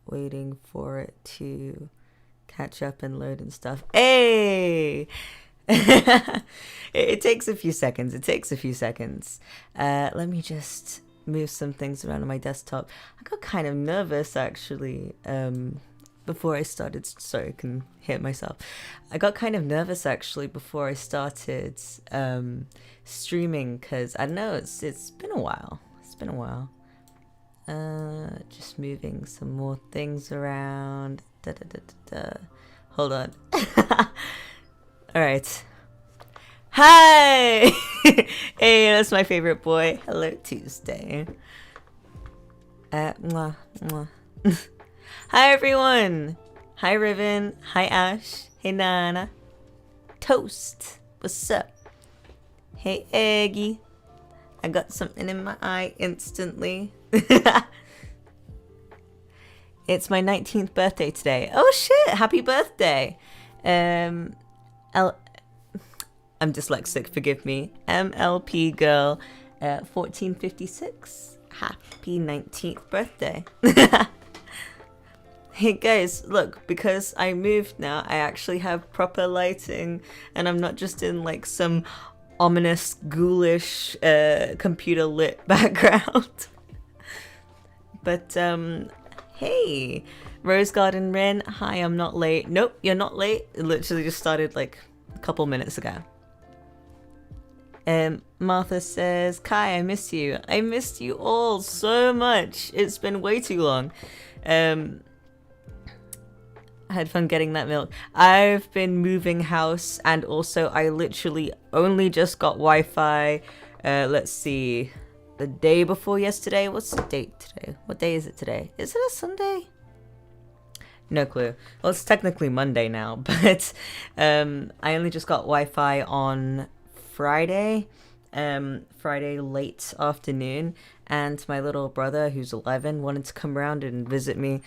Waiting for it to catch up and load and stuff. Hey! It takes a few seconds. Let me just move some things around on my desktop. I got kind of nervous actually before I started. Sorry, I can hit myself. I got kind of nervous actually before I started streaming because I don't know, it's been a while. Just moving some more things around. Hold on. All right. Hi! Hey, that's my favorite boy. Hello, Tuesday. Mwah, mwah. Hi, everyone. Hi, Riven. Hi, Ash. Hey, Nana. Toast. What's up? Hey, Eggy. I got something in my eye instantly. It's my 19th birthday today. Oh, shit. Happy birthday. I'm dyslexic, forgive me. MLP girl, 1456. Happy 19th birthday. Hey guys, look, because I moved now, I actually have proper lighting, and I'm not just in like some ominous, ghoulish, computer lit background. But, hey, Rose Garden Rin, hi, I'm not late. Nope, you're not late. It literally just started like a couple minutes ago. Martha says, Kai, I miss you. I missed you all so much. It's been way too long. I had fun getting that milk. I've been moving house, and also I literally only just got Wi-Fi. Let's see, the day before yesterday. What's the date today? What day is it today? Is it a Sunday? No clue. Well, it's technically Monday now, but I only just got Wi-Fi on Friday late afternoon, and my little brother, who's 11, wanted to come around and visit me,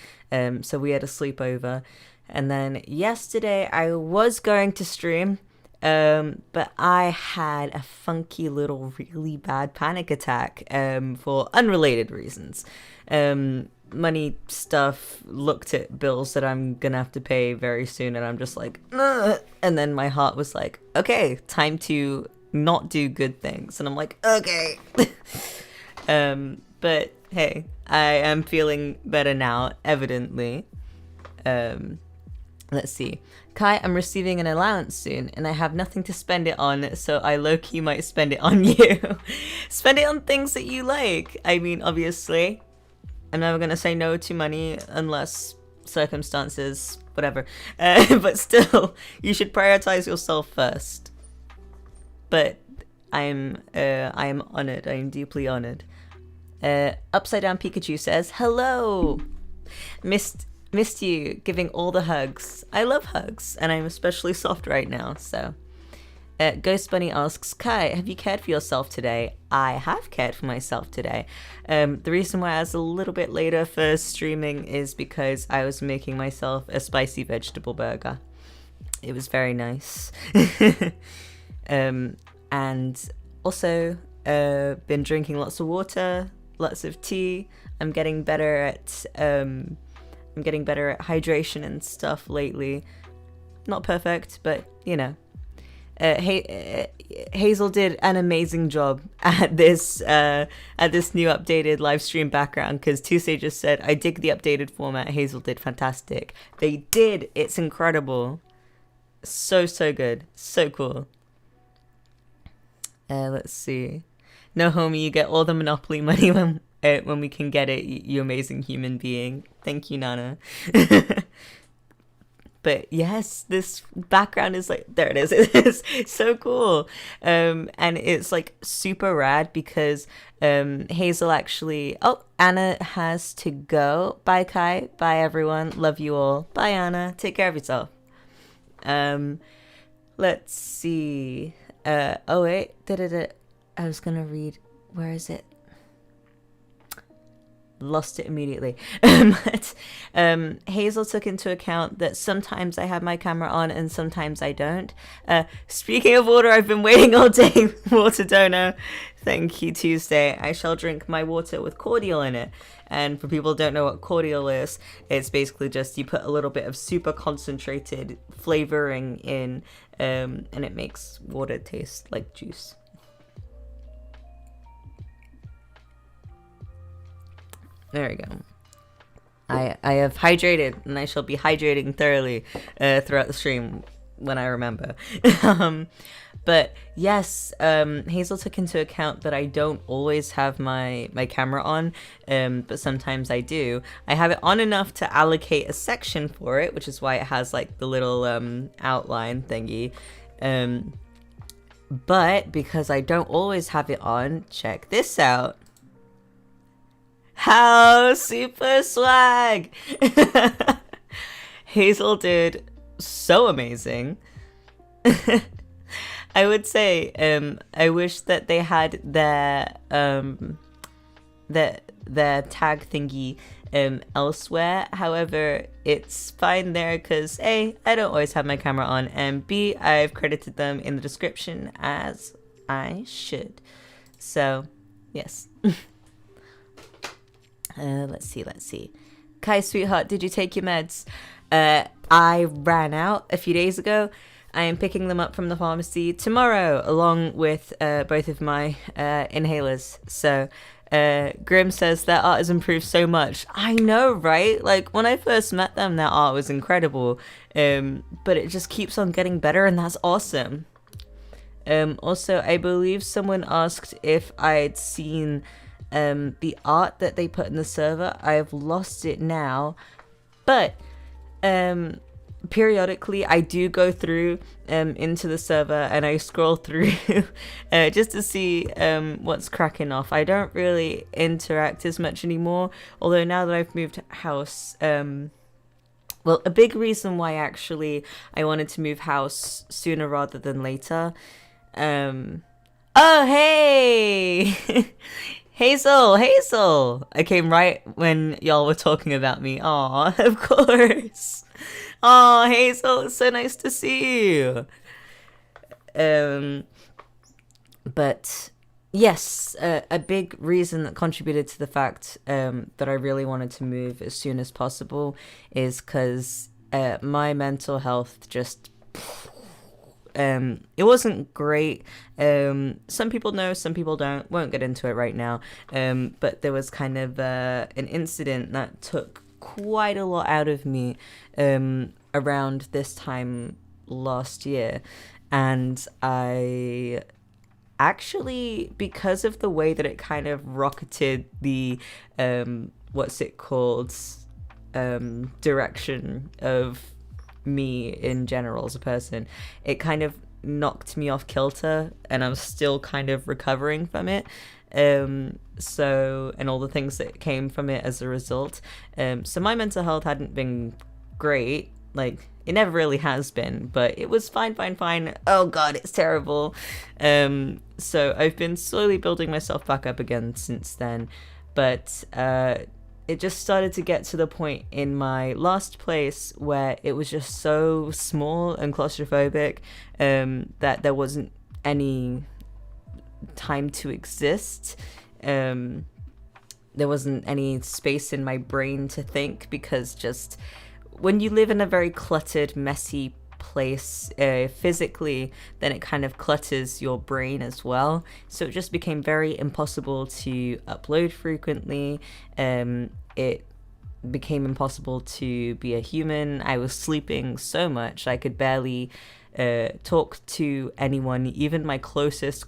so we had a sleepover. And then yesterday I was going to stream, but I had a funky little really bad panic attack for unrelated reasons. Money stuff, looked at bills that I'm gonna have to pay very soon, and I'm just like, ugh. And then my heart was like, okay, time to not do good things. And I'm like, okay. But hey, I am feeling better now, evidently. Let's see. Kai, I'm receiving an allowance soon, and I have nothing to spend it on, so I low-key might spend it on you. Spend it on things that you like. I mean, obviously, I'm never gonna say no to money unless circumstances, whatever. But still, you should prioritize yourself first. But I am honored. I am deeply honored. Upside Down Pikachu says, hello! Missed you, giving all the hugs. I love hugs, and I'm especially soft right now, so. Ghost Bunny asks, Kai, have you cared for yourself today? I have cared for myself today. The reason why I was a little bit later for streaming is because I was making myself a spicy vegetable burger. It was very nice. And also been drinking lots of water, lots of tea. I'm getting better at hydration and stuff lately. Not perfect, but you know. Hazel did an amazing job at this new updated live stream background, because Tuesday just said, I dig the updated format. Hazel did fantastic. They did. It's incredible. So good. So cool. Let's see. No, homie, you get all the Monopoly money when we can get it, you amazing human being. Thank you, Nana. But yes, this background is like, there it is. It's so cool. And it's like super rad because Hazel actually, Anna has to go. Bye, Kai. Bye, everyone. Love you all. Bye, Anna. Take care of yourself. Let's see. Oh, wait. I was going to read. Where is it? Lost it immediately. But Hazel took into account that sometimes I have my camera on and sometimes I don't. Speaking of water, I've been waiting all day. Water donor, Thank you, Tuesday. I shall drink my water with cordial in it. And for people who don't know what cordial is, it's basically just you put a little bit of super concentrated flavoring in, and it makes water taste like juice. There we go. I have hydrated, and I shall be hydrating thoroughly throughout the stream when I remember. But yes, Hazel took into account that I don't always have my camera on, but sometimes I do. I have it on enough to allocate a section for it, which is why it has like the little outline thingy. But because I don't always have it on, check this out. How super swag! Hazel did so amazing. I would say, I wish that they had their tag thingy elsewhere. However, it's fine there because A, I don't always have my camera on, and B, I've credited them in the description as I should. So, yes. Let's see. Kai, sweetheart, did you take your meds? I ran out a few days ago. I am picking them up from the pharmacy tomorrow, along with both of my inhalers. So, Grim says their art has improved so much. I know, right? Like, when I first met them, their art was incredible. But it just keeps on getting better, and that's awesome. Also, I believe someone asked if I'd seen the art that they put in the server. I have lost it now, but periodically I do go through into the server and I scroll through just to see what's cracking off. I don't really interact as much anymore, although now that I've moved house, well, a big reason why actually I wanted to move house sooner rather than later. Oh, hey! Hazel! I came right when y'all were talking about me. Aw, of course. Aw, Hazel, it's so nice to see you. But yes, a big reason that contributed to the fact that I really wanted to move as soon as possible is because my mental health just... it wasn't great. Some people know, some people don't. Won't get into it right now. But there was kind of an incident that took quite a lot out of me around this time last year. And I actually, because of the way that it kind of rocketed the, what's it called, direction of me in general as a person, it kind of knocked me off kilter, and I'm still kind of recovering from it. So, and all the things that came from it as a result. So my mental health hadn't been great. Like, it never really has been, but it was fine. Oh god, it's terrible. So I've been slowly building myself back up again since then. But it just started to get to the point in my last place where it was just so small and claustrophobic that there wasn't any time to exist. There wasn't any space in my brain to think, because just when you live in a very cluttered, messy place physically, then it kind of clutters your brain as well. So it just became very impossible to upload frequently. It became impossible to be a human. I was sleeping so much I could barely talk to anyone, even my closest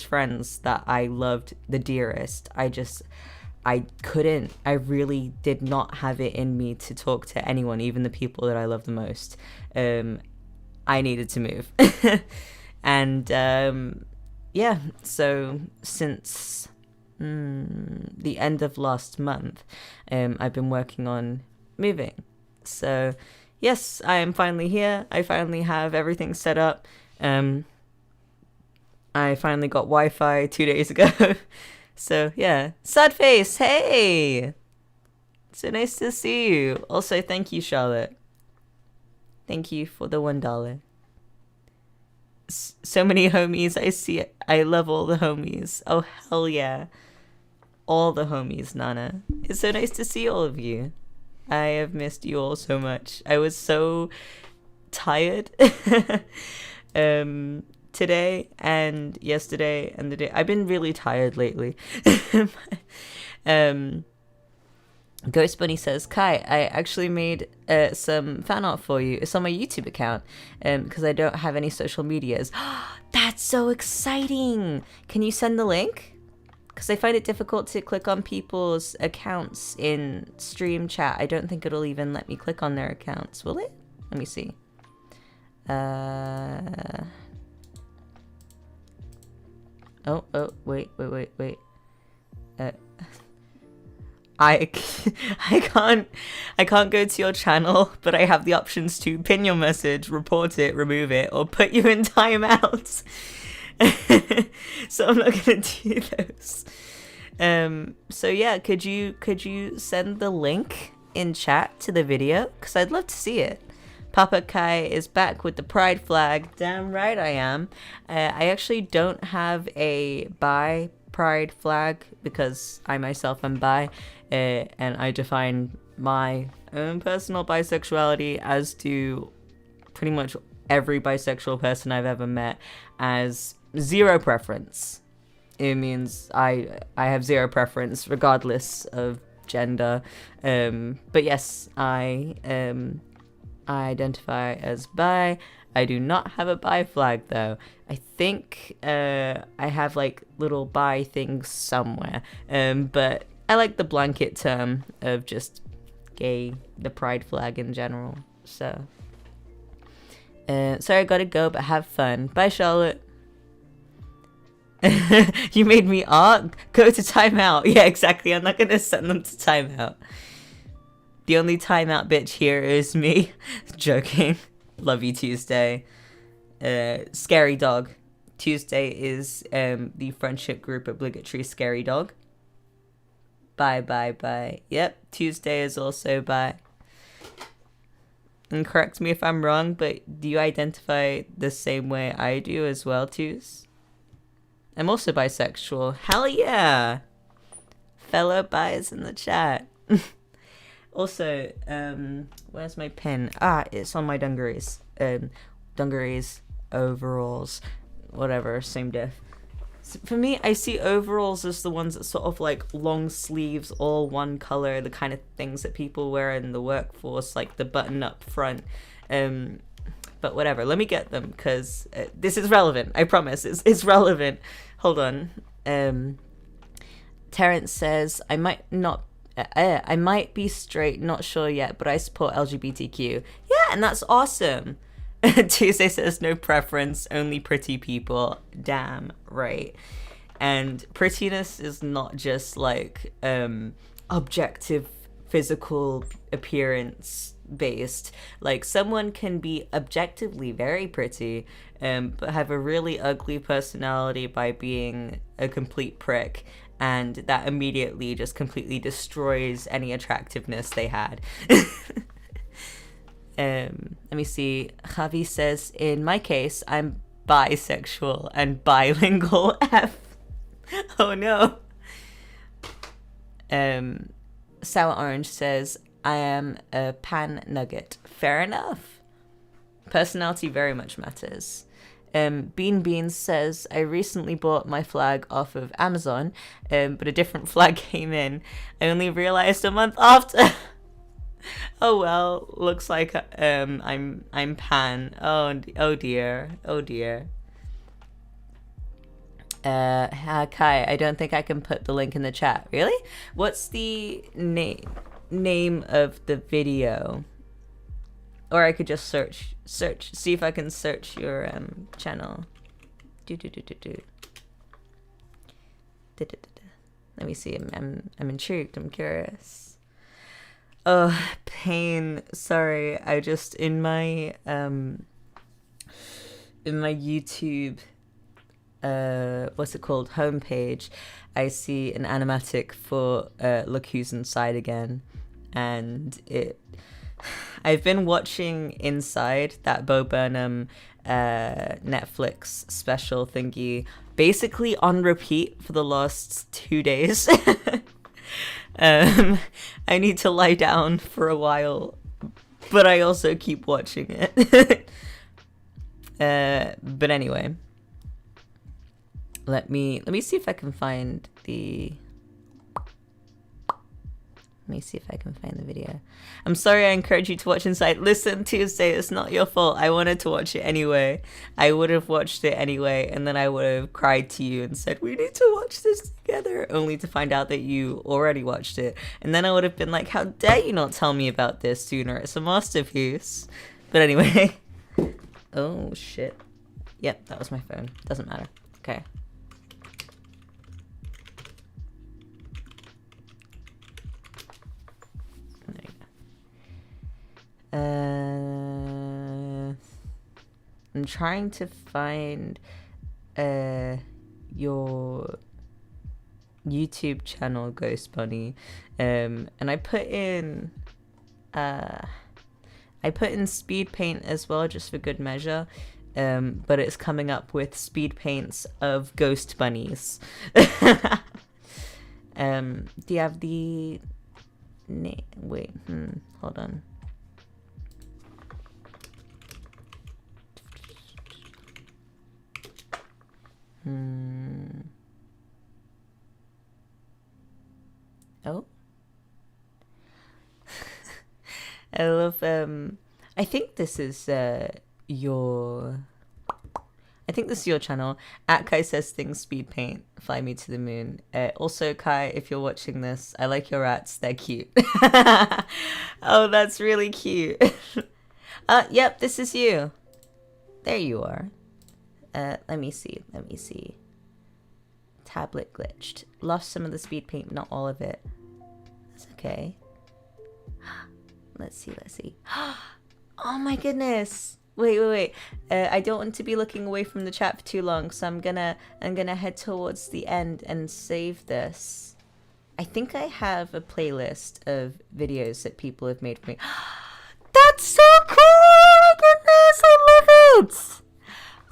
friends that I loved the dearest. I couldn't. I really did not have it in me to talk to anyone, even the people that I love the most. I needed to move. And yeah, so since the end of last month, I've been working on moving. So yes, I am finally here. I finally have everything set up. I finally got Wi-Fi 2 days ago. So yeah, sad face, hey! So nice to see you. Also, thank you, Charlotte. Thank you for the $1. So many homies. I see it. I love all the homies. Oh, hell yeah. All the homies, Nana. It's so nice to see all of you. I have missed you all so much. I was so tired today and yesterday and the day. I've been really tired lately. Ghost Bunny says, Kai, I actually made some fan art for you. It's on my YouTube account because I don't have any social medias. That's so exciting. Can you send the link? Because I find it difficult to click on people's accounts in stream chat. I don't think it'll even let me click on their accounts. Will it? Let me see. Oh, wait. I can't go to your channel, but I have the options to pin your message, report it, remove it, or put you in timeout. So I'm not gonna do those. So yeah, could you send the link in chat to the video? Because I'd love to see it. Papa Kai is back with the pride flag. Damn right I am. I actually don't have a bi pride flag because I myself am bi, and I define my own personal bisexuality, as do pretty much every bisexual person I've ever met, as zero preference. It means I have zero preference regardless of gender. But yes, I identify as bi. I do not have a bi flag though. I think I have like little bi things somewhere. But I like the blanket term of just gay, the pride flag in general. So sorry I gotta go, but have fun. Bye, Charlotte. You made me art? Go to timeout. Yeah, exactly. I'm not gonna send them to timeout. The only timeout bitch here is me. Joking. Love you, Tuesday. Scary dog. Tuesday is the friendship group obligatory scary dog. Bye. Yep, Tuesday is also bye. And correct me if I'm wrong, but do you identify the same way I do as well, Tues? I'm also bisexual. Hell yeah! Fellow bis in the chat. Also, where's my pen? Ah, it's on my dungarees. Dungarees, overalls, whatever, same diff. So for me, I see overalls as the ones that sort of like long sleeves, all one color, the kind of things that people wear in the workforce, like the button up front. But whatever, let me get them because this is relevant. I promise, it's relevant. Hold on. Terrence says, I might be straight, not sure yet, but I support LGBTQ. Yeah, and that's awesome. Tuesday says no preference, only pretty people. Damn right. And prettiness is not just like objective physical appearance based. Like someone can be objectively very pretty but have a really ugly personality by being a complete prick, and that immediately just completely destroys any attractiveness they had. Let me see. Javi says, in my case, I'm bisexual and bilingual. F. Oh no. Sour Orange says, I am a pan nugget. Fair enough. Personality very much matters. Bean Beans says, I recently bought my flag off of Amazon, but a different flag came in. I only realized a month after. Oh well, looks like I'm pan. Oh dear. Kai, I don't think I can put the link in the chat. Really? What's the name of the video? Or I could just search, see if I can search your channel. Let me see. I'm intrigued. I'm curious. Oh, pain. Sorry. I just in my YouTube what's it called, homepage, I see an animatic for Look Who's Inside Again, and I've been watching Inside, that Bo Burnham Netflix special thingy basically on repeat for the last 2 days. I need to lie down for a while, but I also keep watching it. But anyway, let me see if I can find the. Let me see if I can find the video. I'm sorry I encourage you to watch Inside. Listen, Tuesday, it's not your fault. I wanted to watch it anyway. I would have watched it anyway, and then I would have cried to you and said, we need to watch this together, only to find out that you already watched it. And then I would have been like, how dare you not tell me about this sooner? It's a masterpiece. But anyway. Oh, shit. Yep, that was my phone. Doesn't matter. Okay. I'm trying to find your YouTube channel, Ghost Bunny, and I put in speed paint as well, just for good measure, but it's coming up with speed paints of ghost bunnies. Do you have the wait, hold on. Oh. I love I think this is your channel. At Kai Says Things Speed Paint, Fly Me to the Moon. Also, Kai, if you're watching this, I like your rats, they're cute. Oh, that's really cute. Yep, this is you. There you are. Let me see. Tablet glitched. Lost some of the speed paint, not all of it. That's okay. Let's see. Oh my goodness. Wait. I don't want to be looking away from the chat for too long, so I'm gonna head towards the end and save this. I think I have a playlist of videos that people have made for me. That's so cool! Oh my goodness, I love it!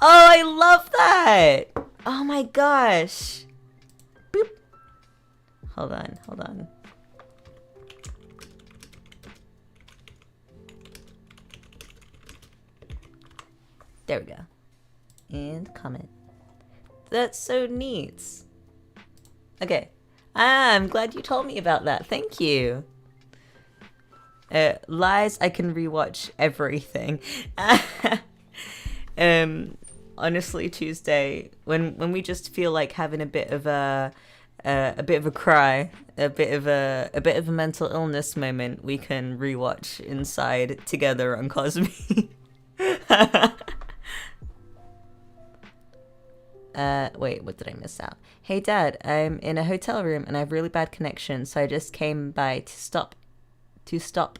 Oh, I love that! Oh my gosh. Boop. Hold on. There we go. And comment. That's so neat. Okay. I'm glad you told me about that. Thank you. Lies, I can rewatch everything. Honestly, Tuesday, when we just feel like having a bit of a cry, a bit of a mental illness moment, we can rewatch Inside together on Cosme. Wait, what did I miss out? Hey Dad, I'm in a hotel room and I have really bad connection, so I just came by to stop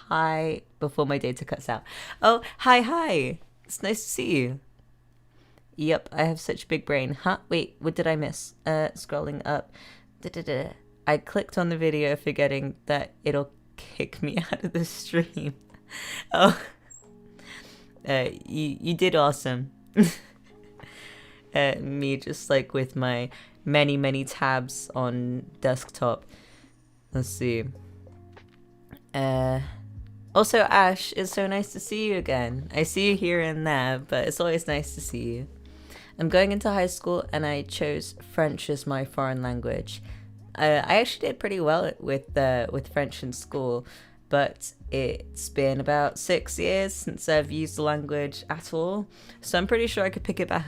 hi before my data cuts out. Oh, hi. It's nice to see you. Yep, I have such a big brain. Huh? Wait, what did I miss? Scrolling up. I clicked on the video forgetting that it'll kick me out of the stream. Oh. You did awesome. Me just like with my many tabs on desktop. Let's see. Also, Ash, it's so nice to see you again. I see you here and there, but it's always nice to see you. I'm going into high school and I chose French as my foreign language. I actually did pretty well with French in school, but it's been about 6 years since I've used the language at all. So I'm pretty sure I could pick it back.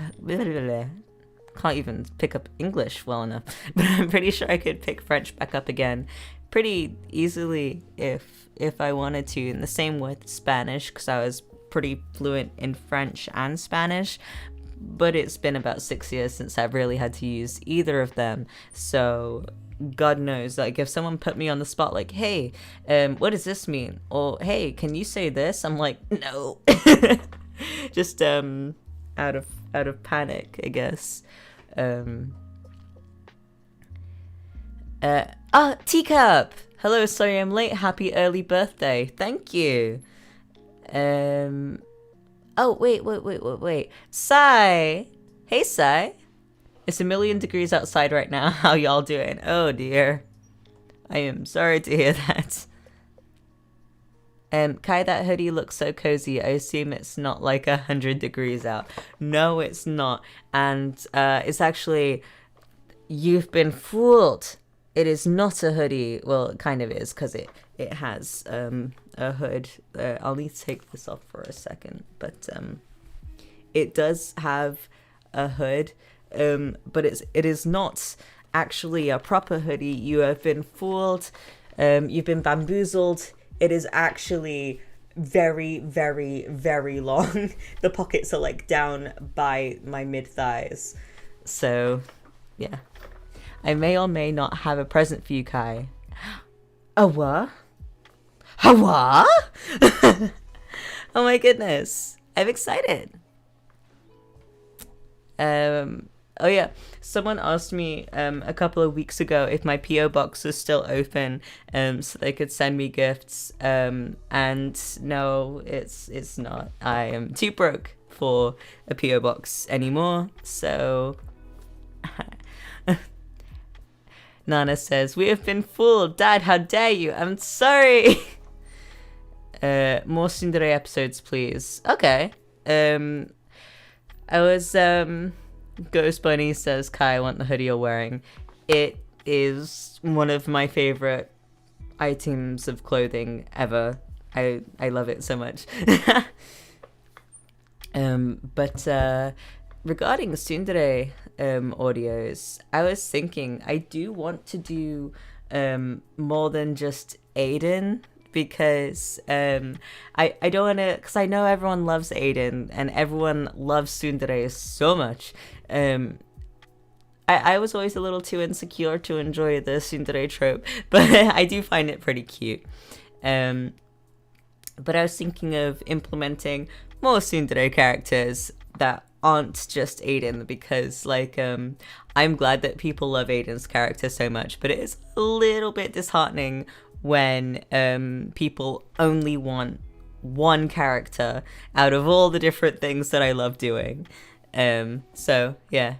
Can't even pick up English well enough, but I'm pretty sure I could pick French back up again pretty easily if I wanted to. And the same with Spanish, because I was pretty fluent in French and Spanish, but it's been about 6 years since I've really had to use either of them. So God knows, like if someone put me on the spot like, hey, what does this mean? Or hey, can you say this? I'm like, no. Just out of panic, I guess. Teacup! Hello, sorry I'm late. Happy early birthday. Thank you. Oh, wait. Sai! Hey, Sai. It's 1,000,000 degrees outside right now. How y'all doing? Oh, dear. I am sorry to hear that. Kai, that hoodie looks so cozy. I assume it's not like 100 degrees out. No, it's not. And it's actually... You've been fooled. It is not a hoodie. Well, it kind of is, because it has a hood. I'll need to take this off for a second. But it does have a hood. But it is not actually a proper hoodie. You have been fooled. You've been bamboozled. It is actually very, very, very long. The pockets are like down by my mid-thighs. So, yeah. I may or may not have a present for you, Kai. A what? A what? Oh my goodness. I'm excited. Oh yeah, someone asked me a couple of weeks ago if my PO box was still open, so they could send me gifts. And no, it's not. I am too broke for a PO box anymore. So Nana says, "We have been fooled, Dad. How dare you? I'm sorry." More Tsundere episodes, please. Okay. I was Ghost Bunny says, "Kai, I want the hoodie you're wearing." It is one of my favorite items of clothing ever. I love it so much. But regarding Tsundere audios, I was thinking I do want to do more than just Aiden, because I don't want to, because I know everyone loves Aiden and everyone loves Tsundere so much. I was always a little too insecure to enjoy the Tsundere trope, but I do find it pretty cute. But I was thinking of implementing more Tsundere characters that aren't just Aiden, because like I'm glad that people love Aiden's character so much, but it is a little bit disheartening when people only want one character out of all the different things that I love doing. So yeah.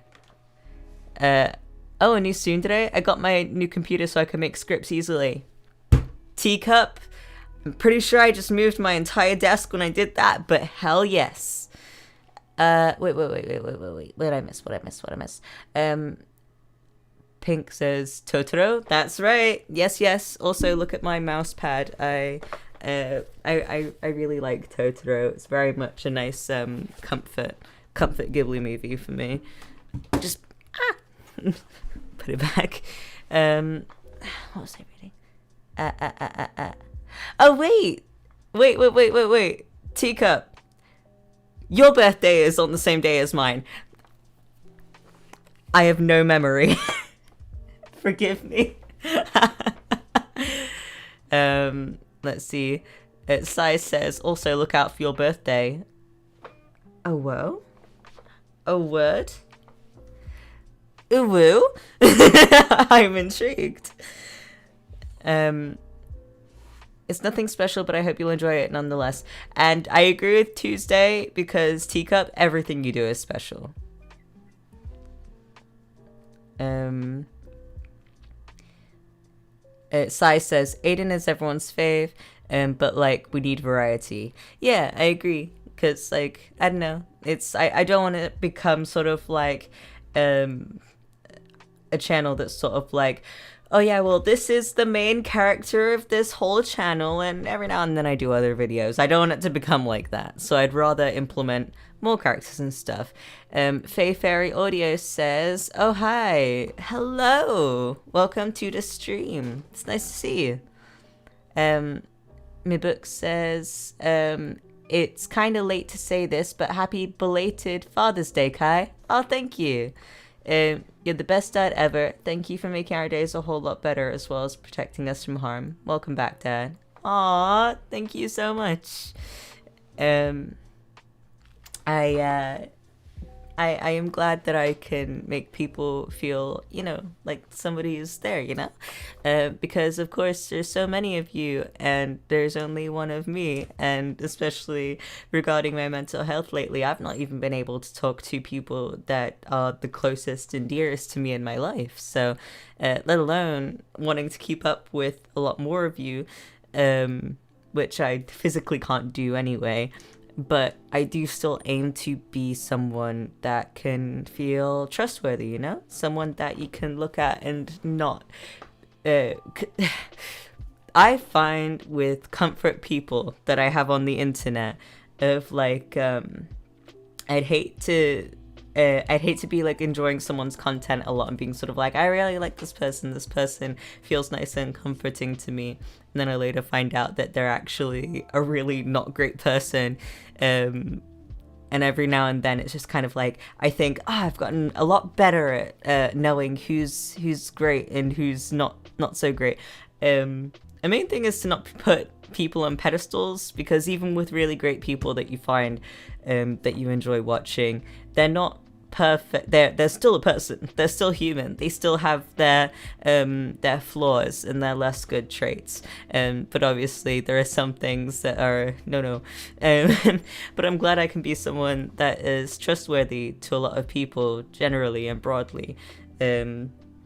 Oh, a new Tsundere? I got my new computer so I can make scripts easily. Teacup? I'm pretty sure I just moved my entire desk when I did that, but hell yes. Wait. What did I miss? Pink says Totoro. That's right. Yes. Also, look at my mouse pad. I really like Totoro. It's very much a nice comfort Ghibli movie for me. Just put it back. What was I reading? Oh wait. Teacup. Your birthday is on the same day as mine. I have no memory. Forgive me. Let's see. Sai says, also look out for your birthday. Oh, whoa? A word? Uwu? I'm intrigued. It's nothing special, but I hope you'll enjoy it nonetheless. And I agree with Tuesday, because Teacup, everything you do is special. Sai says, Aiden is everyone's fave, but like we need variety. Yeah, I agree, because like I don't know, it's I don't want to become sort of like a channel that's sort of like, oh yeah, well this is the main character of this whole channel, and every now and then I do other videos. I don't want it to become like that, so I'd rather implement more characters and stuff. Faye Fairy Audio says, oh hi, hello, welcome to the stream, it's nice to see you. My book says, it's kind of late to say this, but happy belated Father's Day, Kai. Oh, thank you. You're the best dad ever. Thank you for making our days a whole lot better, as well as protecting us from harm. Welcome back, Dad. Aw, thank you so much. I am glad that I can make people feel, you know, like somebody is there, you know? Because, of course, there's so many of you, and there's only one of me. And especially regarding my mental health lately, I've not even been able to talk to people that are the closest and dearest to me in my life. So, let alone wanting to keep up with a lot more of you, which I physically can't do anyway. But I do still aim to be someone that can feel trustworthy, you know? Someone that you can look at and not... I find with comfort people that I have on the internet of like, I'd hate to be like enjoying someone's content a lot and being sort of like, I really like this person feels nice and comforting to me, and then I later find out that they're actually a really not great person. And every now and then it's just kind of like, I think, I've gotten a lot better at knowing who's great and who's not so great. The main thing is to not put people on pedestals, because even with really great people that you find that you enjoy watching, they're not perfect. They're still a person. They're still human. They still have their flaws and their less good traits. But obviously there are some things that are no. But I'm glad I can be someone that is trustworthy to a lot of people generally and broadly.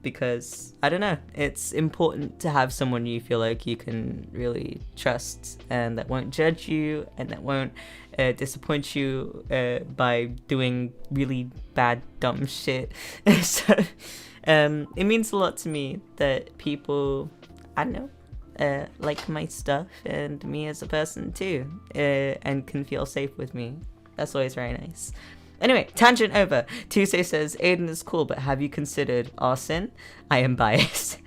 Because I don't know, it's important to have someone you feel like you can really trust and that won't judge you and that won't disappoint you by doing really bad, dumb shit. So it means a lot to me that people, I don't know, like my stuff and me as a person too, and can feel safe with me. That's always very nice. Anyway, tangent over. Tuesday says, Aiden is cool, but have you considered Arson? I am biased.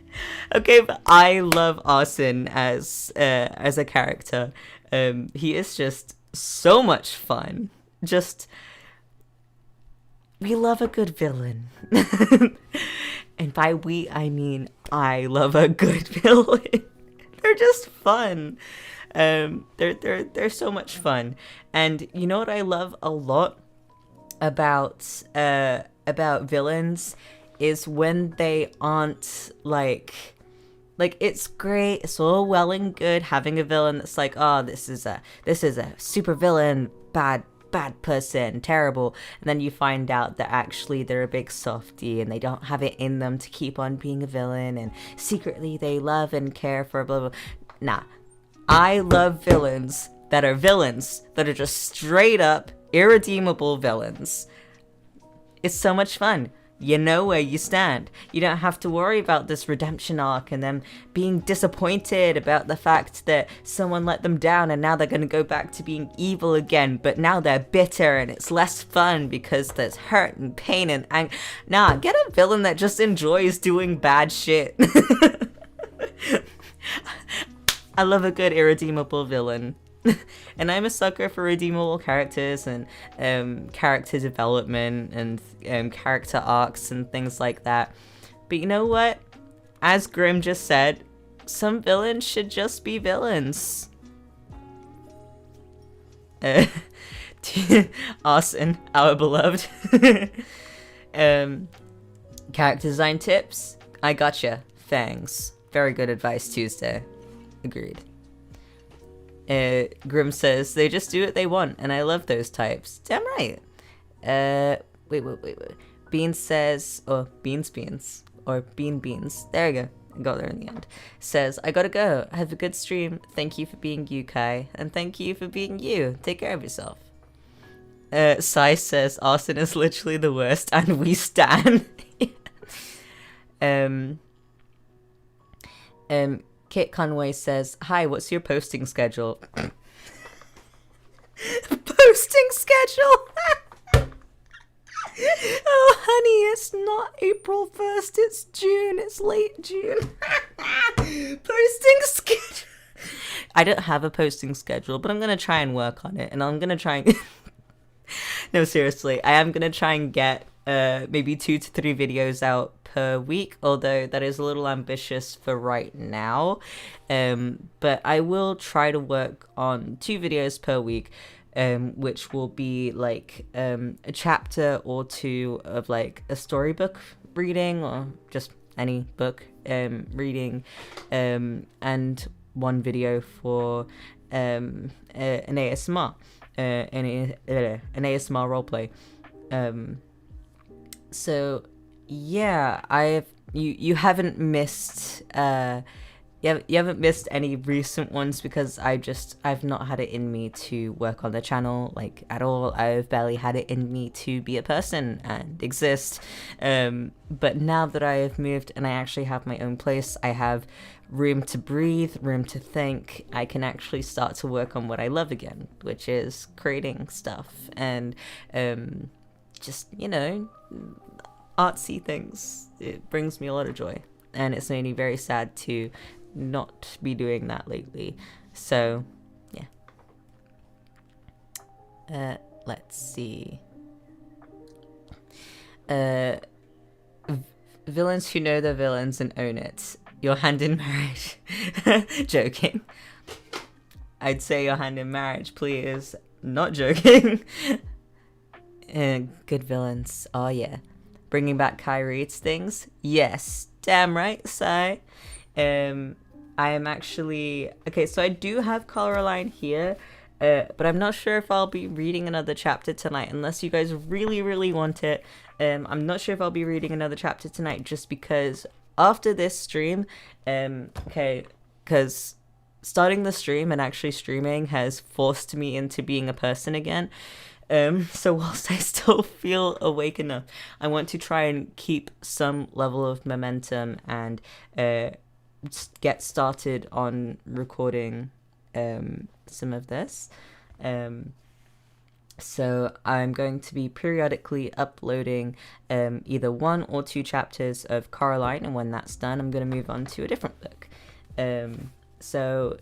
Okay, but I love Arson as a character. He is just so much fun. We love a good villain. And by we, I mean I love a good villain. They're just fun. They're so much fun. And you know what I love a lot about villains is when they aren't like it's great, it's all well and good having a villain that's like, oh, this is a super villain, bad person, terrible, and then you find out that actually they're a big softie and they don't have it in them to keep on being a villain, and secretly they love and care for blah blah. Nah, I love villains that are just straight up irredeemable villains. It's so much fun. You know where you stand. You don't have to worry about this redemption arc and them being disappointed about the fact that someone let them down and now they're going to go back to being evil again, but now they're bitter and it's less fun because there's hurt and pain and anger. Nah, get a villain that just enjoys doing bad shit. I love a good irredeemable villain. And I'm a sucker for redeemable characters and character development and character arcs and things like that. But you know what? As Grim just said, some villains should just be villains. Arson, our beloved. Character design tips? I gotcha. Thanks. Very good advice, Tuesday. Agreed. Grim says, they just do what they want, and I love those types. Damn right. Wait. Beans says, or Beans, or Beans. There we go. I got there in the end. Says, I gotta go. Have a good stream. Thank you for being you, Kai. And thank you for being you. Take care of yourself. Sai says, Arson is literally the worst, and we stan. Kit Conway says, hi, what's your posting schedule? Posting schedule? Oh, honey, it's not April 1st, it's June, it's late June. Posting schedule. I don't have a posting schedule, but I'm going to try and work on it, and I'm going to try and... No, seriously, I am going to try and get maybe 2 to 3 videos out per week, although that is a little ambitious for right now, but I will try to work on 2 videos per week, which will be like a chapter or two of like a storybook reading or just any book reading, and one video for an ASMR, an ASMR roleplay. So yeah, you haven't missed you haven't missed any recent ones because I've not had it in me to work on the channel like at all. I've barely had it in me to be a person and exist. But now that I have moved and I actually have my own place, I have room to breathe, room to think. I can actually start to work on what I love again, which is creating stuff and just, you know, artsy things. It brings me a lot of joy, and it's made me very sad to not be doing that lately. So yeah, let's see. Villains who know they're villains and own it. Your hand in marriage. Joking. I'd say your hand in marriage, please. Not joking. Good villains. Oh yeah. Bringing back Kyrie's things. Yes. Damn right, Sai. I am actually... Okay, so I do have Coraline here, but I'm not sure if I'll be reading another chapter tonight, unless you guys really, really want it. I'm not sure if I'll be reading another chapter tonight, just because after this stream, okay, because starting the stream and actually streaming has forced me into being a person again. So whilst I still feel awake enough, I want to try and keep some level of momentum and get started on recording some of this. So I'm going to be periodically uploading either 1 or 2 chapters of Coraline, and when that's done, I'm going to move on to a different book. So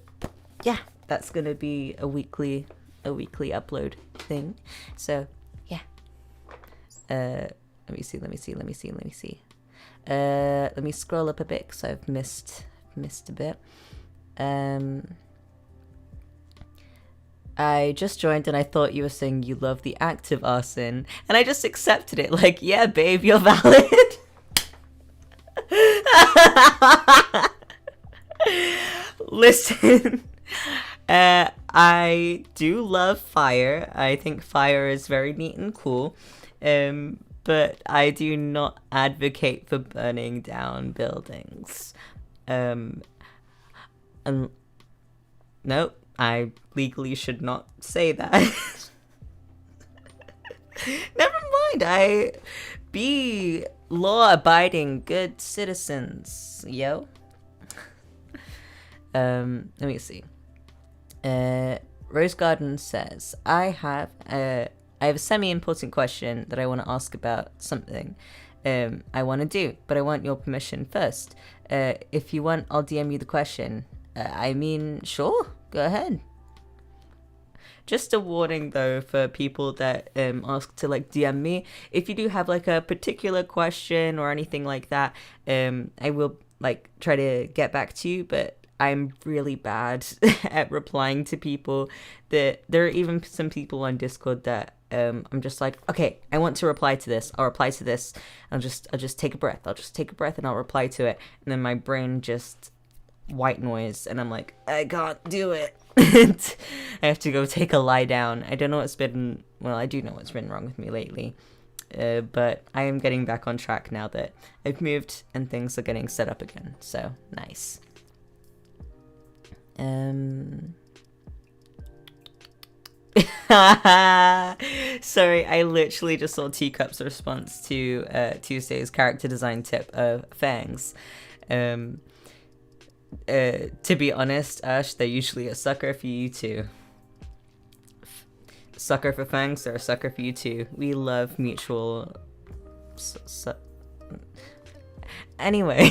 yeah, that's going to be a weekly upload thing. So yeah, let me see. Let me scroll up a bit because I've missed a bit. I just joined and I thought you were saying you love the act of arson, and I just accepted it. Like, yeah, babe, you're valid. Listen, I do love fire. I think fire is very neat and cool. But I do not advocate for burning down buildings. No, I legally should not say that. Never mind, I be law-abiding good citizens, yo. Let me see. Rose Garden says, I have a semi-important question that I want to ask about something I want to do, but I want your permission first. If you want, I'll DM you the question. I mean, sure, go ahead. Just a warning though for people that ask to like DM me. If you do have like a particular question or anything like that, I will like try to get back to you, but I'm really bad at replying to people. That there are even some people on Discord that I'm just like, okay, I want to reply to this. I'll reply to this. I'll just take a breath. I'll just take a breath and I'll reply to it. And then my brain just white noise and I'm like, I can't do it. I have to go take a lie down. I don't know what's been, well, I do know what's been wrong with me lately. But I am getting back on track now that I've moved and things are getting set up again. So nice. Sorry, I literally just saw Teacup's response to Tuesday's character design tip of Fangs. To be honest, Ash, they're usually a sucker for you too. Sucker for Fangs, they're a sucker for you too. We love mutual... Anyway.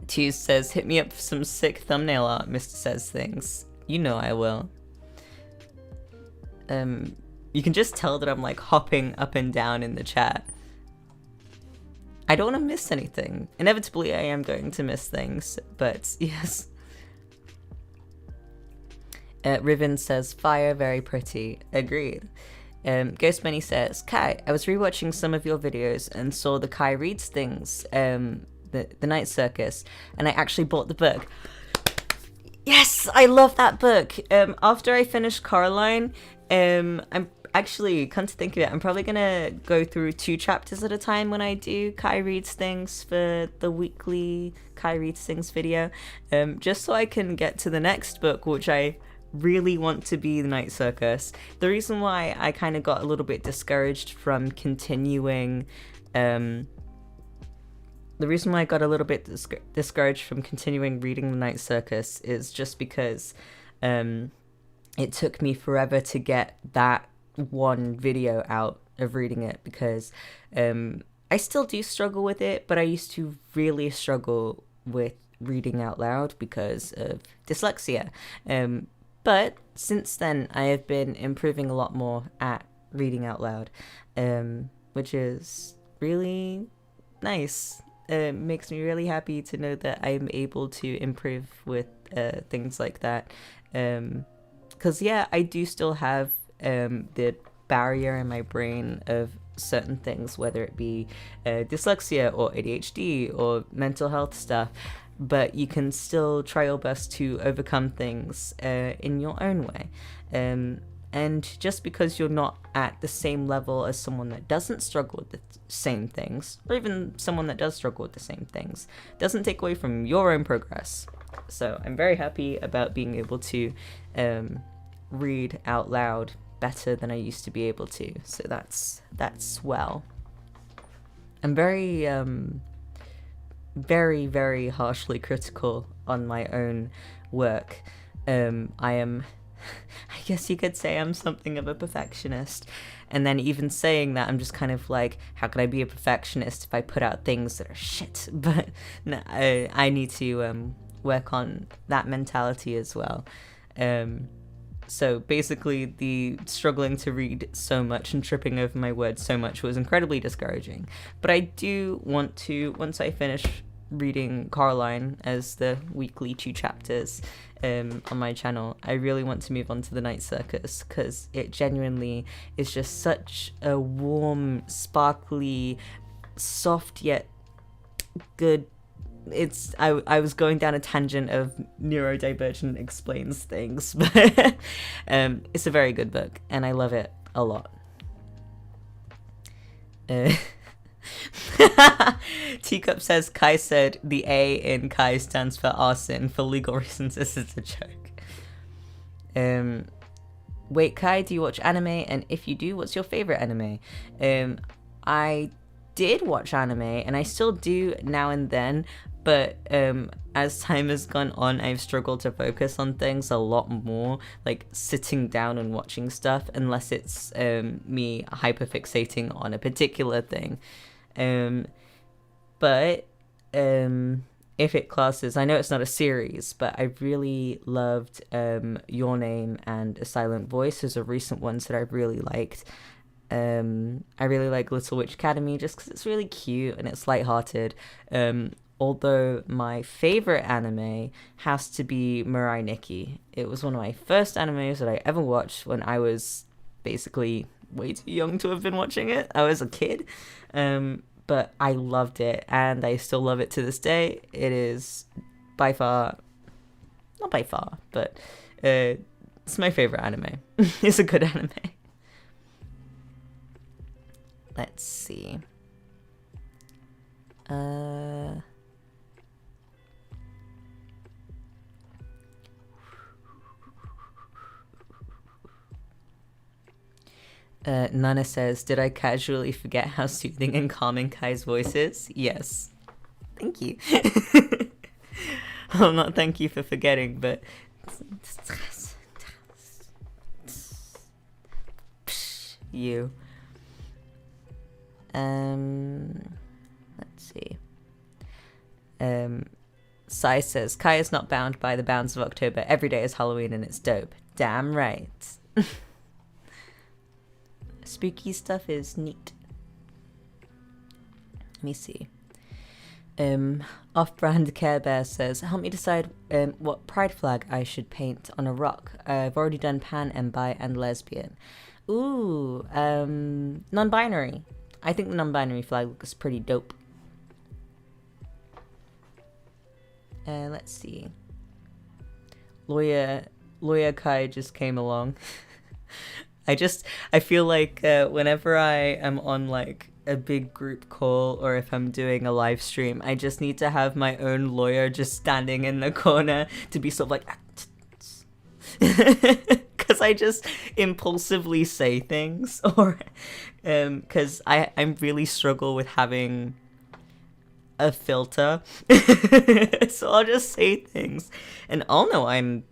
Tease says, hit me up for some sick thumbnail art, Mr. Says Things. You know I will. You can just tell that I'm like hopping up and down in the chat. I don't want to miss anything. Inevitably, I am going to miss things, but yes. Riven says, fire, very pretty. Agreed. Ghost Money says, Kai, I was rewatching some of your videos and saw the Kai Reads Things, the Night Circus, and I actually bought the book. Yes, I love that book. After I finished Coraline, I'm actually, come to think of it, I'm probably gonna go through 2 chapters at a time when I do Kai Reads Things for the weekly Kai Reads Things video, just so I can get to the next book, which I really want to be the Night Circus. The reason why I kind of got a little bit discouraged from continuing, the reason why I got a little bit discouraged from continuing reading the Night Circus is just because it took me forever to get that one video out of reading it, because I still do struggle with it, but I used to really struggle with reading out loud because of dyslexia. But since then, I have been improving a lot more at reading out loud, which is really nice. It makes me really happy to know that I'm able to improve with things like that. Because, yeah, I do still have the barrier in my brain of certain things, whether it be dyslexia or ADHD or mental health stuff. But you can still try your best to overcome things in your own way. And just because you're not at the same level as someone that doesn't struggle with the same things, or even someone that does struggle with the same things, doesn't take away from your own progress. So I'm very happy about being able to read out loud better than I used to be able to. So that's swell. I'm very very harshly critical on my own work. I guess you could say I'm something of a perfectionist, and then even saying that, I'm just kind of like, how can I be a perfectionist if I put out things that are shit? But no, I need to work on that mentality as well. So basically, the struggling to read so much and tripping over my words so much was incredibly discouraging. But I do want to, once I finish reading Coraline as the weekly 2 chapters on my channel, I really want to move on to the Night Circus, because it genuinely is just such a warm, sparkly, soft yet good. I was going down a tangent of neurodivergent explains things, but it's a very good book and I love it a lot. Teacup says, Kai said the A in Kai stands for arson. For legal reasons, this is a joke. Wait, Kai, do you watch anime? And if you do, what's your favorite anime? I did watch anime, and I still do now and then, but as time has gone on, I've struggled to focus on things a lot more, like sitting down and watching stuff, unless it's me hyperfixating on a particular thing. But if it classes, I know it's not a series, but I really loved Your Name and A Silent Voice. Those are recent ones that I really liked. I really like Little Witch Academy just because it's really cute and it's lighthearted. Although my favorite anime has to be Mirai Nikki. It was one of my first animes that I ever watched when I was basically way too young to have been watching it. I was a kid. But I loved it, and I still love it to this day. It is by far, not by far, but it's my favorite anime. It's a good anime. Let's see. Nana says, did I casually forget how soothing and calming Kai's voice is? Yes. Thank you. Well, not thank you for forgetting, but... You. Let's see. Sai says, Kai is not bound by the bounds of October. Every day is Halloween and it's dope. Damn right. Spooky stuff is neat. Let me see. Off-brand Care Bear says, help me decide what pride flag I should paint on a rock. I've already done pan and bi and lesbian. Ooh, non-binary. I think the non-binary flag looks pretty dope. Let's see. Lawyer Kai just came along. I feel like whenever I am on like a big group call or if I'm doing a live stream, I just need to have my own lawyer just standing in the corner to be sort of like, because I just impulsively say things, or because I really struggle with having a filter. So I'll just say things and I'll know I'm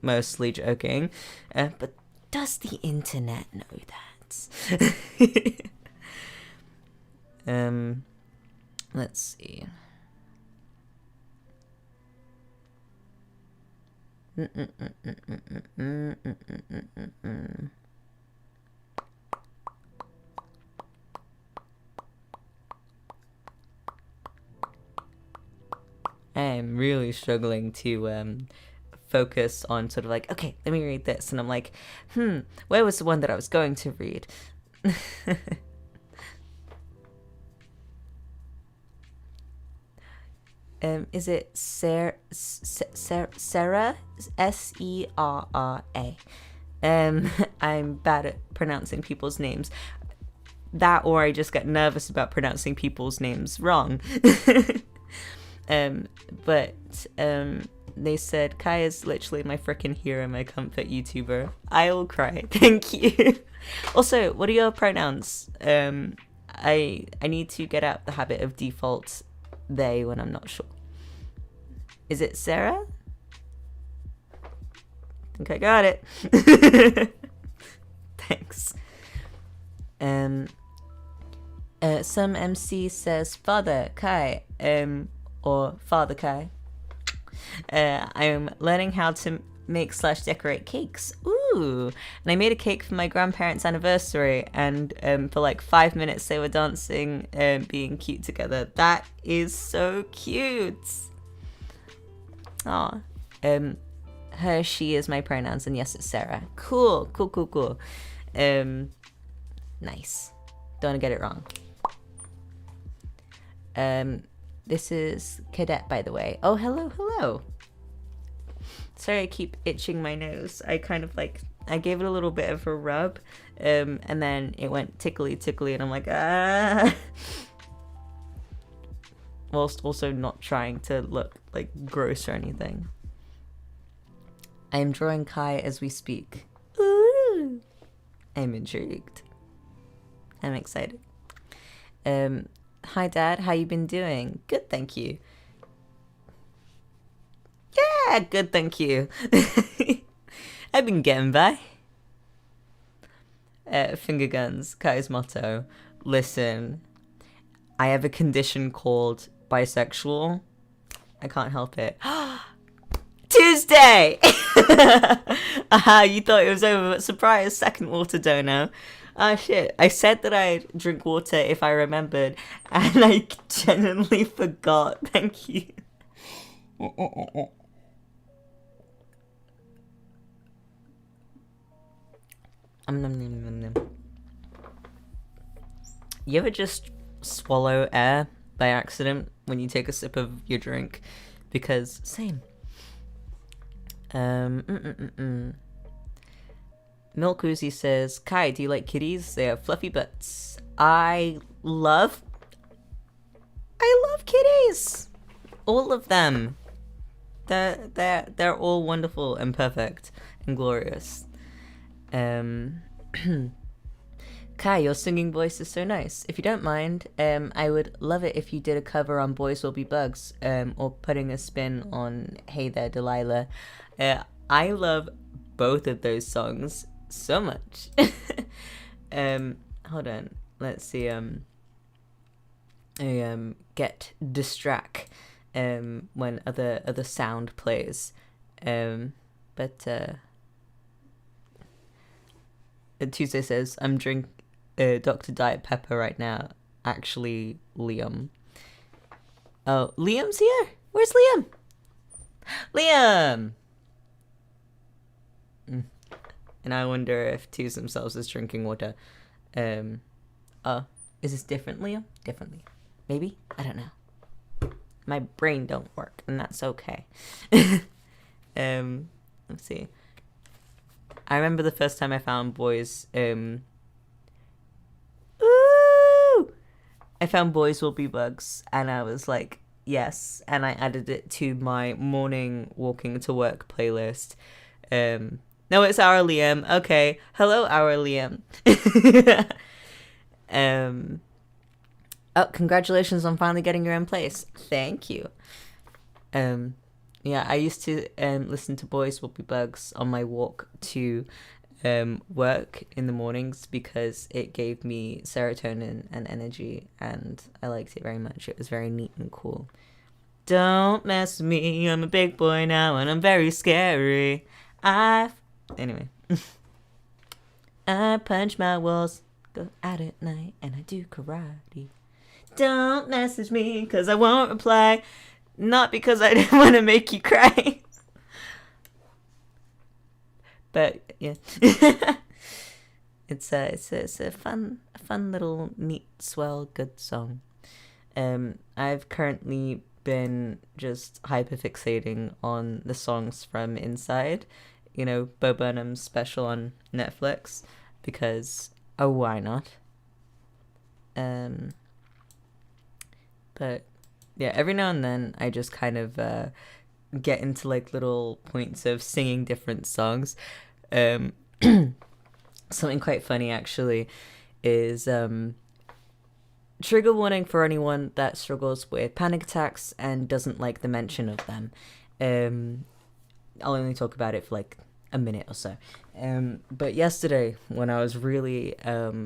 mostly joking, but does the internet know that? Let's see. I am really struggling to focus on sort of like, okay, let me read this, and I'm like, where was the one that I was going to read? Is it Sarah? Serra? S-E-R-R-A. I'm bad at pronouncing people's names. That, or I just get nervous about pronouncing people's names wrong. But they said, Kai is literally my freaking hero, my comfort YouTuber. I will cry. Thank you. Also, what are your pronouns? I need to get out the habit of default they when I'm not sure. Is it Sarah? I think I got it. Thanks. Some MC says Father Kai, or Father Kai. I am learning how to make / decorate cakes. Ooh! And I made a cake for my grandparents' anniversary, and for like 5 minutes they were dancing and being cute together. That is so cute. Aw. Her, she is my pronouns, and yes, it's Sarah. Cool. Nice. Don't wanna get it wrong. This is Cadet, by the way. Oh, hello. Sorry, I keep itching my nose. I kind of like, I gave it a little bit of a rub, and then it went tickly, and I'm like, ah. Whilst also not trying to look like gross or anything. I am drawing Kai as we speak. Ooh. I'm intrigued. I'm excited. Hi Dad, how you been doing? Good, thank you. Yeah, good, thank you. I've been getting by. Finger guns, Kai's motto. Listen, I have a condition called bisexual. I can't help it. Tuesday! Aha, you thought it was over, but surprise, second water donor. Ah, shit. I said that I'd drink water if I remembered, and I genuinely forgot. Thank you. You ever just swallow air by accident when you take a sip of your drink? Because, same. Milk Uzi says, Kai, do you like kitties? They have fluffy butts. I love kitties. All of them. They're all wonderful and perfect and glorious. Kai, your singing voice is so nice. If you don't mind, I would love it if you did a cover on Boys Will Be Bugs, or putting a spin on Hey There Delilah. I love both of those songs so much. Hold on, let's see. Get distract when other sound plays, but Tuesday says I'm drink Dr. Diet Pepper right now. Actually, Liam. Oh, Liam's here? Where's Liam? Liam! And I wonder if Twos themselves is drinking water. Oh, is this different, Liam? Differently. Maybe? I don't know. My brain don't work, and that's okay. Let's see. I remember the first time I found Boys, I found Boys Will Be Bugs, and I was like, yes, and I added it to my morning walking to work playlist. No, it's our Liam. Okay, hello, our Liam. Oh, congratulations on finally getting your own place. Thank you. Yeah, I used to listen to Boys Will Be Bugs on my walk to work in the mornings because it gave me serotonin and energy, and I liked it very much. It was very neat and cool. Don't mess with me, I'm a big boy now and I'm very scary. Anyway. I punch my walls, go out at night, and I do karate. Don't message me because I won't reply, not because I didn't want to make you cry. But yeah, it's a fun little neat, swell, good song. I've currently been just hyperfixating on the songs from Inside, you know, Bo Burnham's special on Netflix, because why not? But yeah, every now and then I just kind of get into like little points of singing different songs. Something quite funny actually is trigger warning for anyone that struggles with panic attacks and doesn't like the mention of them. I'll only talk about it for like a minute or so. But yesterday when I was really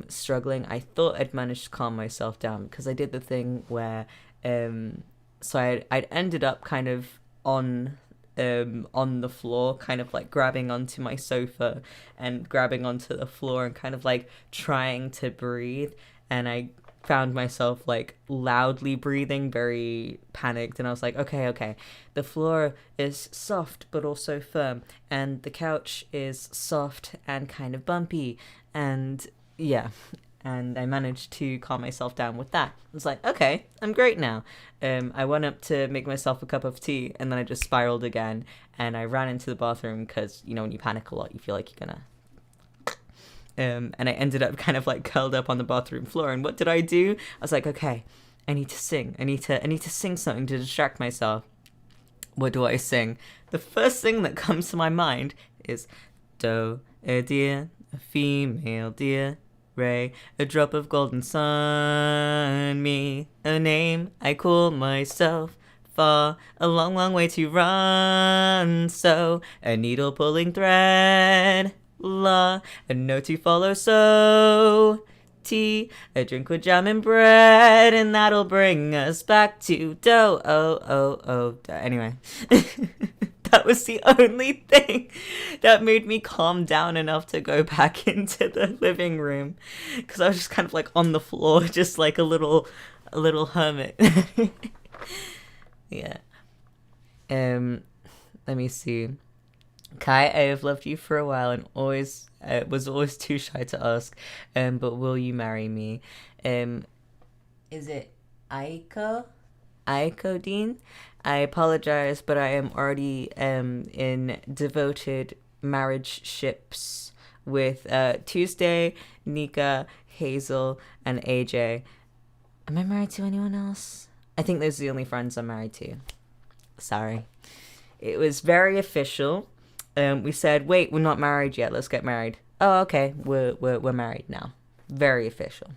struggling, I thought I'd managed to calm myself down because I did the thing where so I'd ended up kind of on the floor, kind of like grabbing onto my sofa and grabbing onto the floor and kind of like trying to breathe, and I found myself like loudly breathing, very panicked, and I was like, okay, the floor is soft but also firm, and the couch is soft and kind of bumpy, and yeah, and I managed to calm myself down with that. I was like, okay, I'm great now. I went up to make myself a cup of tea, and then I just spiraled again, and I ran into the bathroom because, you know, when you panic a lot, you feel like you're gonna... and I ended up kind of like curled up on the bathroom floor, and what did I do? I was like, okay, I need to sing. I need to sing something to distract myself. What do I sing? The first thing that comes to my mind is do, a deer, a female deer, Ray, a drop of golden sun, me, a name I call myself, far, a long, long way to run, so, a needle pulling thread, la, a note to follow, so, tea, a drink with jam and bread, and that'll bring us back to do, anyway. That was the only thing that made me calm down enough to go back into the living room, because I was just kind of like on the floor, just like a little hermit. Yeah. Let me see. Kai, I have loved you for a while and always was always too shy to ask. But will you marry me? Is it Aiko? Aiko Dean? I apologize, but I am already in devoted marriage ships with Tuesday, Nika, Hazel, and AJ. Am I married to anyone else? I think those are the only friends I'm married to. Sorry. It was very official. We said, wait, we're not married yet. Let's get married. Oh, okay. We're married now. Very official.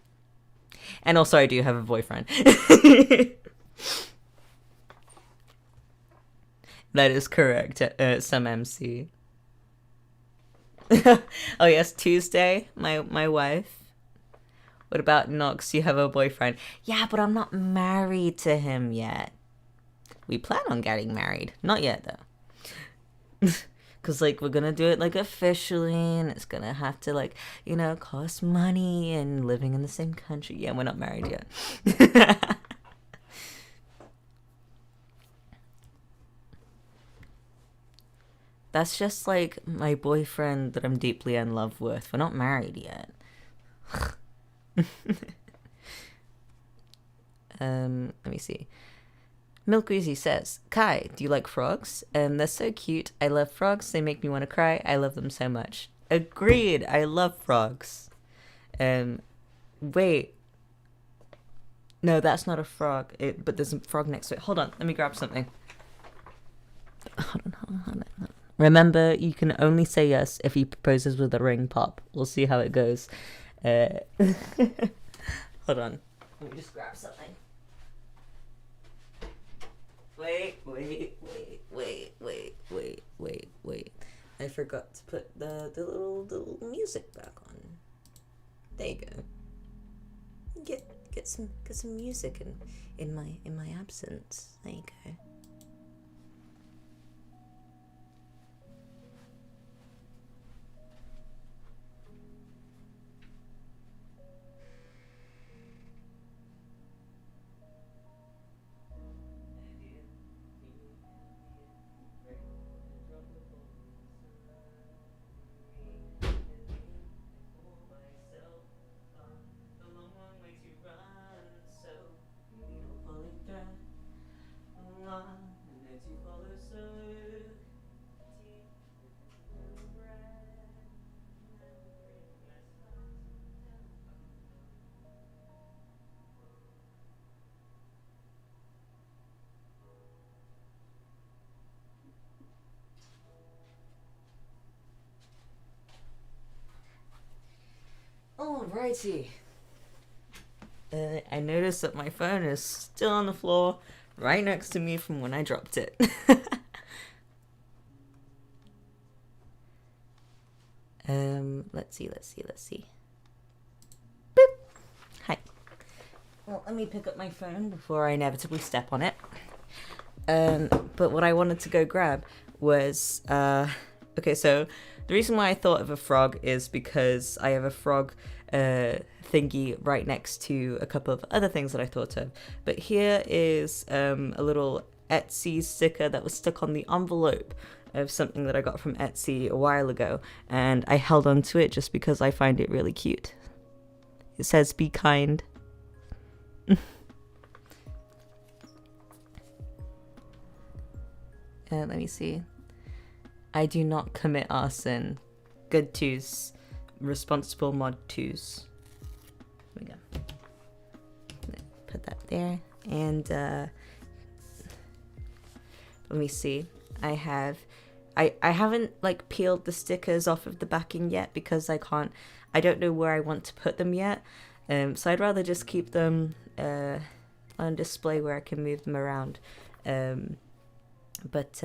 And also, I do have a boyfriend. That is correct, some MC. Oh yes, Tuesday, my wife. What about Nox? You have a boyfriend. Yeah, but I'm not married to him yet. We plan on getting married. Not yet, though. Because, like, we're going to do it, like, officially, and it's going to have to, like, you know, cost money and living in the same country. Yeah, we're not married yet. That's just like my boyfriend that I'm deeply in love with. We're not married yet. Let me see. Milk Wheezy says, Kai, do you like frogs? They're so cute. I love frogs. They make me want to cry. I love them so much. Agreed. I love frogs. Wait. No, that's not a frog. But there's a frog next to it. Hold on. Let me grab something. Hold on. Remember, you can only say yes if he proposes with a ring pop. We'll see how it goes. Hold on. Let me just grab something. Wait. I forgot to put the little music back on. There you go. Get some music in my absence. There you go. Alrighty. I noticed that my phone is still on the floor right next to me from when I dropped it. Let's see. Boop. Hi. Well, let me pick up my phone before I inevitably step on it. But what I wanted to go grab was, okay, so the reason why I thought of a frog is because I have a frog thingy right next to a couple of other things that I thought of. But here is a little Etsy sticker that was stuck on the envelope of something that I got from Etsy a while ago, and I held on to it just because I find it really cute. It says, "Be kind." Let me see. I do not commit arson. Good twos. Responsible mod twos. There we go. Put that there. And let me see. I haven't like peeled the stickers off of the backing yet because I don't know where I want to put them yet. So I'd rather just keep them on display where I can move them around. But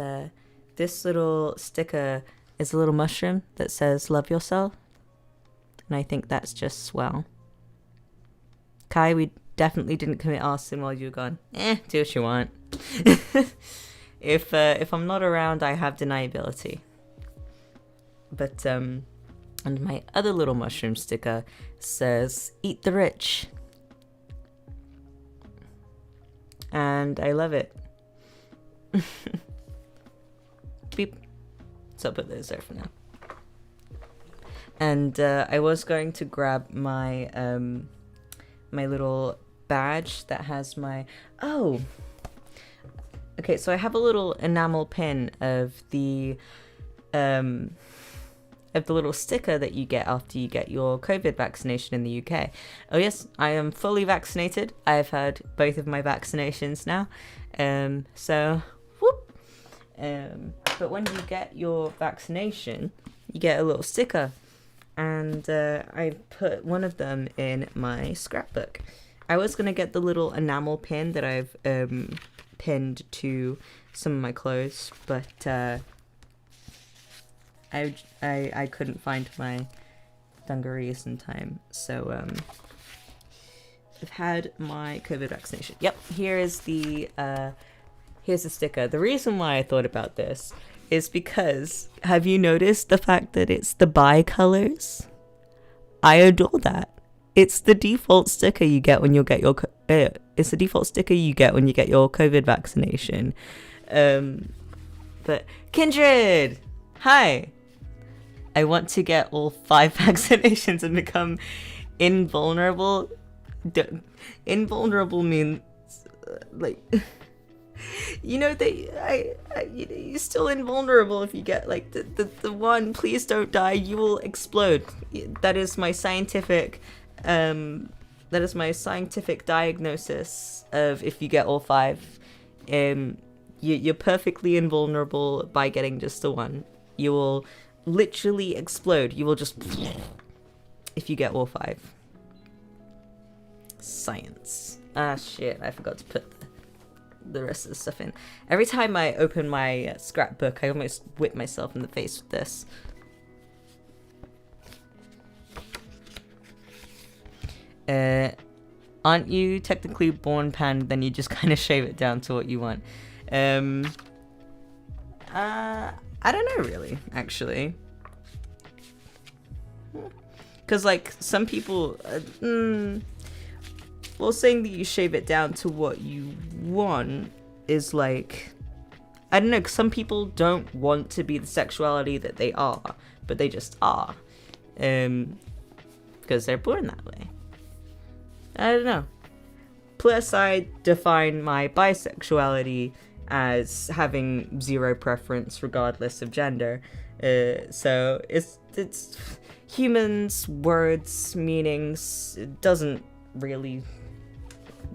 this little sticker is a little mushroom that says "Love yourself," and I think that's just swell. Kai, we definitely didn't commit arson while you were gone. Do what you want. If I'm not around, I have deniability. But and my other little mushroom sticker says "Eat the rich," and I love it. Beep. So I'll put those there for now. And I was going to grab my my little badge that has my okay, so I have a little enamel pin of the little sticker that you get after you get your COVID vaccination in the UK. Oh yes, I am fully vaccinated. I've had both of my vaccinations now. So whoop. But when you get your vaccination, you get a little sticker, and I put one of them in my scrapbook. I was gonna get the little enamel pin that I've pinned to some of my clothes, but I couldn't find my dungarees in time, so I've had my COVID vaccination. Yep, here's the sticker. The reason why I thought about this is because, have you noticed the fact that it's the bi-colors? I adore that. It's the default sticker you get when you get your it's the default sticker you get when you get your COVID vaccination. But Kindred, Hi. I want to get all 5 vaccinations and become invulnerable. Invulnerable means like you know you're still invulnerable if you get like the one. Please don't die. You will explode. That is my scientific diagnosis of if you get all 5. You're perfectly invulnerable by getting just the one. You will literally explode. You will just if you get all 5. Science. Ah shit, I forgot to put the rest of the stuff in. Every time I open my scrapbook, I almost whip myself in the face with this. Aren't you technically born pan, then you just kind of shave it down to what you want? I don't know really, actually. Because like some people well, saying that you shave it down to what you want is like, I don't know, 'cause some people don't want to be the sexuality that they are, but they just are. Because they're born that way. I don't know. Plus, I define my bisexuality as having 0 preference regardless of gender. So it's humans, words, meanings, it doesn't really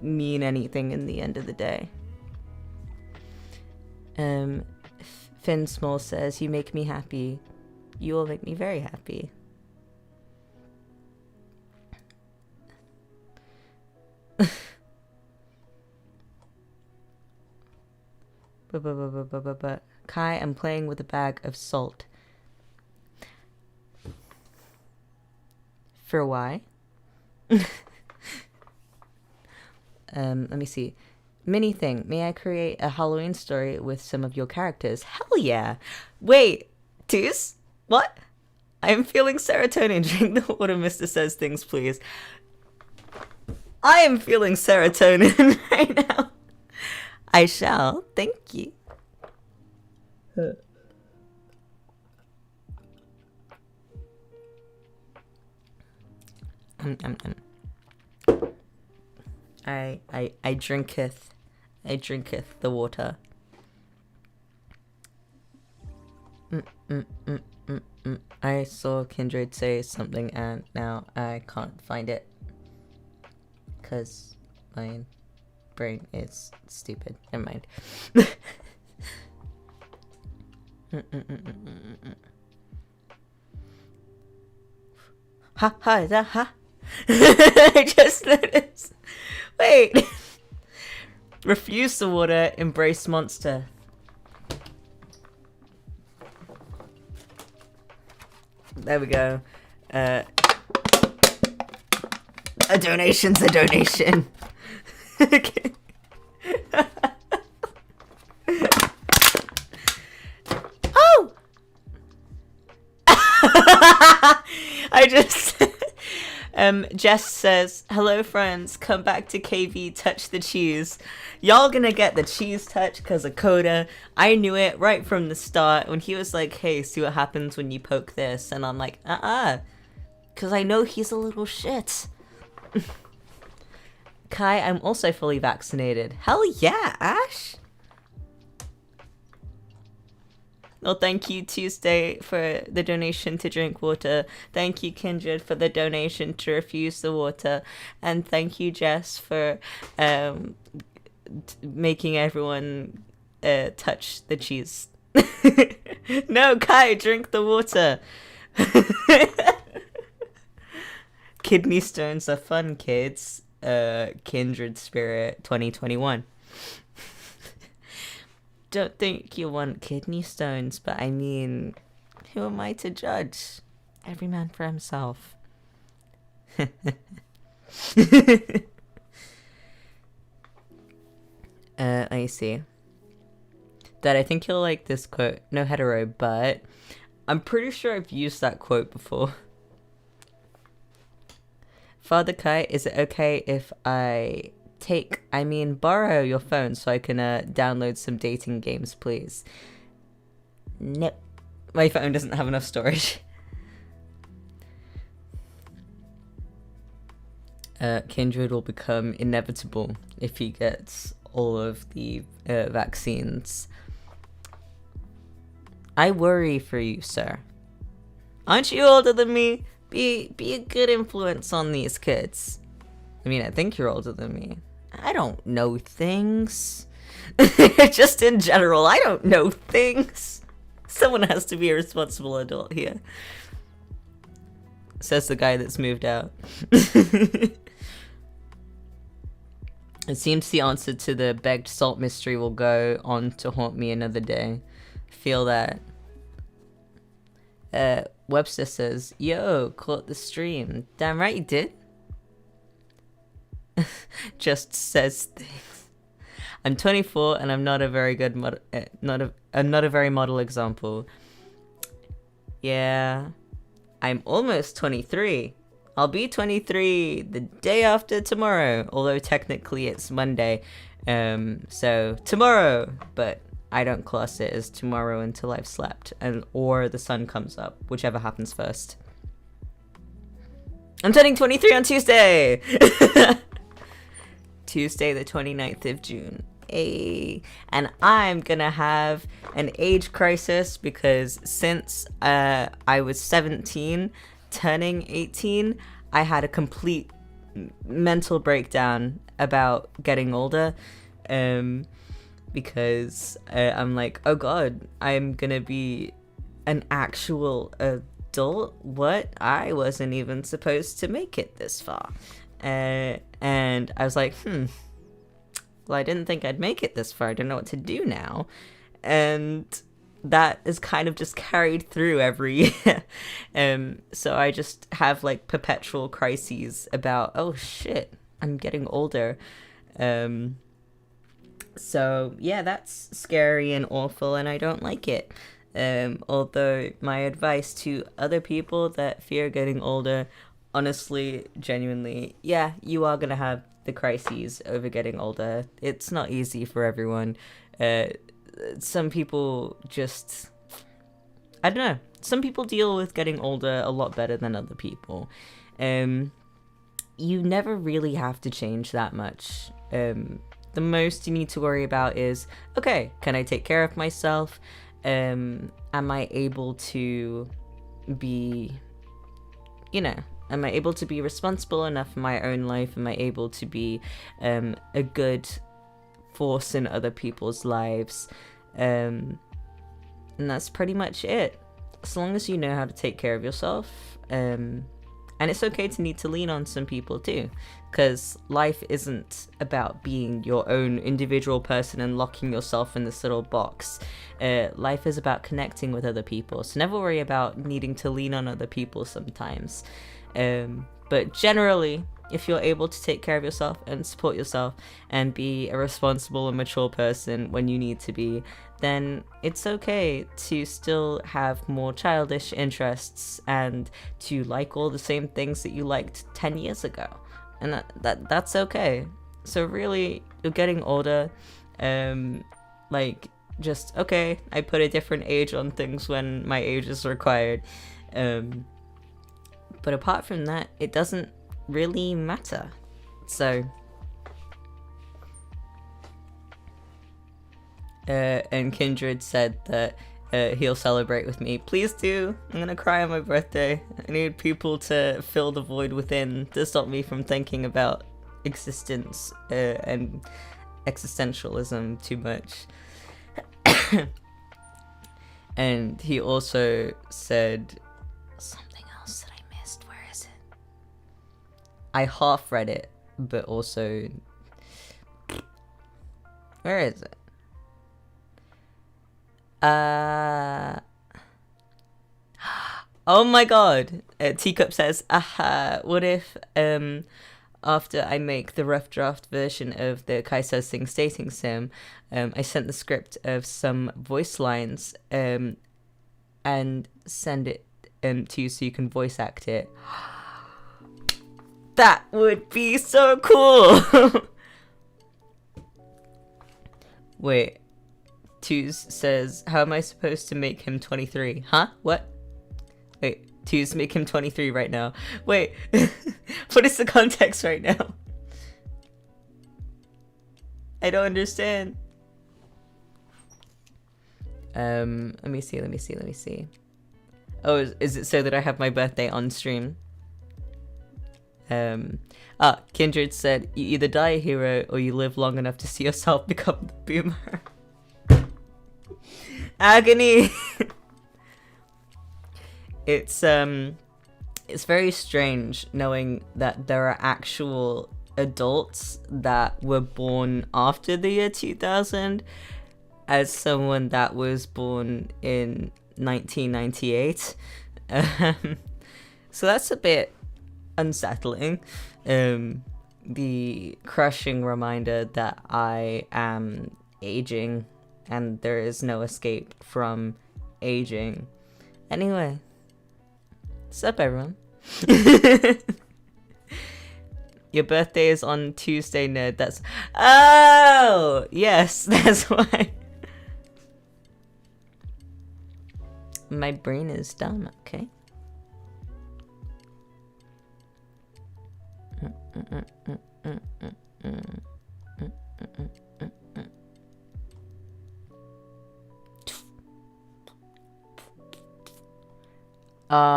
mean anything in the end of the day. Finn Small says, you make me happy. You will make me very happy. Kai, I'm playing with a bag of salt. For why? Let me see. Mini thing. May I create a Halloween story with some of your characters? Hell yeah. Wait, Toos? What? I'm feeling serotonin. Drink the water, Mr. Says Things, please. I am feeling serotonin right now. I shall. Thank you. I drinketh the water. I saw Kindred say something and now I can't find it. 'Cause my brain is stupid. Never mind. Ha, is that ha? I just noticed. Wait. Refuse the water, embrace monster. There we go. A donation's a donation. Okay. Oh! I just... Jess says, hello friends, come back to KV, touch the cheese. Y'all gonna get the cheese touch because of Coda. I knew it right from the start when he was like, hey, see what happens when you poke this. And I'm like, because I know he's a little shit. Kai, I'm also fully vaccinated. Hell yeah, Ash! Well, thank you, Tuesday, for the donation to drink water. Thank you, Kindred, for the donation to refuse the water. And thank you, Jess, for making everyone touch the cheese. No, Kai, drink the water. Kidney stones are fun, kids. Kindred Spirit 2021. Don't think you want kidney stones, but I mean, who am I to judge? Every man for himself. I see. Dad, I think you'll like this quote. No hetero, but I'm pretty sure I've used that quote before. Father Kai, is it okay if I borrow your phone so I can download some dating games, please? Nope. My phone doesn't have enough storage. Kindred will become inevitable if he gets all of the vaccines. I worry for you, sir. Aren't you older than me? Be a good influence on these kids. I mean, I think you're older than me. I don't know things. Just in general, I don't know things. Someone has to be a responsible adult here. Says the guy that's moved out. It seems the answer to the begged salt mystery will go on to haunt me another day. Feel that. Webster says, yo, caught the stream. Damn right you did. Just says things. I'm 24 and I'm not a very good I'm not a very model example. Yeah. I'm almost 23. I'll be 23 the day after tomorrow, although technically it's Monday. So tomorrow, but I don't class it as tomorrow until I've slept or the sun comes up, whichever happens first. I'm turning 23 on Tuesday. Tuesday the 29th of June. And I'm gonna have an age crisis because since I was 17 turning 18, I had a complete mental breakdown about getting older, because I'm like, oh god, I'm gonna be an actual adult. What? I wasn't even supposed to make it this far. And I was like, well, I didn't think I'd make it this far. I don't know what to do now. And that is kind of just carried through every year. So I just have like perpetual crises about, oh shit, I'm getting older. So yeah, that's scary and awful and I don't like it. Although my advice to other people that fear getting older, honestly, genuinely, yeah, you are gonna have the crises over getting older. It's not easy for everyone. Some people just, I don't know, some people deal with getting older a lot better than other people. You never really have to change that much. The most you need to worry about is, okay, can I take care of myself? Am I able to be, am I able to be responsible enough in my own life? Am I able to be a good force in other people's lives? And that's pretty much it. As long as you know how to take care of yourself, and it's okay to need to lean on some people too, because life isn't about being your own individual person and locking yourself in this little box. Life is about connecting with other people, so never worry about needing to lean on other people sometimes. But generally, if you're able to take care of yourself and support yourself and be a responsible and mature person when you need to be, then it's okay to still have more childish interests and to like all the same things that you liked 10 years ago. And that's okay. So really, you're getting older, like, just, okay, I put a different age on things when my age is required. But apart from that, it doesn't really matter. So and Kindred said that he'll celebrate with me. Please do. I'm gonna cry on my birthday. I need people to fill the void within to stop me from thinking about existence and existentialism too much. And he also said something else that I missed. Where is it? I half read it, but also, where is it? Oh my god. Teacup says, aha, what if after I make the rough draft version of the Kaiser Sing Stating Sim, I sent the script of some voice lines and send it to you so you can voice act it. That would be so cool. Wait, Twos says, how am I supposed to make him 23? Huh? What? Wait, Twos, make him 23 right now. Wait, what is the context right now? I don't understand. Let me see. Oh, is it so that I have my birthday on stream? Kindred said, you either die a hero or you live long enough to see yourself become the boomer. Agony. It's very strange knowing that there are actual adults that were born after the year 2000 as someone that was born in 1998. So that's a bit unsettling. The crushing reminder that I am aging and there is no escape from aging. Anyway, what's up, everyone? Your birthday is on Tuesday, nerd. That's... Oh! Yes, that's why. My brain is dumb, okay?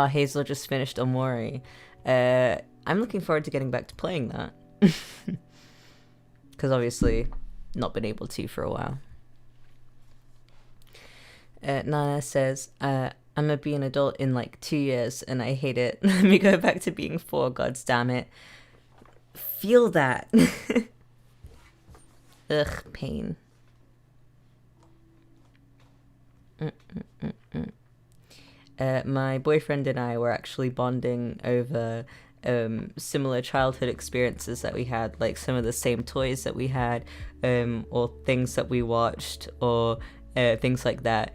Hazel just finished Omori. I'm looking forward to getting back to playing that. Because obviously, not been able to for a while. Nana says, I'm gonna be an adult in like 2 years and I hate it. Let me go back to being 4, god damn it. Feel that. Ugh, pain. My boyfriend and I were actually bonding over similar childhood experiences that we had, like some of the same toys that we had, or things that we watched, or things like that.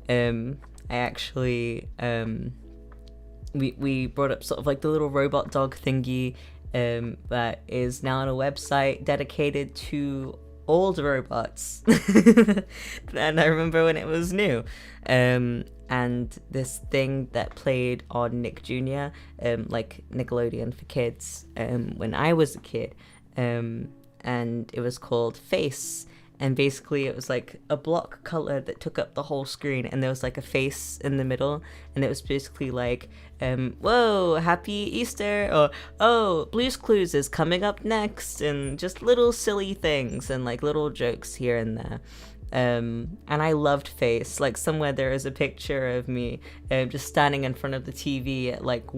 I actually we brought up sort of like the little robot dog thingy that is now on a website dedicated to old robots. And I remember when it was new. And this thing that played on Nick Jr., like Nickelodeon for kids, when I was a kid, and it was called Face, and basically it was like a block color that took up the whole screen, and there was like a face in the middle, and it was basically like, whoa, happy Easter, or oh, Blue's Clues is coming up next, and just little silly things, and like little jokes here and there. And I loved Face. Like somewhere there is a picture of me just standing in front of the TV at like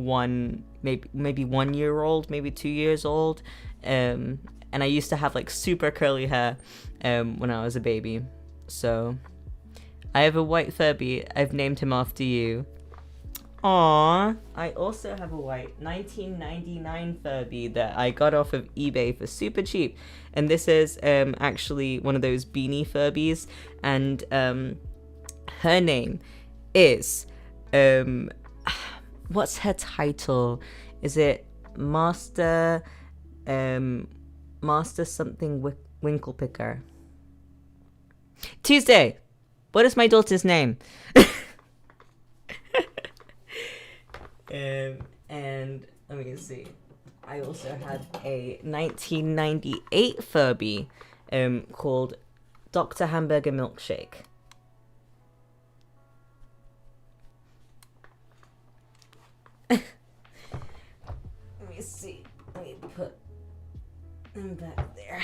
maybe 1 year old, maybe 2 years old. And I used to have like super curly hair when I was a baby. So I have a white Furby. I've named him after you. Aww. I also have a white 1999 Furby that I got off of eBay for super cheap. And this is actually one of those beanie Furbies. And her name is... what's her title? Is it Master... Master something Winklepicker? Tuesday! What is my daughter's name? And let me see. I also had a 1998 Furby called Dr. Hamburger Milkshake. Let me see. Let me put them back there.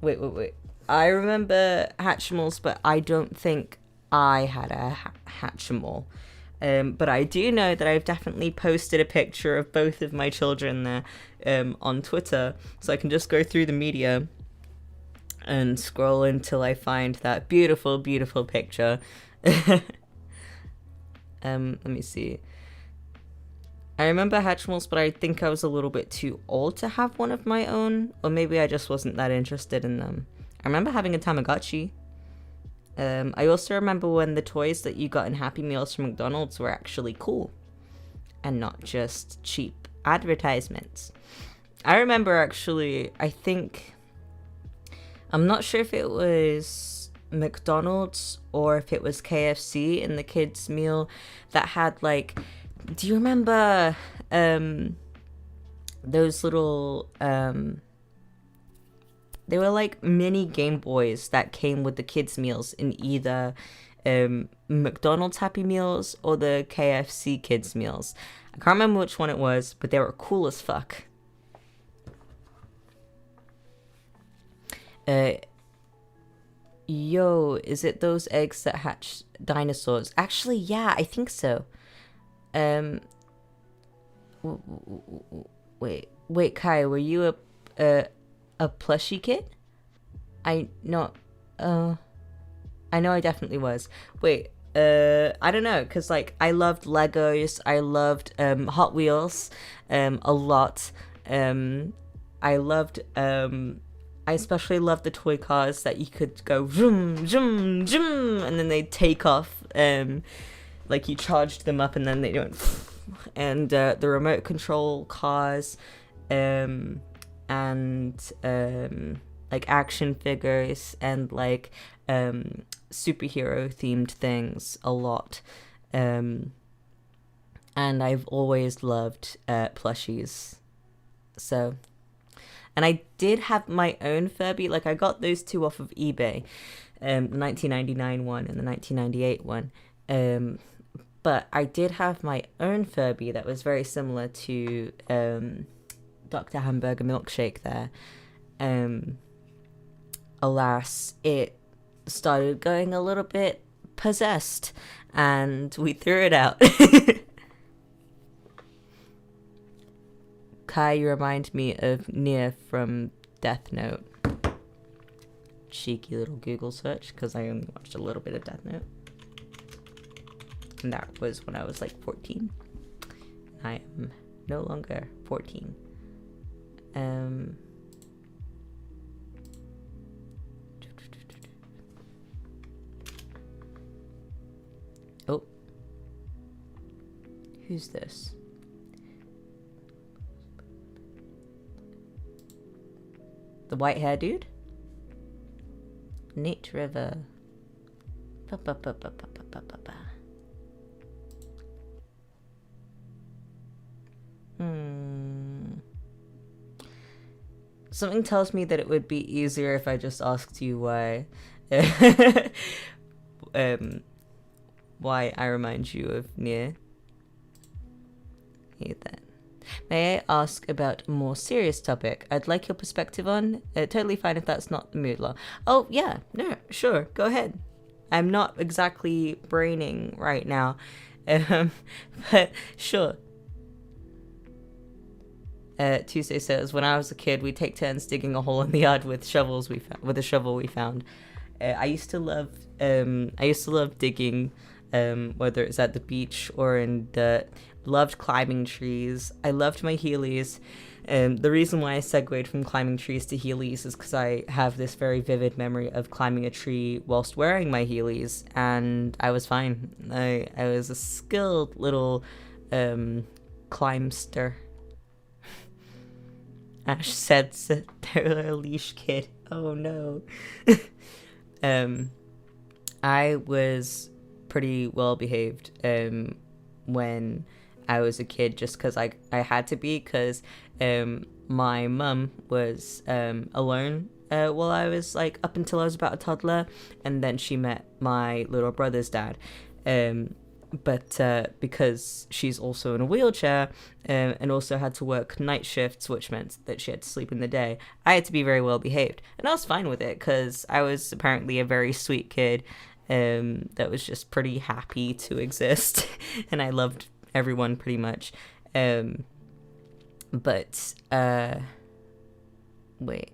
Wait. I remember Hatchimals, but I don't think I had a Hatchimal. But I do know that I've definitely posted a picture of both of my children there on Twitter, so I can just go through the media and scroll until I find that beautiful, beautiful picture. Let me see. I remember Hatchimals, but I think I was a little bit too old to have one of my own, or maybe I just wasn't that interested in them. I remember having a Tamagotchi. I also remember when the toys that you got in Happy Meals from McDonald's were actually cool and not just cheap advertisements. I remember actually, I'm not sure if it was McDonald's or if it was KFC in the kids' meal that had like, do you remember those little they were like mini Game Boys that came with the kids' meals in either McDonald's Happy Meals or the KFC kids' meals. I can't remember which one it was, but they were cool as fuck. Yo, is it those eggs that hatch dinosaurs? Actually, yeah, I think so. Wait, Kai, were you a plushie kid? I know I definitely was. Wait, I don't know, because like I loved Legos, I loved Hot Wheels a lot. I especially loved the toy cars that you could go zoom zoom zoom and then they'd take off, like you charged them up and then they went and the remote control cars, and like action figures and like superhero themed things a lot, and I've always loved plushies. So, and I did have my own Furby. Like I got those two off of eBay, the 1999 one and the 1998 one, but I did have my own Furby that was very similar to Dr. Hamburger Milkshake there. Alas, it started going a little bit possessed and we threw it out. Kai, you remind me of Nia from Death Note. Cheeky little Google search, because I only watched a little bit of Death Note. And that was when I was like 14. I am no longer 14. Oh. Who's this? The white hair dude? Nate River. Something tells me that it would be easier if I just asked you why. Why I remind you of Nia. Hate that. May I ask about a more serious topic? I'd like your perspective on. Totally fine if that's not the mood law. Oh, yeah. No, sure. Go ahead. I'm not exactly braining right now. But sure. Tuesday says, when I was a kid, we'd take turns digging a hole in the yard with shovels with a shovel we found. I used to love digging, whether it's at the beach or in dirt. Loved climbing trees. I loved my Heelys. The reason why I segued from climbing trees to Heelys is because I have this very vivid memory of climbing a tree whilst wearing my Heelys, and I was fine. I was a skilled little climster. Ash said they're a leash kid. Oh no. I was pretty well behaved when I was a kid, just because I had to be, because my mum was alone while I was like up until I was about a toddler, and then she met my little brother's dad. But because she's also in a wheelchair and also had to work night shifts, which meant that she had to sleep in the day, I had to be very well behaved. And I was fine with it because I was apparently a very sweet kid that was just pretty happy to exist. And I loved everyone pretty much. But wait.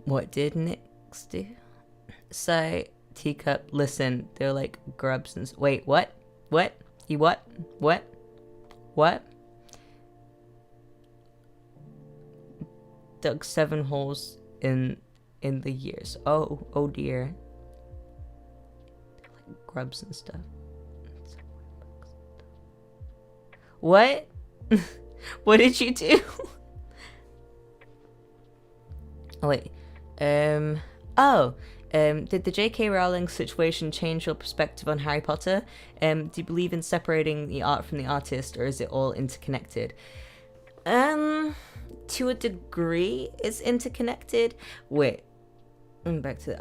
What did Nix do? So... Teacup, listen, they're like grubs and... Wait, what? What? You what? What? What? Dug 7 holes in the years. Oh dear. They're like grubs and stuff. What? What did you do? Oh, wait. Oh, Did the J.K. Rowling situation change your perspective on Harry Potter? Do you believe in separating the art from the artist, or is it all interconnected? To a degree, it's interconnected. Wait, back to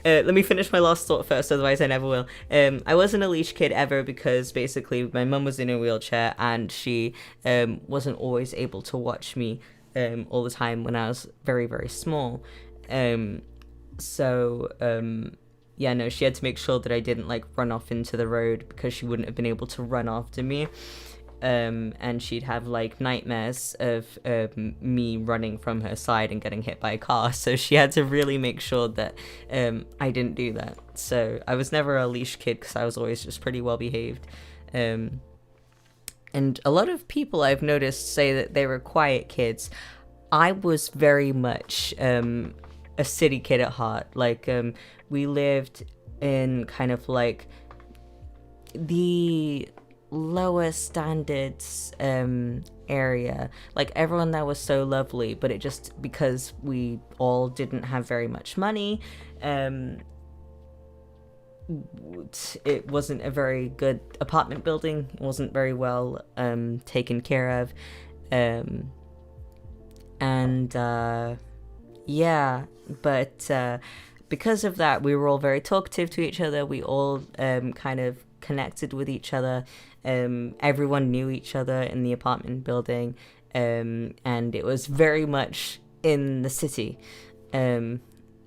let me finish my last thought first, otherwise I never will. I wasn't a leash kid ever because basically my mum was in a wheelchair and she wasn't always able to watch me all the time when I was very, very small. She had to make sure that I didn't like run off into the road because she wouldn't have been able to run after me. And she'd have like nightmares of me running from her side and getting hit by a car, so she had to really make sure that I didn't do that. So I was never a leash kid because I was always just pretty well behaved. And a lot of people I've noticed say that they were quiet kids. I was very much a city kid at heart. Like we lived in kind of like the lower standards area. Like everyone there was so lovely, but it just, because we all didn't have very much money, it wasn't a very good apartment building. It wasn't very well taken care of, because of that, we were all very talkative to each other. We all kind of connected with each other. Everyone knew each other in the apartment building, and it was very much in the city.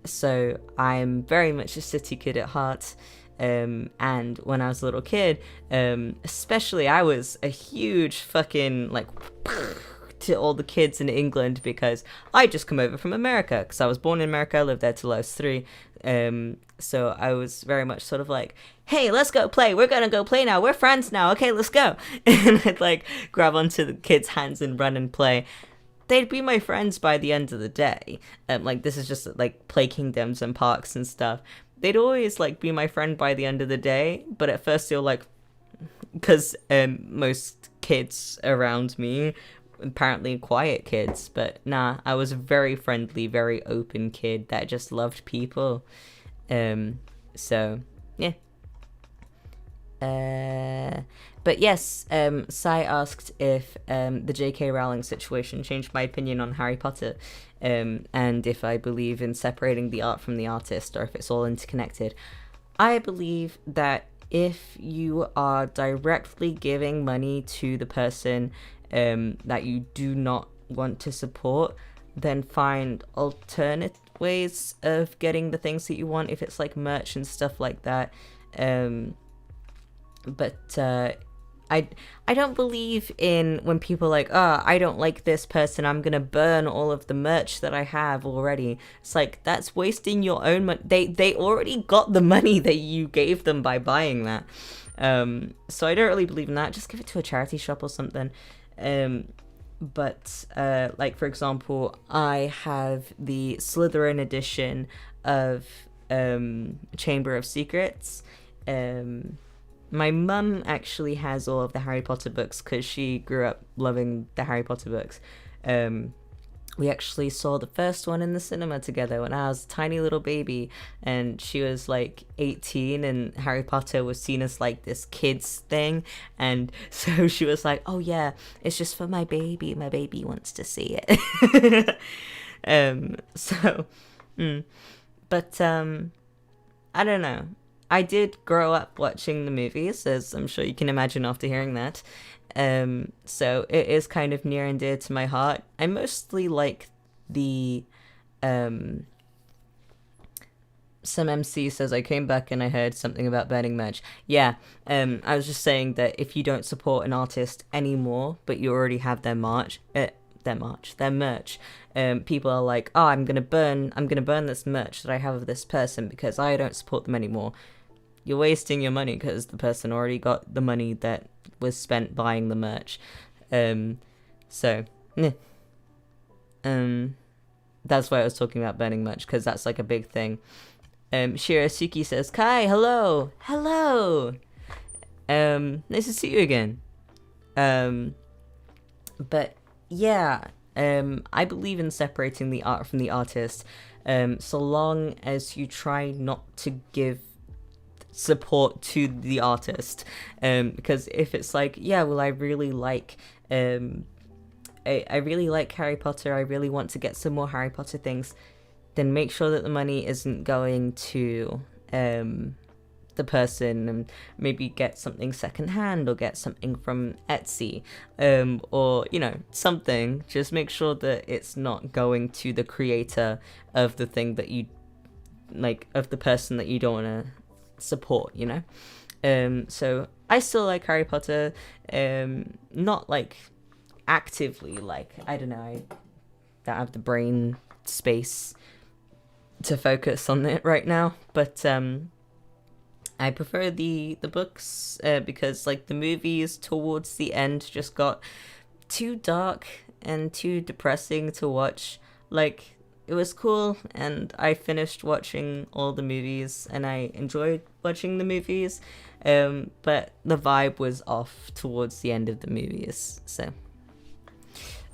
So I'm very much a city kid at heart. And when I was a little kid, especially, I was a huge fucking like to all the kids in England because I just come over from America, because I was born in America, I lived there till I was 3. So I was very much sort of like, hey, let's go play. We're going to go play now. We're friends now. Okay, let's go. And I'd like grab onto the kids' hands and run and play. They'd be my friends by the end of the day. Like this is just like play kingdoms and parks and stuff. They'd always like be my friend by the end of the day. But at first they were like, because most kids around me, apparently quiet kids, but nah, I was a very friendly, very open kid that just loved people. So yeah. But yes, Sai asked if the J.K. Rowling situation changed my opinion on Harry Potter, and if I believe in separating the art from the artist, or if it's all interconnected. I believe that if you are directly giving money to the person that you do not want to support, then find alternate ways of getting the things that you want, if it's like merch and stuff like that. I don't believe in when people are like, I don't like this person, I'm gonna burn all of the merch that I have already. It's like, that's wasting your own money. They already got the money that you gave them by buying that. So I don't really believe in that. Just give it to a charity shop or something. Like for example, I have the Slytherin edition of Chamber of Secrets. My mum actually has all of the Harry Potter books because she grew up loving the Harry Potter books. We actually saw the first one in the cinema together when I was a tiny little baby, and she was like 18, and Harry Potter was seen as like this kid's thing, and so she was like, oh yeah, it's just for my baby wants to see it. I don't know. I did grow up watching the movies, as I'm sure you can imagine after hearing that. So it is kind of near and dear to my heart. I mostly like the some MC says, I came back and I heard something about burning merch. Yeah, I was just saying that if you don't support an artist anymore, but you already have their merch, people are like, oh, I'm gonna burn this merch that I have of this person because I don't support them anymore. You're wasting your money because the person already got the money that was spent buying the merch. That's why I was talking about burning merch, because that's like a big thing. Shirasuki says, Kai, hello. Nice to see you again. But yeah, I believe in separating the art from the artist, so long as you try not to give support to the artist, because if it's like, yeah, well, I really like I really like Harry Potter, I really want to get some more Harry Potter things, then make sure that the money isn't going to the person, and maybe get something secondhand or get something from Etsy, or something. Just make sure that it's not going to the creator of the thing that you like, of the person that you don't want to support, so I still like Harry Potter, not like actively, like, I don't know, I don't have the brain space to focus on it right now, but I prefer the books, because like the movies towards the end just got too dark and too depressing to watch. Like, it was cool, and I finished watching all the movies, and I enjoyed watching the movies, but the vibe was off towards the end of the movies, so.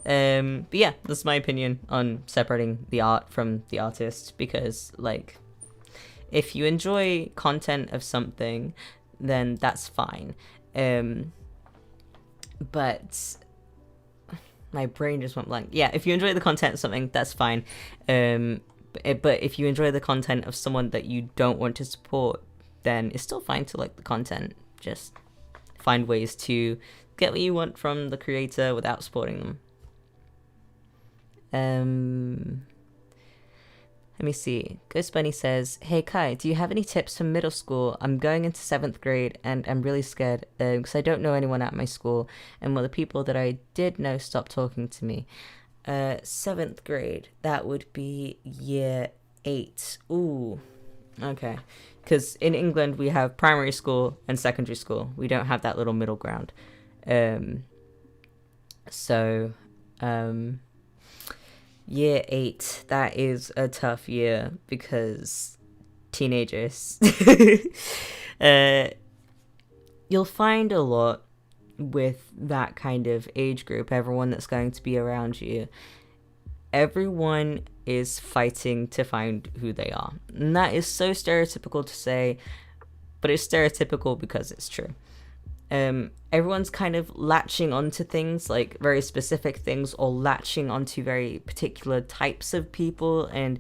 But yeah, that's my opinion on separating the art from the artist, because, like, if you enjoy content of something, then that's fine. But my brain just went blank. Yeah, if you enjoy the content of something, that's fine. But if you enjoy the content of someone that you don't want to support, then it's still fine to like the content. Just find ways to get what you want from the creator without supporting them. Let me see. Ghost Bunny says, "Hey Kai, do you have any tips for middle school? I'm going into 7th grade and I'm really scared because I don't know anyone at my school, and well, the people that I did know stopped talking to me." 7th grade, that would be year 8. Ooh, okay. Because in England we have primary school and secondary school. We don't have that little middle ground. Year 8, that is a tough year because teenagers. You'll find a lot with that kind of age group, everyone that's going to be around you. Everyone is fighting to find who they are. And that is so stereotypical to say, but it's stereotypical because it's true. Everyone's kind of latching onto things, like very specific things, or latching onto very particular types of people and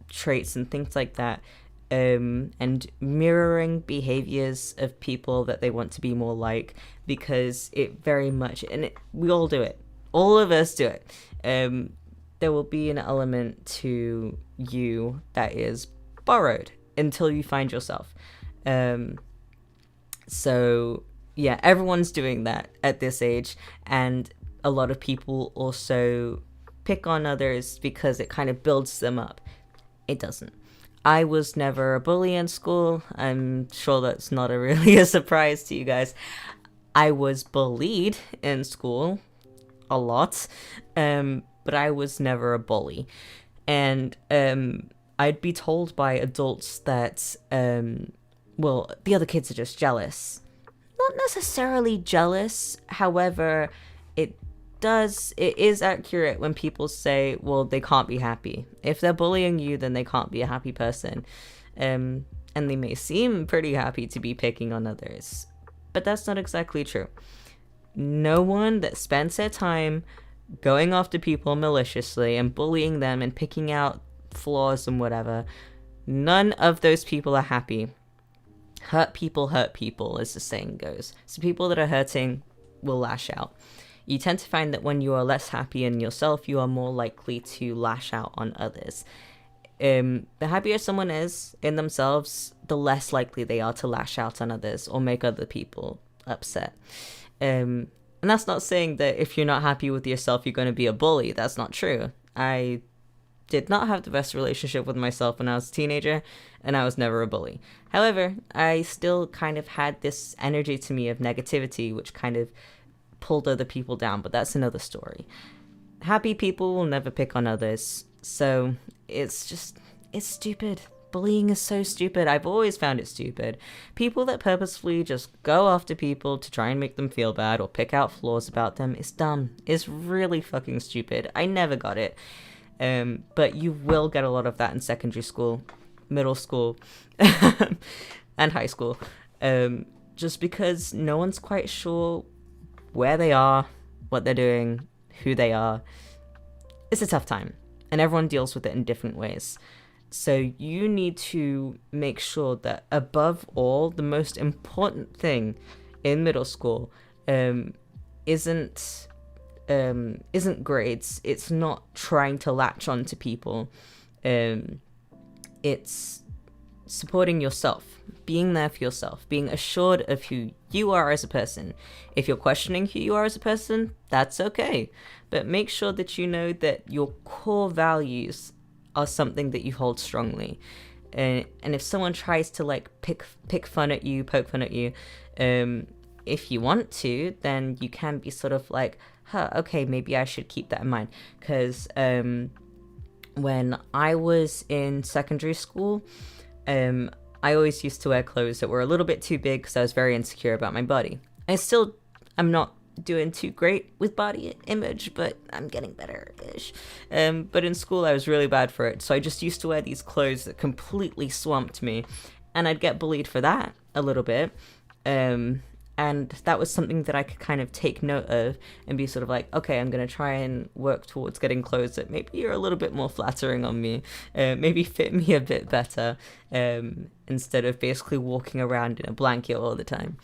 traits and things like that, and mirroring behaviors of people that they want to be more like, because it very much, and we all do it, all of us do it, there will be an element to you that is borrowed until you find yourself. So yeah, everyone's doing that at this age, and a lot of people also pick on others because it kind of builds them up. It doesn't. I was never a bully in school. I'm sure that's not really a surprise to you guys. I was bullied in school a lot, but I was never a bully. And I'd be told by adults that well, the other kids are just jealous. Not necessarily jealous, however, it is accurate when people say, well, they can't be happy. If they're bullying you, then they can't be a happy person. And they may seem pretty happy to be picking on others, but that's not exactly true. No one that spends their time going after people maliciously and bullying them and picking out flaws and whatever, none of those people are happy. Hurt people, as the saying goes. So people that are hurting will lash out. You tend to find that when you are less happy in yourself, you are more likely to lash out on others. The happier someone is in themselves, the less likely they are to lash out on others or make other people upset. And that's not saying that if you're not happy with yourself, you're going to be a bully. That's not true. I did not have the best relationship with myself when I was a teenager, and I was never a bully. However, I still kind of had this energy to me of negativity, which kind of pulled other people down, but that's another story. Happy people will never pick on others, so it's stupid. bullying is so stupid. I've always found it stupid. People that purposefully just go after people to try and make them feel bad or pick out flaws about them is dumb. It's really fucking stupid. I never got it. But you will get a lot of that in secondary school, middle school, and high school. Just because no one's quite sure where they are, what they're doing, who they are. It's a tough time, and everyone deals with it in different ways. So you need to make sure that above all, the most important thing in middle school isn't grades. It's not trying to latch on to people. It's supporting yourself, being there for yourself, being assured of who you are as a person. If you're questioning who you are as a person, that's okay. But make sure that you know that your core values are something that you hold strongly. And if someone tries to like pick fun at you, poke fun at you, if you want to, then you can be sort of like, okay, maybe I should keep that in mind. Because when I was in secondary school, I always used to wear clothes that were a little bit too big because I was very insecure about my body. I'm not doing too great with body image, but I'm getting better-ish. But in school, I was really bad for it, so I just used to wear these clothes that completely swamped me, and I'd get bullied for that a little bit. And that was something that I could kind of take note of and be sort of like, okay, I'm going to try and work towards getting clothes that maybe are a little bit more flattering on me, maybe fit me a bit better, instead of basically walking around in a blanket all the time.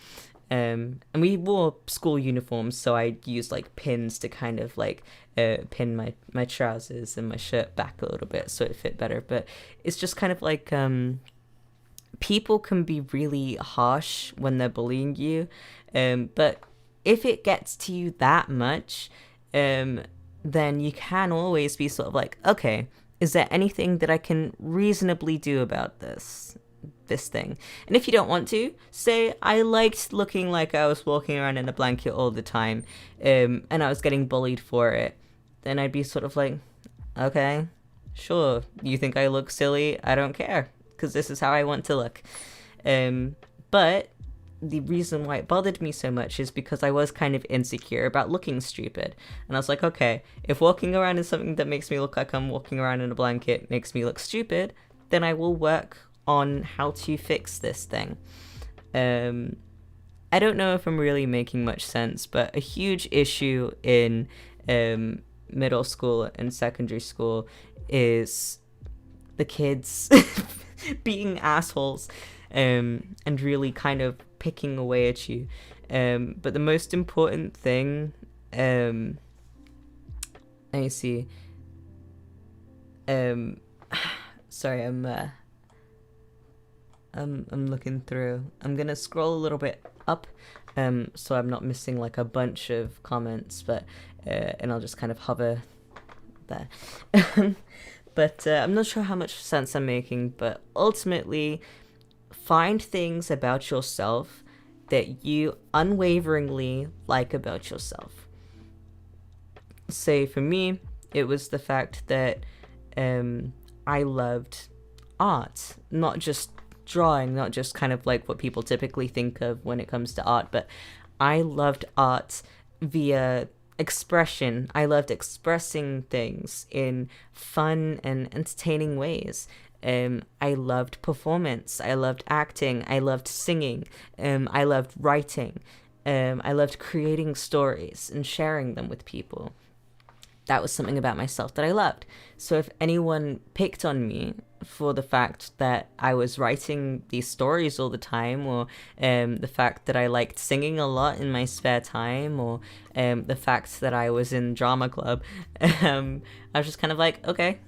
And we wore school uniforms, so I used like pins to kind of like pin my trousers and my shirt back a little bit so it fit better. But it's just kind of like people can be really harsh when they're bullying you, but if it gets to you that much, then you can always be sort of like, okay, is there anything that I can reasonably do about this thing? And if you don't want to, say I liked looking like I was walking around in a blanket all the time, and I was getting bullied for it, then I'd be sort of like, okay, sure, you think I look silly? I don't care, because this is how I want to look. But the reason why it bothered me so much is because I was kind of insecure about looking stupid. And I was like, okay, if walking around in something that makes me look like I'm walking around in a blanket makes me look stupid, then I will work on how to fix this thing. I don't know if I'm really making much sense, but a huge issue in middle school and secondary school is the kids being assholes and really kind of picking away at you. But the most important thing, let me see. Sorry, I'm looking through. I'm gonna scroll a little bit up, so I'm not missing like a bunch of comments, but and I'll just kind of hover there. But I'm not sure how much sense I'm making, but ultimately, find things about yourself that you unwaveringly like about yourself. Say for me, it was the fact that I loved art, not just drawing, not just kind of like what people typically think of when it comes to art, but I loved art via expression. I loved expressing things in fun and entertaining ways. I loved performance. I loved acting. I loved singing. I loved writing. I loved creating stories and sharing them with people. That was something about myself that I loved. So if anyone picked on me for the fact that I was writing these stories all the time, or the fact that I liked singing a lot in my spare time, or the fact that I was in drama club, I was just kind of like, okay,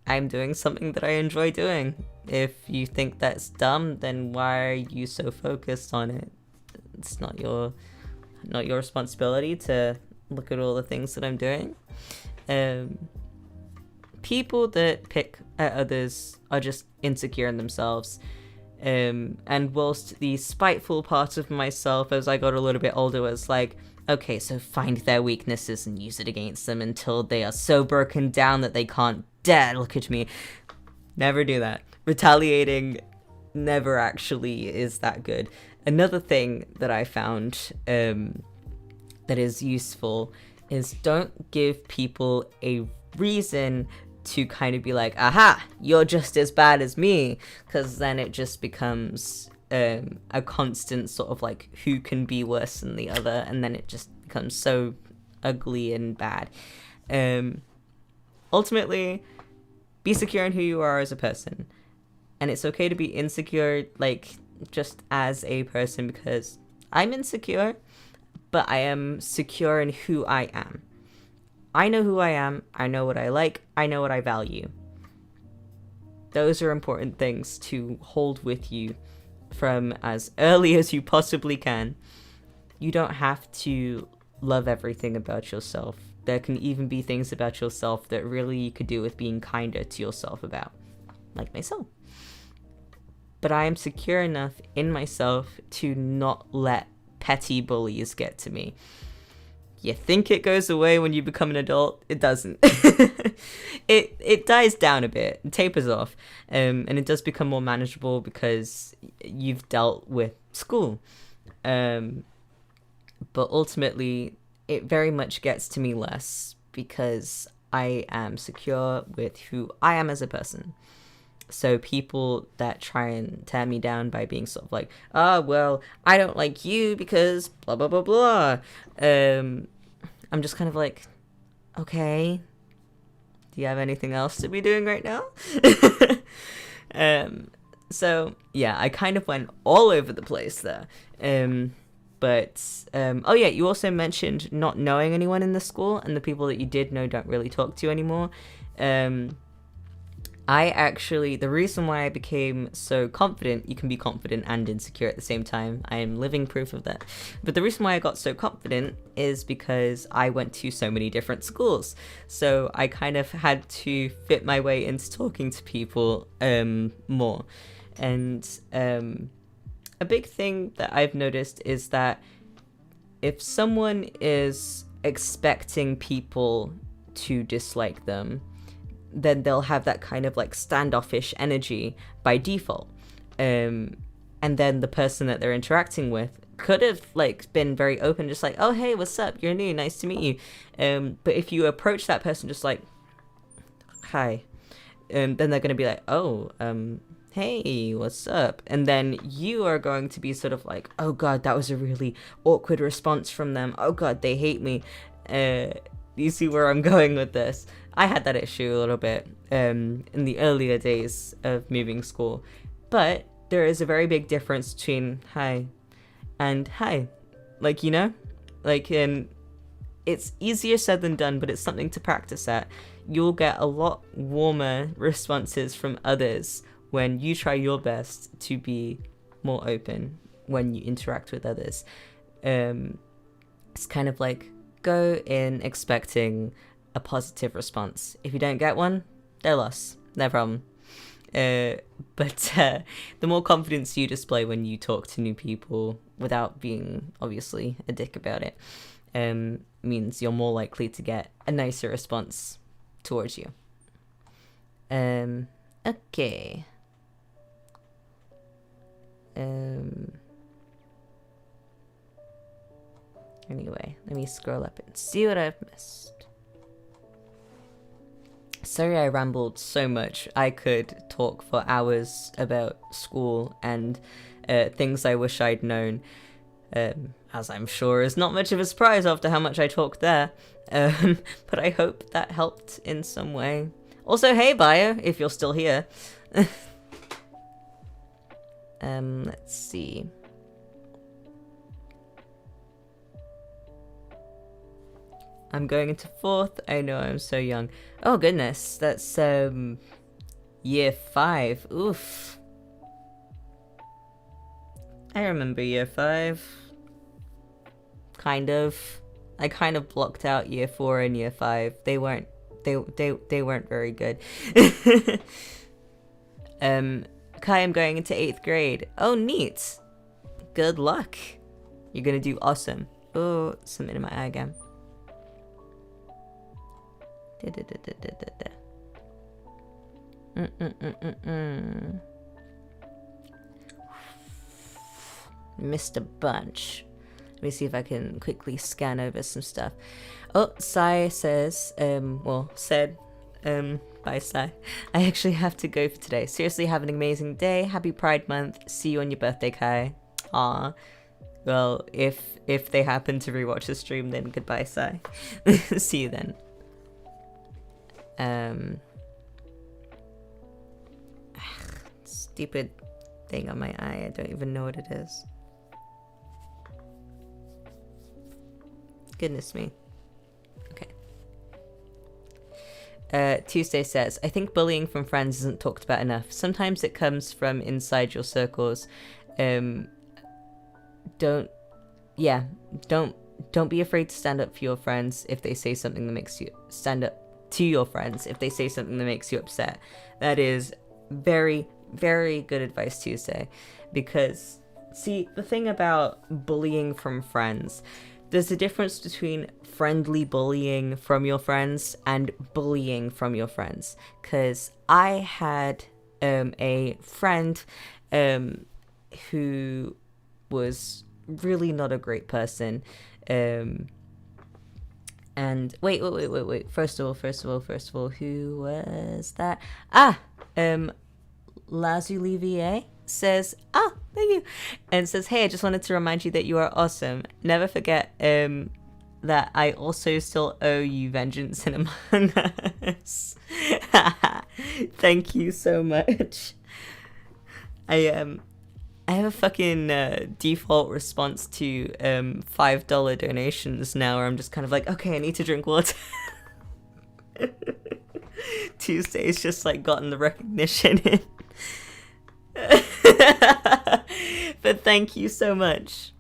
I'm doing something that I enjoy doing. If you think that's dumb, then why are you so focused on it? It's not your responsibility to look at all the things that I'm doing. People that pick at others are just insecure in themselves. And whilst the spiteful part of myself as I got a little bit older was like, okay, so find their weaknesses and use it against them until they are so broken down that they can't dare look at me. Never do that. retaliating never actually is that good. Another thing that I found that is useful is don't give people a reason to kind of be like, aha, you're just as bad as me, because then it just becomes a constant sort of like who can be worse than the other, and then it just becomes so ugly and bad. Ultimately, be secure in who you are as a person, and it's okay to be insecure, like just as a person, because I'm insecure, but I am secure in who I am. I know who I am, I know what I like, I know what I value. Those are important things to hold with you from as early as you possibly can. You don't have to love everything about yourself. There can even be things about yourself that really you could do with being kinder to yourself about, like myself. But I am secure enough in myself to not let petty bullies get to me. You think it goes away when you become an adult? It doesn't. It dies down a bit, it tapers off, and it does become more manageable because you've dealt with school. But ultimately, it very much gets to me less because I am secure with who I am as a person. So people that try and tear me down by being sort of like, well, I don't like you because blah, blah, blah, blah. I'm just kind of like, okay, do you have anything else to be doing right now? So yeah, I kind of went all over the place there. Oh yeah, you also mentioned not knowing anyone in the school, and the people that you did know don't really talk to you anymore. The reason why I became so confident, you can be confident and insecure at the same time. I am living proof of that. But the reason why I got so confident is because I went to so many different schools. So I kind of had to fit my way into talking to people more. And a big thing that I've noticed is that if someone is expecting people to dislike them, then they'll have that kind of like standoffish energy by default. And then the person that they're interacting with could have like been very open, just like, oh, hey, what's up? You're new, nice to meet you. But if you approach that person just like, hi, then they're going to be like, oh, hey, what's up? And then you are going to be sort of like, oh God, that was a really awkward response from them. Oh God, they hate me. You see where I'm going with this? I had that issue a little bit in the earlier days of moving school. But there is a very big difference between hi and hi. Like, you know? Like, it's easier said than done, but it's something to practice at. You'll get a lot warmer responses from others when you try your best to be more open when you interact with others. It's kind of like, go in expecting a positive response. If you don't get one, they're lost. No problem. But the more confidence you display when you talk to new people without being, obviously, a dick about it, means you're more likely to get a nicer response towards you. Okay. Anyway, let me scroll up and see what I've missed. Sorry I rambled so much. I could talk for hours about school and things I wish I'd known, as I'm sure is not much of a surprise after how much I talked there. But I hope that helped in some way. Also, hey Bio, if you're still here. Let's see. I'm going into 4th. I know, I'm so young. Oh goodness, that's year 5. Oof. I remember year 5. Kind of. I kind of blocked out year 4 and year 5. They weren't very good. Kai, I'm going into 8th grade. Oh, neat. Good luck. You're gonna do awesome. Oh, something in my eye again. Missed a bunch. Let me see if I can quickly scan over some stuff. Oh, Sai says, bye Sai. I actually have to go for today. Seriously, have an amazing day. Happy Pride Month. See you on your birthday, Kai. Aw. Well, if they happen to rewatch the stream, then goodbye, Sai. See you then. Stupid thing on my eye. I don't even know what it is. Goodness me. Okay. Tuesday says, I think bullying from friends isn't talked about enough. Sometimes it comes from inside your circles. Don't be afraid to stand up for your friends if they say something that makes you stand up to your friends if they say something that makes you upset. That is very, very good advice, Tuesday. Because, see, the thing about bullying from friends, there's a difference between friendly bullying from your friends and bullying from your friends. Because I had a friend who was really not a great person. And wait. First of all, who was that? Lazulivier says, thank you. And says, hey, I just wanted to remind you that you are awesome. Never forget that I also still owe you vengeance in Among Us. Thank you so much. I have a fucking default response to $5 donations now, where I'm just kind of like, okay, I need to drink water. Tuesday's just like gotten the recognition in. But thank you so much.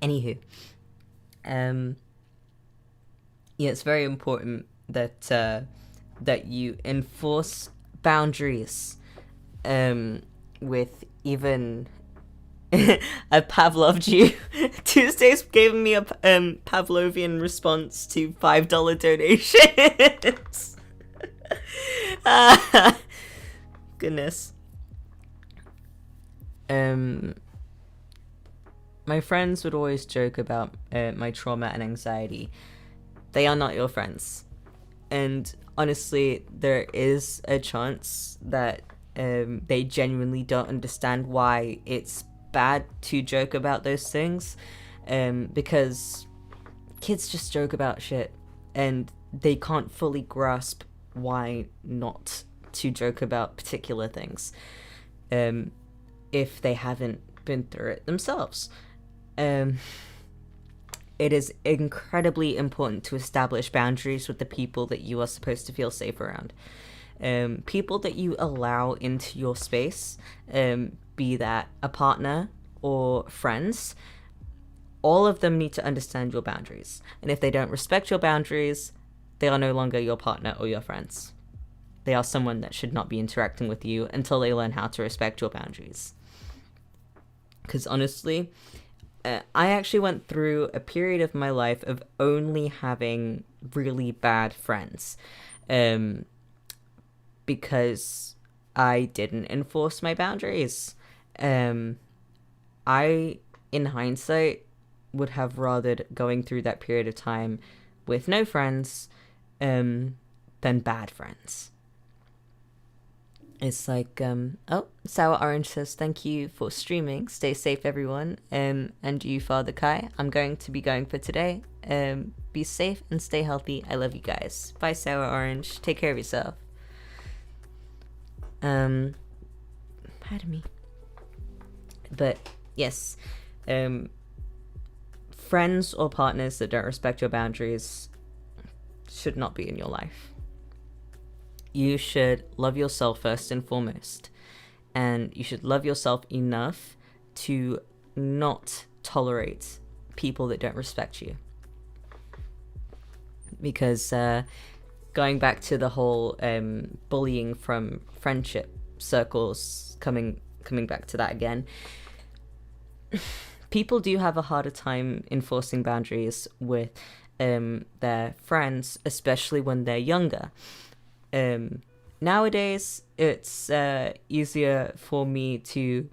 Anywho, it's very important that you enforce boundaries with even a Pavlov. Tuesday's giving me a Pavlovian response to $5 donations. Goodness. My friends would always joke about my trauma and anxiety. They are not your friends. And honestly, there is a chance that they genuinely don't understand why it's bad to joke about those things, because kids just joke about shit and they can't fully grasp why not to joke about particular things if they haven't been through it themselves. It is incredibly important to establish boundaries with the people that you are supposed to feel safe around. People that you allow into your space, be that a partner or friends, all of them need to understand your boundaries. And if they don't respect your boundaries, they are no longer your partner or your friends. They are someone that should not be interacting with you until they learn how to respect your boundaries. Because honestly, I actually went through a period of my life of only having really bad friends, because I didn't enforce my boundaries. I, in hindsight, would have rathered going through that period of time with no friends than bad friends. It's like, Sour Orange says, thank you for streaming. Stay safe, everyone. And you, Father Kai. I'm going to be going for today. Be safe and stay healthy. I love you guys. Bye, Sour Orange. Take care of yourself. Pardon me. But, yes. Friends or partners that don't respect your boundaries should not be in your life. You should love yourself first and foremost. And you should love yourself enough to not tolerate people that don't respect you. Because going back to the whole bullying from friendship circles, coming back to that again, people do have a harder time enforcing boundaries with their friends, especially when they're younger. Nowadays, it's easier for me to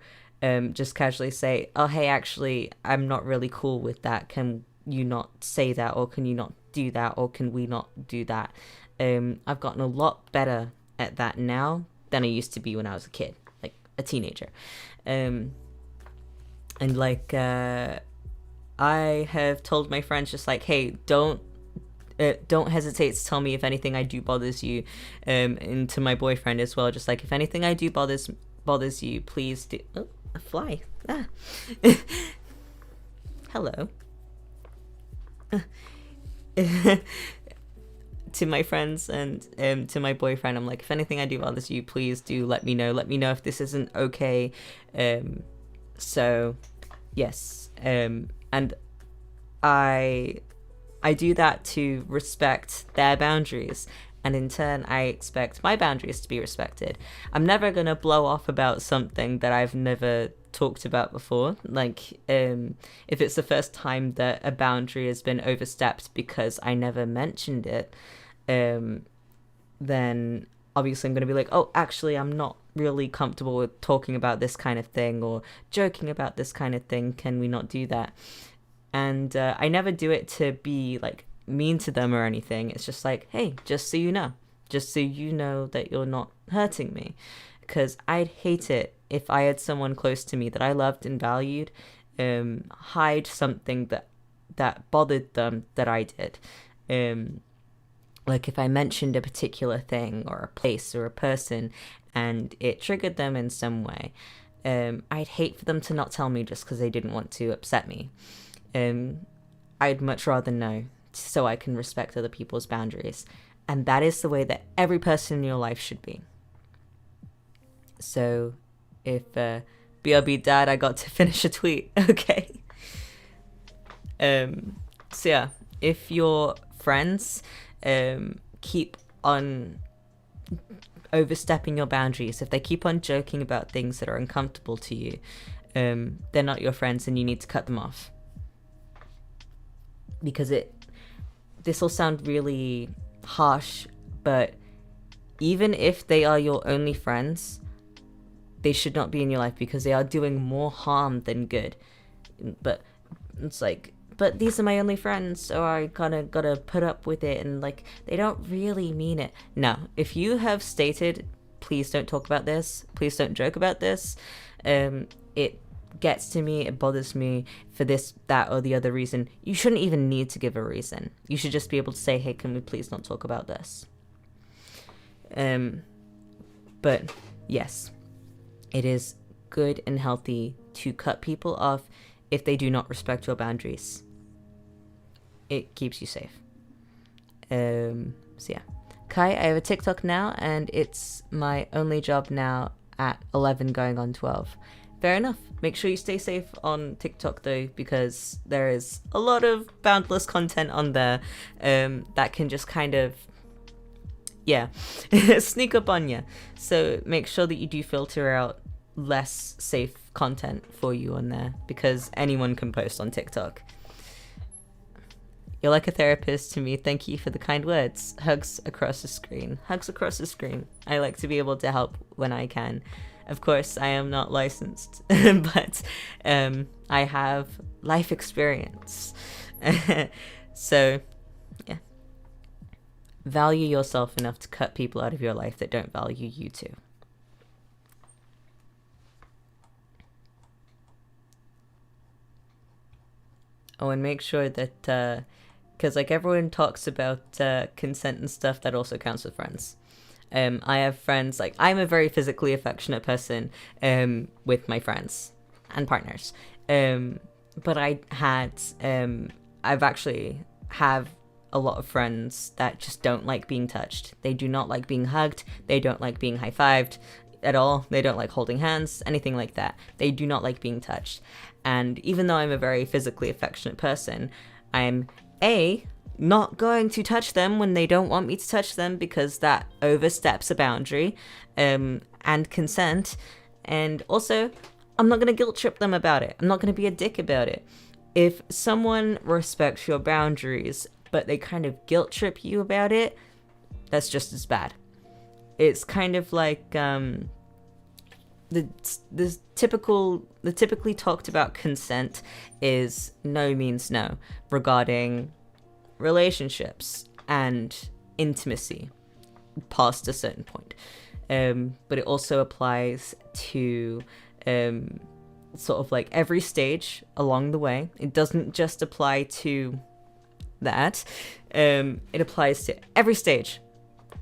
just casually say, oh, hey, actually, I'm not really cool with that. Can you not say that, or can you not do that, or can we not do that? I've gotten a lot better at that now than I used to be when I was a kid, like a teenager. And like, I have told my friends just like, hey, don't hesitate to tell me if anything I do bothers you, and to my boyfriend as well, just like, if anything I do bothers you, please do. Oh, a fly. Hello. To my friends and to my boyfriend, I'm like, if anything I do bothers you, please do let me know if this isn't okay. So yes, and I do that to respect their boundaries, and in turn I expect my boundaries to be respected. I'm never gonna blow off about something that I've never talked about before. Like, if it's the first time that a boundary has been overstepped because I never mentioned it, then obviously I'm gonna be like, oh, actually I'm not really comfortable with talking about this kind of thing, or joking about this kind of thing. Can we not do that? And I never do it to be like mean to them or anything. It's just like, hey, just so you know that you're not hurting me. Because I'd hate it if I had someone close to me that I loved and valued hide something that bothered them that I did. Like, if I mentioned a particular thing or a place or a person and it triggered them in some way, I'd hate for them to not tell me just because they didn't want to upset me. I'd much rather know, so I can respect other people's boundaries. And that is the way that every person in your life should be. So if BRB Dad, I got to finish a tweet. Okay. So yeah, if your friends keep on overstepping your boundaries, if they keep on joking about things that are uncomfortable to you, they're not your friends and you need to cut them off. Because this will sound really harsh, but even if they are your only friends, they should not be in your life, because they are doing more harm than good. But it's like, but these are my only friends, so I gotta put up with it, and like, they don't really mean it. No, if you have stated, please don't talk about this, please don't joke about this, it gets to me, it bothers me for this, that, or the other reason, you shouldn't even need to give a reason. You should just be able to say, hey, can we please not talk about this? But yes, it is good and healthy to cut people off if they do not respect your boundaries. It keeps you safe. So yeah. Kai, I have a TikTok now, and it's my only job now at 11 going on 12. Fair enough. Make sure you stay safe on TikTok though, because there is a lot of boundless content on there that can just kind of, yeah, sneak up on you. So make sure that you do filter out less safe content for you on there, because anyone can post on TikTok. You're like a therapist to me. Thank you for the kind words. Hugs across the screen. Hugs across the screen. I like to be able to help when I can. Of course, I am not licensed, but I have life experience. So, yeah. Value yourself enough to cut people out of your life that don't value you too. Oh, and make sure that, because like everyone talks about consent and stuff, that also counts with friends. I have friends, like, I'm a very physically affectionate person with my friends and partners. But I've actually have a lot of friends that just don't like being touched. They do not like being hugged. They don't like being high-fived at all. They don't like holding hands, anything like that. They do not like being touched. And even though I'm a very physically affectionate person, I'm not going to touch them when they don't want me to touch them, because that oversteps a boundary and consent. And also, I'm not going to guilt trip them about it. I'm not going to be a dick about it. If someone respects your boundaries, but they kind of guilt trip you about it, that's just as bad. It's kind of like the typically talked about consent is no means no regarding relationships and intimacy past a certain point. But it also applies to sort of like every stage along the way. It doesn't just apply to that. It applies to every stage.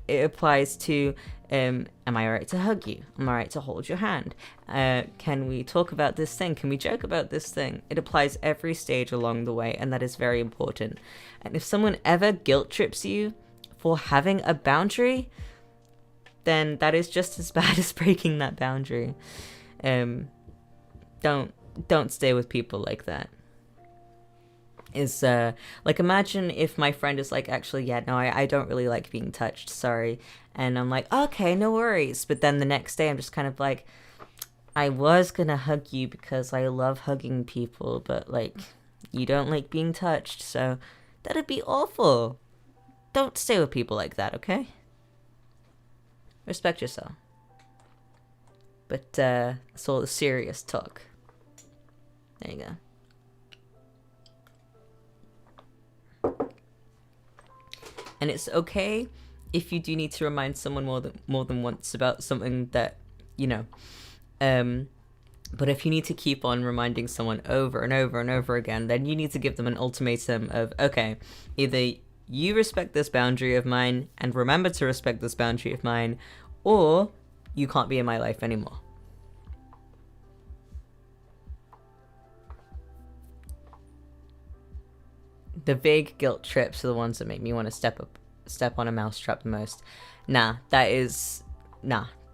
It applies to am I alright to hug you? Am I alright to hold your hand? Can we talk about this thing? Can we joke about this thing? It applies every stage along the way, and that is very important. And if someone ever guilt trips you for having a boundary, then that is just as bad as breaking that boundary. Don't stay with people like that. Is like, imagine if my friend is like, actually, yeah, no, I don't really like being touched, sorry. And I'm like, okay, no worries. But then the next day I'm just kind of like, I was gonna hug you because I love hugging people, but like, you don't like being touched, so that'd be awful. Don't stay with people like that, okay? Respect yourself. But that's all the serious talk. There you go. And it's okay if you do need to remind someone more than once about something that, you know. But if you need to keep on reminding someone over and over and over again, then you need to give them an ultimatum of, okay, either you respect this boundary of mine and remember to respect this boundary of mine, or you can't be in my life anymore. The vague guilt trips are the ones that make me want to step on a mousetrap the most. Nah,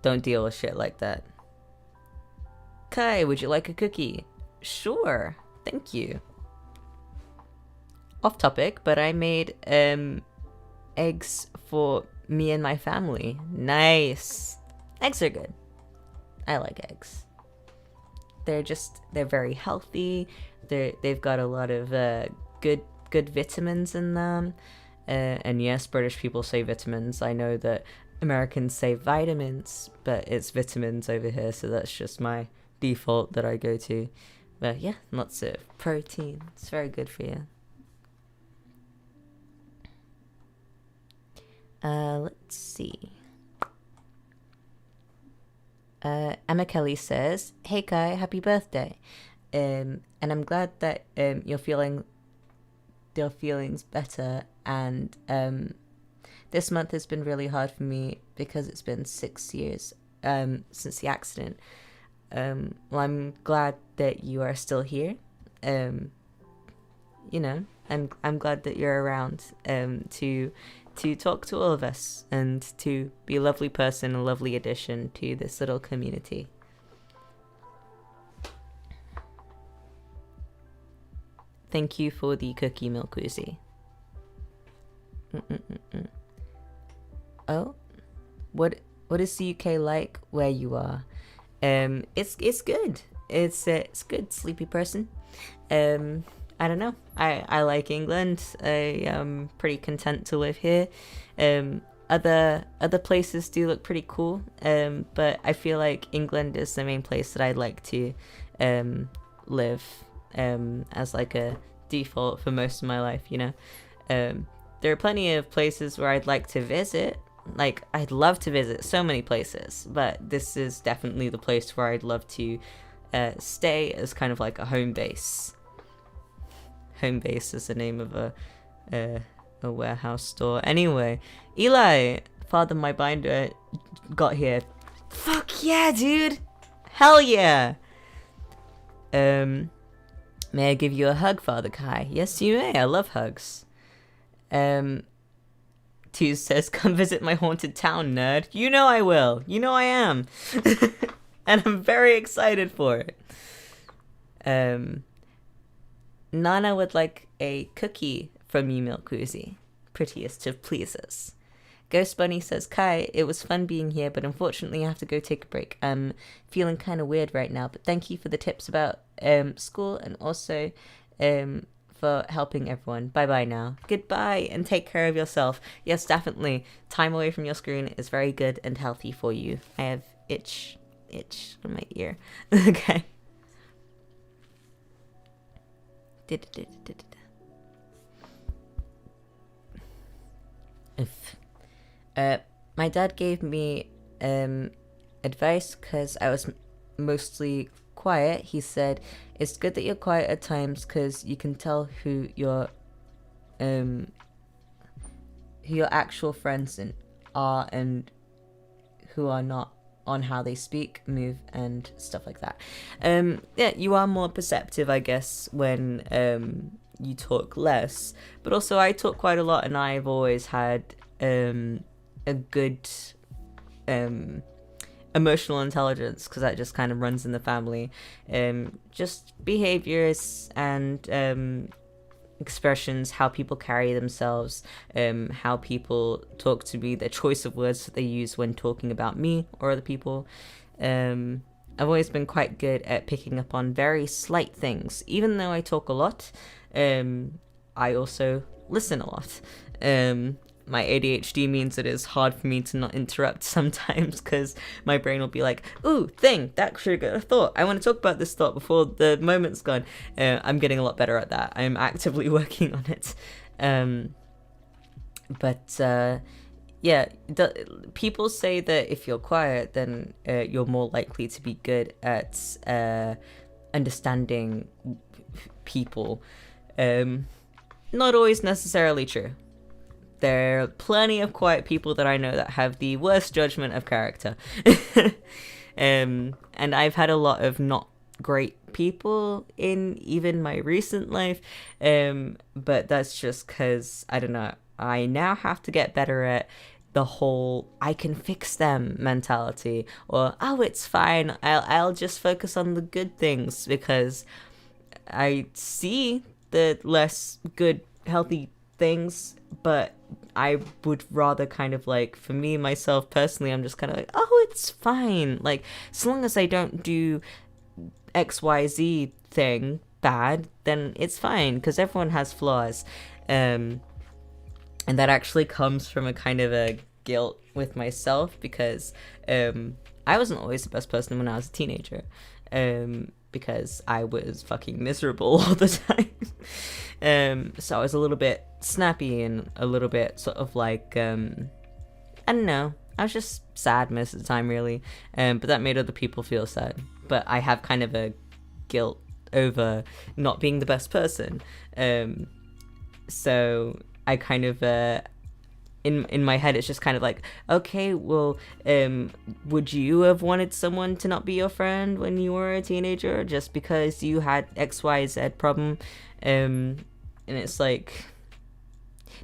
don't deal with shit like that. Kai, would you like a cookie? Sure, thank you. Off topic, but I made eggs for me and my family. Nice. Eggs are good. I like eggs. They're very healthy. They've got a lot of good vitamins in them. And yes, British people say vitamins. I know that Americans say vitamins, but it's vitamins over here, so that's just my default that I go to. But yeah, lots of protein. It's very good for you. Let's see. Emma Kelly says, "Hey Kai, happy birthday. And I'm glad that you're feeling your feelings better, and this month has been really hard for me because it's been 6 years since the accident. Well, I'm glad that you are still here. You know, I'm glad that you're around to talk to all of us and to be a lovely person, a lovely addition to this little community." Thank you for the cookie, Milk Woozy. Oh, what is the UK like where you are? It's good. It's good, sleepy person. I don't know. I like England. I am pretty content to live here. Other places do look pretty cool. But I feel like England is the main place that I'd like to live as like a default for most of my life, you know. There are plenty of places where I'd like to visit. Like, I'd love to visit so many places, but this is definitely the place where I'd love to stay as kind of like a home base. Home base is the name of a warehouse store. Anyway, Eli, Father My Binder, got here. Fuck yeah, dude! Hell yeah! May I give you a hug, Father Kai? Yes, you may. I love hugs. Two says, "Come visit my haunted town, nerd." You know I will. You know I am. And I'm very excited for it. Nana would like a cookie from you, Milk Woozy. Prettiest of pleases. Ghost Bunny says, "Kai, it was fun being here, but unfortunately I have to go take a break. I'm feeling kind of weird right now, but thank you for the tips about school and also for helping everyone. Bye-bye now. Goodbye, and take care of yourself. Yes, definitely. Time away from your screen is very good and healthy for you. I have itch on my ear. Okay. My dad gave me advice because I was mostly quiet. He said it's good that you're quiet at times because you can tell who your actual friends are and who are not, on how they speak, move, and stuff like that. Yeah, you are more perceptive, I guess, when you talk less. But also, I talk quite a lot, and I've always had a good emotional intelligence, because that just kind of runs in the family. Just behaviors and expressions, how people carry themselves, how people talk to me, the choice of words that they use when talking about me or other people. I've always been quite good at picking up on very slight things. Even though I talk a lot, I also listen a lot. My ADHD means it is hard for me to not interrupt sometimes, because my brain will be like, ooh, thing, that triggered a thought. I want to talk about this thought before the moment's gone. I'm getting a lot better at that. I'm actively working on it. Yeah, people say that if you're quiet, then you're more likely to be good at understanding people. Not always necessarily true. There are plenty of quiet people that I know that have the worst judgment of character. And I've had a lot of not great people in even my recent life. But that's just because, I don't know, I now have to get better at the whole I can fix them mentality. Or, oh, it's fine, I'll just focus on the good things, because I see the less good, healthy things, but I would rather kind of like, for me, myself personally, I'm just kind of like, oh, it's fine. Like, as long as I don't do XYZ thing bad, then it's fine, because everyone has flaws. And that actually comes from a kind of a guilt with myself, because I wasn't always the best person when I was a teenager. Because I was fucking miserable all the time. So I was a little bit snappy and a little bit sort of like, I don't know, I was just sad most of the time, really. But that made other people feel sad. But I have kind of a guilt over not being the best person. So I kind of, in my head, it's just kind of like, okay, well, would you have wanted someone to not be your friend when you were a teenager just because you had XYZ problem? And it's like,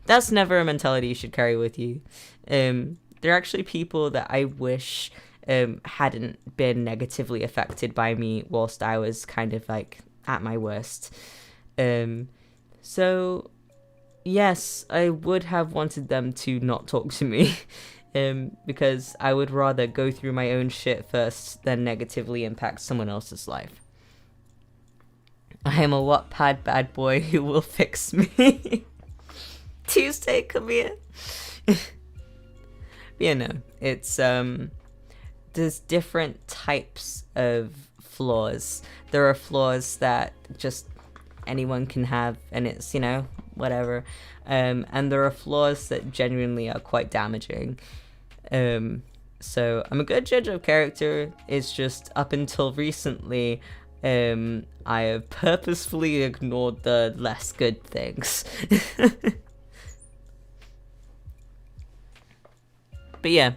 that's never a mentality you should carry with you. There are actually people that I wish hadn't been negatively affected by me whilst I was kind of like at my worst. So yes, I would have wanted them to not talk to me, because I would rather go through my own shit first than negatively impact someone else's life. I am a Wattpad bad boy who will fix me. Tuesday, come here. Yeah, no, it's, there's different types of flaws. There are flaws that just anyone can have, and it's, you know, whatever. And there are flaws that genuinely are quite damaging. So I'm a good judge of character. It's just up until recently, I have purposefully ignored the less good things. But yeah,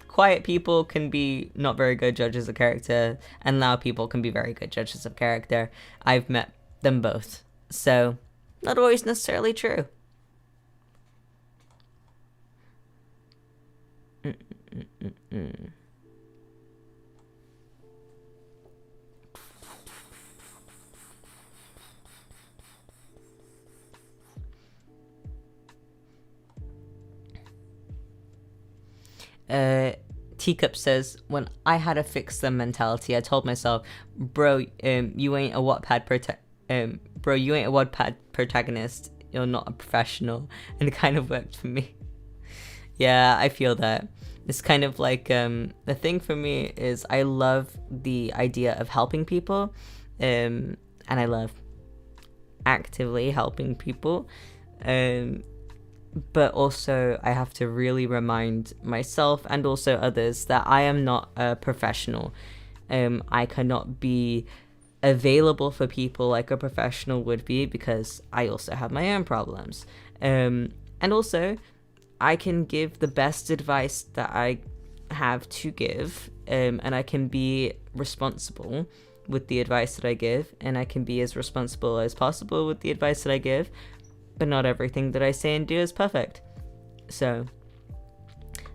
quiet people can be not very good judges of character, and loud people can be very good judges of character. I've met them both. So, not always necessarily true. Teacup says, when I had a fix them mentality, I told myself, bro, you ain't a Wattpad bro, you ain't a Wattpad protagonist. You're not a professional. And it kind of worked for me. Yeah, I feel that. It's kind of like, the thing for me is I love the idea of helping people. And I love actively helping people. But also I have to really remind myself and also others that I am not a professional. I cannot be available for people like a professional would be because I also have my own problems. And also I can give the best advice that I have to give, and I can be responsible with the advice that I give, and I can be as responsible as possible with the advice that I give, but not everything that I say and do is perfect. So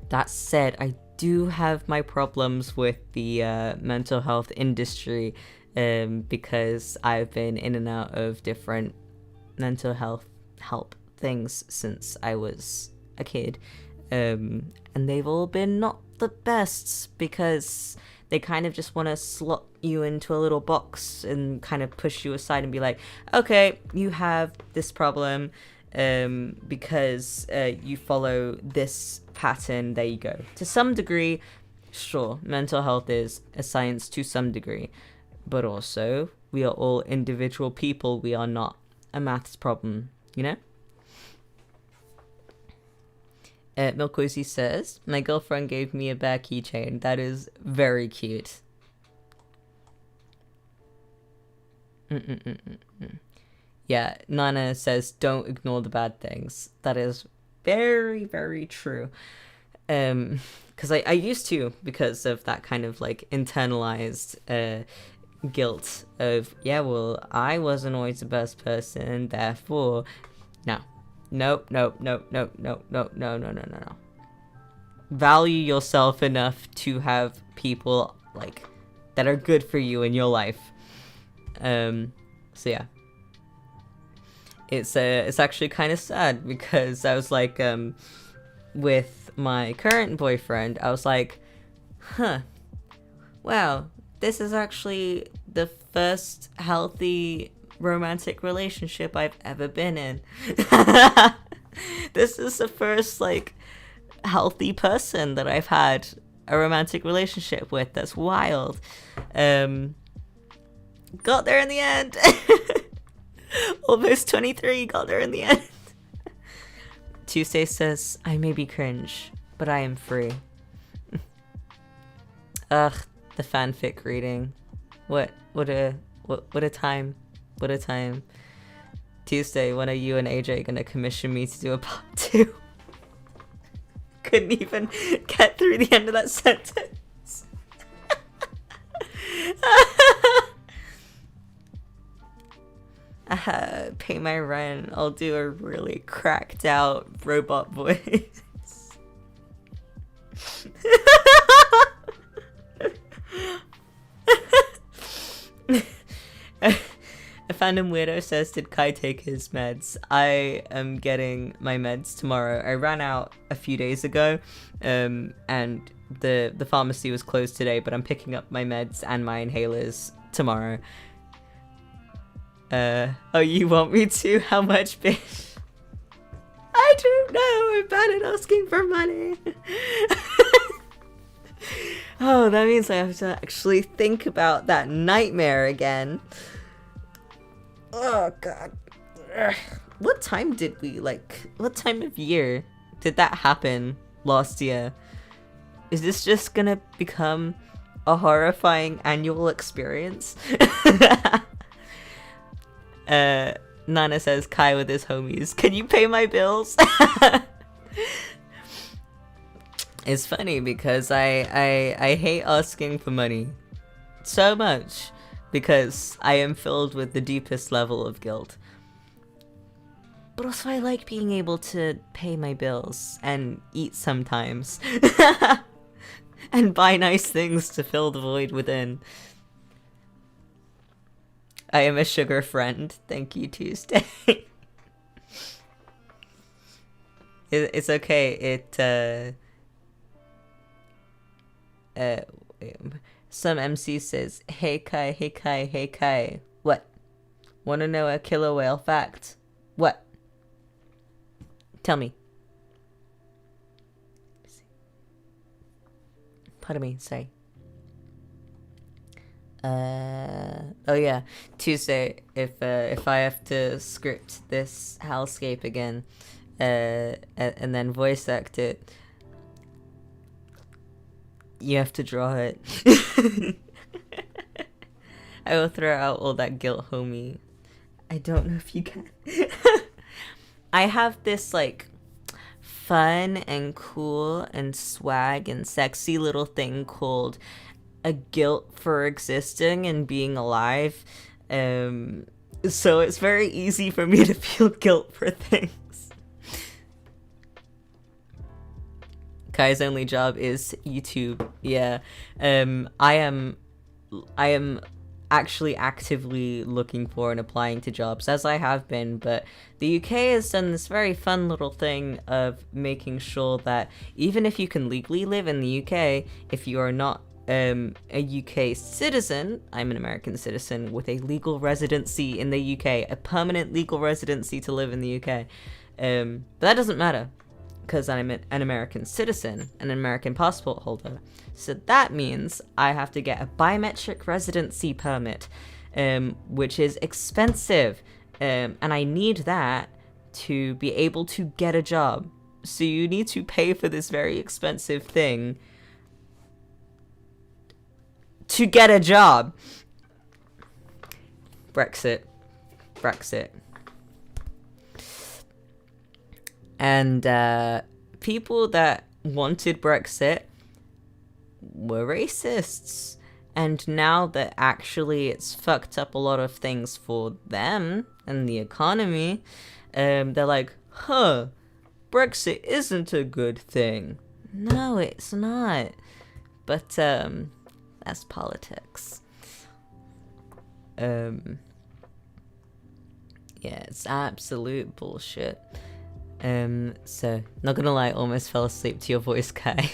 that said, I do have my problems with the mental health industry, because I've been in and out of different mental health help things since I was a kid, and they've all been not the best because they kind of just want to slot you into a little box and kind of push you aside and be like, okay, you have this problem because you follow this pattern, there you go. To some degree, sure, mental health is a science to some degree, but also we are all individual people. We are not a maths problem, you know? Milkozy says, my girlfriend gave me a bear keychain. That is very cute. Yeah, Nana says, don't ignore the bad things. That is very, very true. Because I used to, because of that kind of like internalized guilt of, yeah, well, I wasn't always the best person, therefore, no. No. Value yourself enough to have people like that are good for you in your life. So yeah, it's actually kind of sad because I was like, with my current boyfriend, I was like, wow, this is actually the first healthy romantic relationship I've ever been in. This is the first like healthy person that I've had a romantic relationship with. That's wild. Got there in the end. Almost 23, got there in the end. Tuesday says, I may be cringe, but I am free. Ugh, the fanfic reading. What a time. What a time. Tuesday, when are you and AJ gonna commission me to do a part 2? Couldn't even get through the end of that sentence. Pay my rent. I'll do a really cracked out robot voice. A fandom weirdo says, did Kai take his meds? I am getting my meds tomorrow. I ran out a few days ago, and the pharmacy was closed today, but I'm picking up my meds and my inhalers tomorrow. Oh, you want me to? How much, bitch? I don't know. I'm bad at asking for money. Oh, that means I have to actually think about that nightmare again. Oh, God. Ugh. What time did we, what time of year did that happen last year? Is this just gonna become a horrifying annual experience? Nana says, Kai with his homies. Can you pay my bills? It's funny because I hate asking for money so much because I am filled with the deepest level of guilt. But also I like being able to pay my bills and eat sometimes. And buy nice things to fill the void within. I am a sugar friend. Thank you, Tuesday. It's okay. Some MC says, hey Kai, hey Kai, hey Kai. What? Want to know a killer whale fact? What? Tell me. Pardon me, sorry. Oh yeah, Tuesday, if I have to script this hellscape again, and then voice act it, you have to draw it. I will throw out all that guilt, homie. I don't know if you can. I have this, like, fun and cool and swag and sexy little thing called a guilt for existing and being alive. So it's very easy for me to feel guilt for things. Kai's only job is YouTube. Yeah. I am actually actively looking for and applying to jobs, as I have been, but the UK has done this very fun little thing of making sure that even if you can legally live in the UK, if you are not a UK citizen, I'm an American citizen with a legal residency in the UK, a permanent legal residency to live in the UK, but that doesn't matter, because I'm an American citizen, an American passport holder. So that means I have to get a biometric residency permit, which is expensive, and I need that to be able to get a job. So you need to pay for this very expensive thing to get a job. Brexit. And people that wanted Brexit were racists. And now that actually it's fucked up a lot of things for them and the economy, they're like, Brexit isn't a good thing. No, it's not. But that's politics. Yeah, it's absolute bullshit. So, not gonna lie, almost fell asleep to your voice, Kai.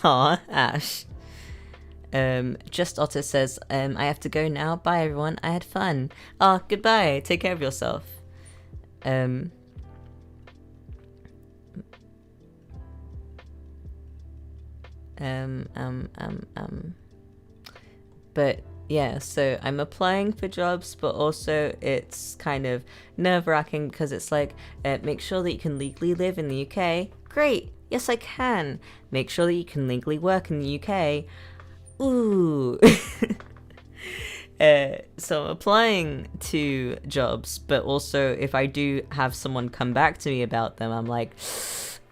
Aw, Ash. Just Otter says, I have to go now. Bye, everyone. I had fun. Oh, goodbye. Take care of yourself. But yeah, so I'm applying for jobs, but also it's kind of nerve-wracking because it's like, make sure that you can legally live in the UK. Great, yes I can. Make sure that you can legally work in the UK. Ooh. So I'm applying to jobs, but also if I do have someone come back to me about them, I'm like,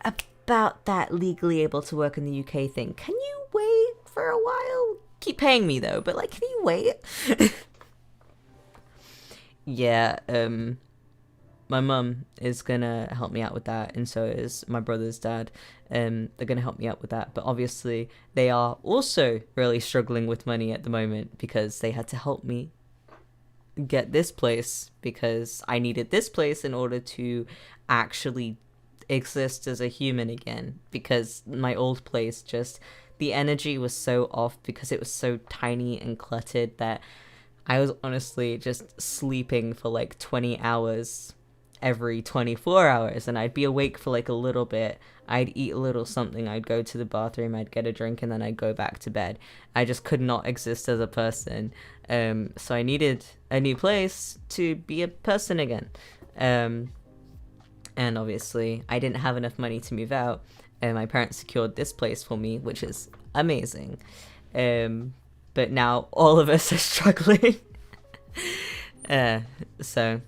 about that legally able to work in the UK thing, can you wait for a while? Keep paying me though, but like, can you wait? Yeah, my mum is gonna help me out with that, and so is my brother's dad. They're gonna help me out with that, but obviously they are also really struggling with money at the moment because they had to help me get this place because I needed this place in order to actually exist as a human again, because my old place just, the energy was so off because it was so tiny and cluttered that I was honestly just sleeping for like 20 hours every 24 hours, and I'd be awake for like a little bit, I'd eat a little something, I'd go to the bathroom, I'd get a drink, and then I'd go back to bed. I just could not exist as a person. So I needed a new place to be a person again. And obviously I didn't have enough money to move out, and my parents secured this place for me, which is amazing. But now all of us are struggling. So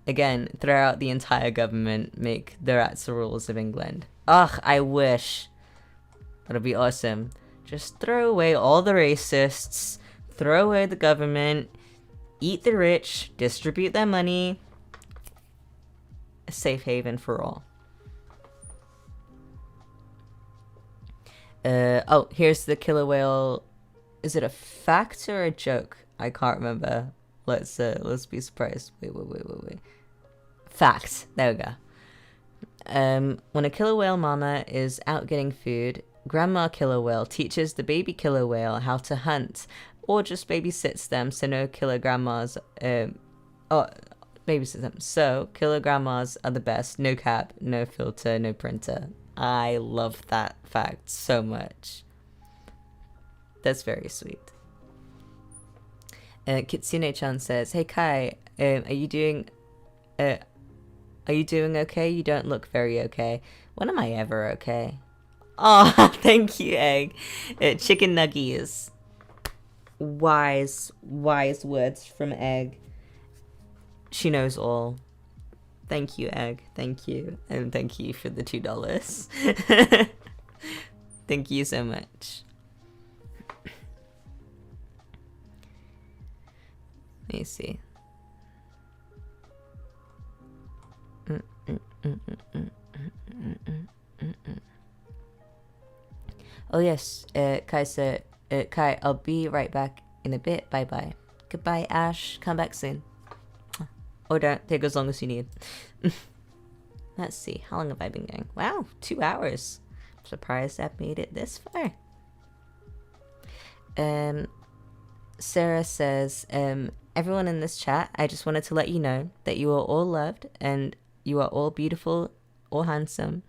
again, throw out the entire government, make the rats the rules of England. Ugh, I wish. That'd be awesome. Just throw away all the racists, throw away the government, eat the rich, distribute their money. A safe haven for all. Oh, here's the killer whale. Is it a fact or a joke? I can't remember. Let's be surprised. Wait. Fact. There we go. When a killer whale mama is out getting food, Grandma Killer Whale teaches the baby killer whale how to hunt. or just babysits them, so no killer grandmas. Oh, babysits them. So killer grandmas are the best. No cap, no filter, no printer. I love that fact so much. That's very sweet. Kitsune-chan says, "Hey Kai, are you doing okay? You don't look very okay. When am I ever okay?" Oh, thank you, Egg. Chicken nuggies. Wise words from Egg. She knows all. Thank you, Egg. Thank you. And thank you for the $2. Thank you so much. Let me see. Oh yes, Kai said, Kai, I'll be right back in a bit. Bye bye. Goodbye, Ash. Come back soon. Or don't. Take as long as you need. Let's see. How long have I been going? Wow, 2 hours. I'm surprised I've made it this far. Sarah says, everyone in this chat, I just wanted to let you know that you are all loved and you are all beautiful or handsome.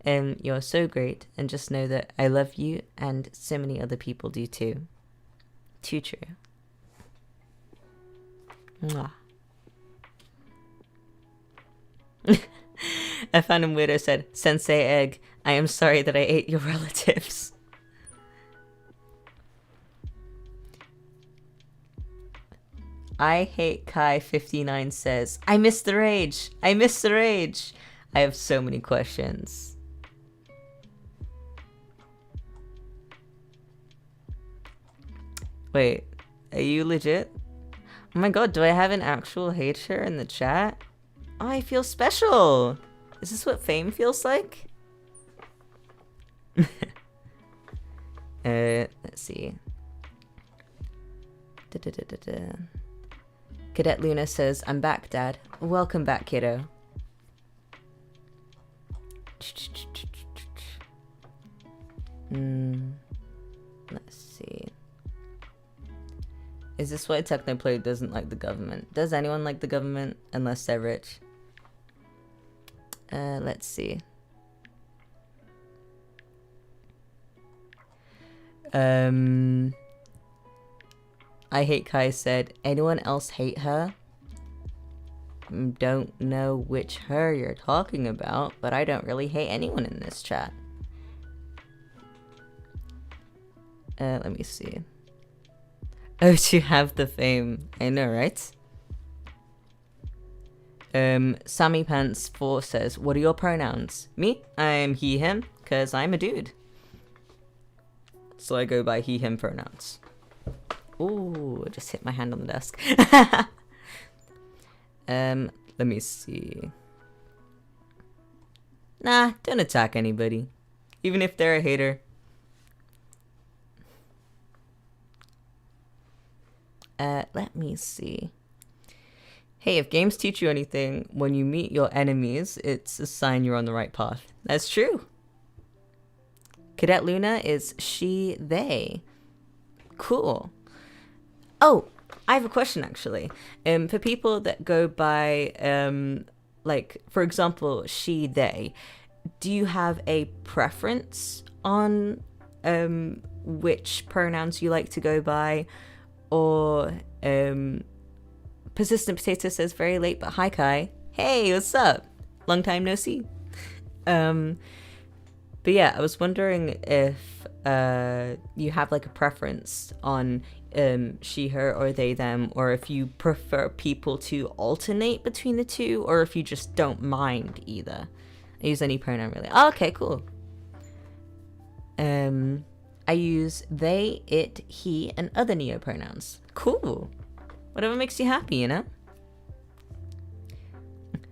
You're so great, and just know that I love you and so many other people do too. Too true. Mwah. A Phantom Weirdo said, Sensei Egg, I am sorry that I ate your relatives. I Hate Kai 59 says, I miss the rage. I miss the rage. I have so many questions. Wait, are you legit? Oh my god, do I have an actual hater in the chat? Oh, I feel special. Is this what fame feels like? Let's see. Cadet Luna says, I'm back, Dad. Welcome back, kiddo. Let's see. Is this why Technoplay doesn't like the government? Does anyone like the government unless they're rich? Let's see. I Hate Kai said, anyone else hate her? Don't know which her you're talking about, but I don't really hate anyone in this chat. Let me see. Oh, to have the fame. I know, right? Sammy Pants 4 says, what are your pronouns? Me? I'm he, him, because I'm a dude. So I go by he, him pronouns. Ooh, I just hit my hand on the desk. Let me see. Nah, don't attack anybody. Even if they're a hater. Let me see. Hey, if games teach you anything, when you meet your enemies, it's a sign you're on the right path. That's true. Cadet Luna is she, they. Cool. Oh, I have a question actually. For people that go by, like, for example, she, they, do you have a preference on which pronouns you like to go by? Or, Persistent Potato says, very late, but hi Kai. Hey, what's up? Long time no see. But yeah, I was wondering if you have like a preference on she, her, or they, them, or if you prefer people to alternate between the two, or if you just don't mind either. I use any pronoun really. Oh, okay, cool. I use they, it, he, and other neopronouns. Cool. Whatever makes you happy, you know?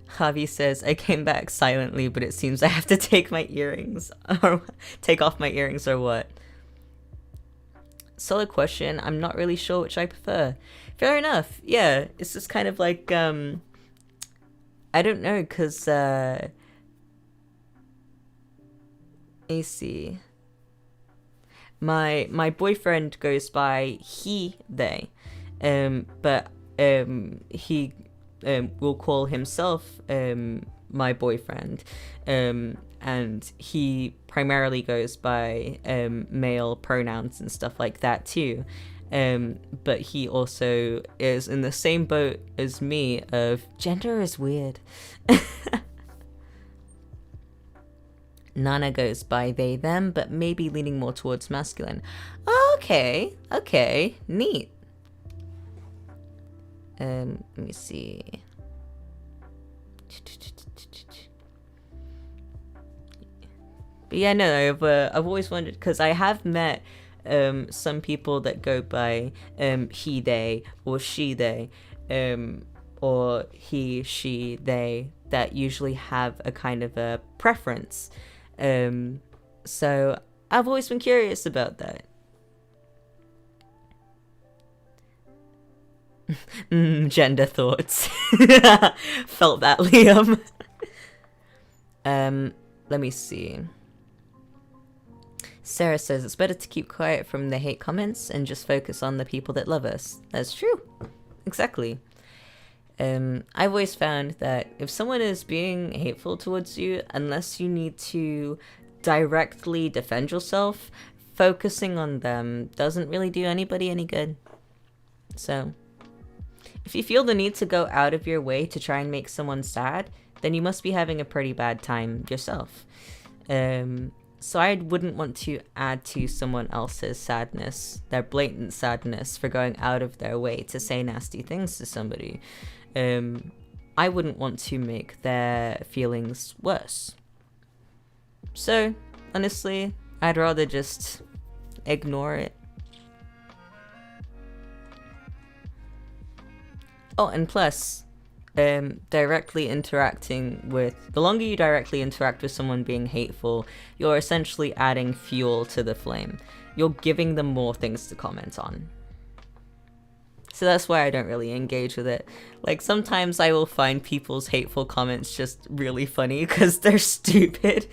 Javi says, I came back silently, but it seems I have to take my earrings. Or take off my earrings or what? Solid question. I'm not really sure which I prefer. Fair enough. Yeah, it's just kind of like, I don't know, because, AC. my boyfriend goes by he, they, but he will call himself my boyfriend, and he primarily goes by male pronouns and stuff like that too. But he also is in the same boat as me of gender is weird. Nana goes by they, them, but maybe leaning more towards masculine. Okay, neat. Let me see. But yeah, no, I've always wondered, because I have met some people that go by he, they, or she, they, or he, she, they, that usually have a kind of a preference. So I've always been curious about that. Gender thoughts. Felt that, Liam. Let me see. Sarah says it's better to keep quiet from the hate comments and just focus on the people that love us. That's true. Exactly. I've always found that if someone is being hateful towards you, unless you need to directly defend yourself, focusing on them doesn't really do anybody any good. So, if you feel the need to go out of your way to try and make someone sad, then you must be having a pretty bad time yourself. So I wouldn't want to add to someone else's sadness, their blatant sadness, for going out of their way to say nasty things to somebody. I wouldn't want to make their feelings worse. So, honestly, I'd rather just ignore it. Oh, and plus, directly interacting with... The longer you directly interact with someone being hateful, you're essentially adding fuel to the flame. You're giving them more things to comment on. So that's why I don't really engage with it. Like, sometimes I will find people's hateful comments just really funny because they're stupid.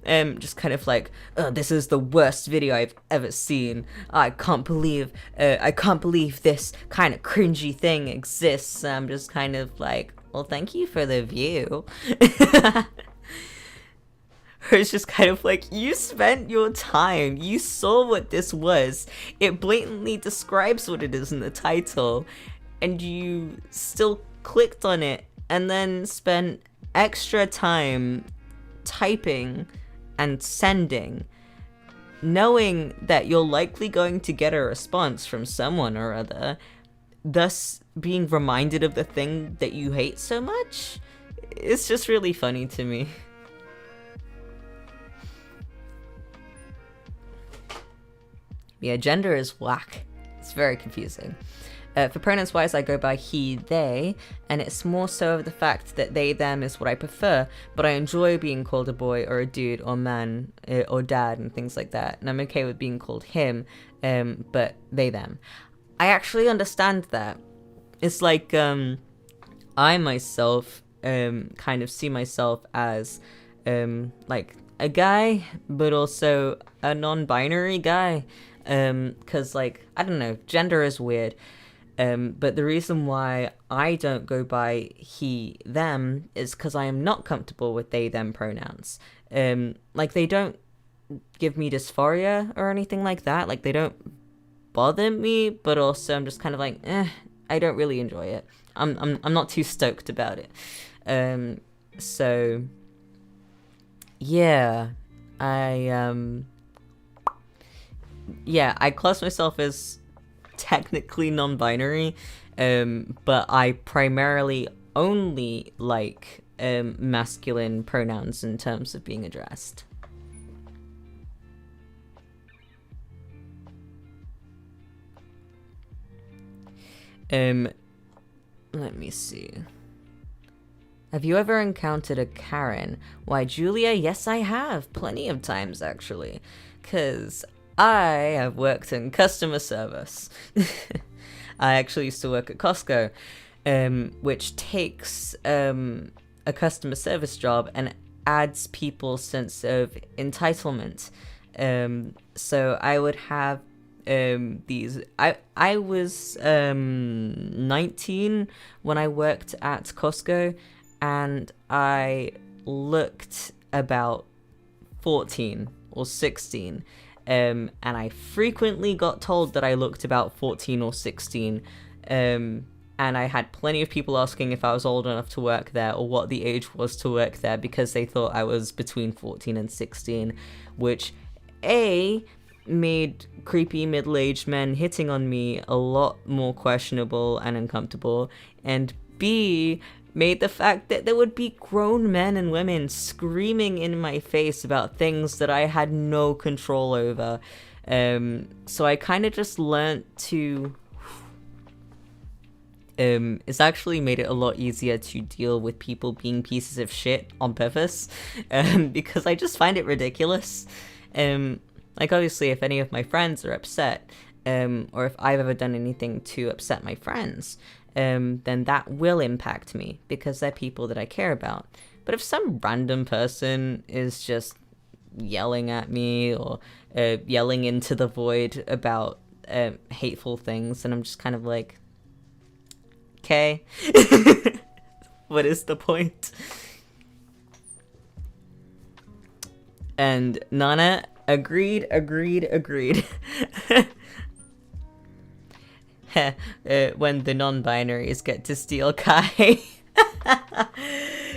Just kind of like, oh, this is the worst video I've ever seen. I can't believe this kind of cringy thing exists. I'm just kind of like, well, thank you for the view. It's just kind of like, you spent your time, you saw what this was, it blatantly describes what it is in the title, and you still clicked on it and then spent extra time typing and sending, knowing that you're likely going to get a response from someone or other, thus being reminded of the thing that you hate so much. It's just really funny to me. Yeah, gender is whack. It's very confusing. For pronouns wise, I go by he, they, and it's more so of the fact that they, them is what I prefer, but I enjoy being called a boy or a dude or man or dad and things like that, and I'm okay with being called him, but they, them. I actually understand that. It's like, I myself kind of see myself as like a guy, but also a non-binary guy. Because, like, I don't know, gender is weird, but the reason why I don't go by he, them is because I am not comfortable with they, them pronouns. Like, they don't give me dysphoria or anything like that, like, they don't bother me, but also I'm just kind of like, I don't really enjoy it. I'm not too stoked about it. So, yeah, I class myself as technically non-binary, but I primarily only like masculine pronouns in terms of being addressed. Let me see. Have you ever encountered a Karen? Why, Julia, yes I have. Plenty of times, actually. 'Cause I have worked in customer service. I actually used to work at Costco, which takes a customer service job and adds people's sense of entitlement. So I would have these. I was 19 when I worked at Costco, and I looked about 14 or 16. And I frequently got told that I looked about 14 or 16. And I had plenty of people asking if I was old enough to work there or what the age was to work there, because they thought I was between 14 and 16, which made creepy middle-aged men hitting on me a lot more questionable and uncomfortable, and B, made the fact that there would be grown men and women screaming in my face about things that I had no control over. So I kind of just learnt to... it's actually made it a lot easier to deal with people being pieces of shit on purpose, because I just find it ridiculous. Like, obviously, if any of my friends are upset, or if I've ever done anything to upset my friends, then that will impact me, because they're people that I care about. But if some random person is just yelling at me, or yelling into the void about hateful things, then I'm just kind of like, okay, what is the point? And Nana, agreed. When the non-binaries get to steal Kai.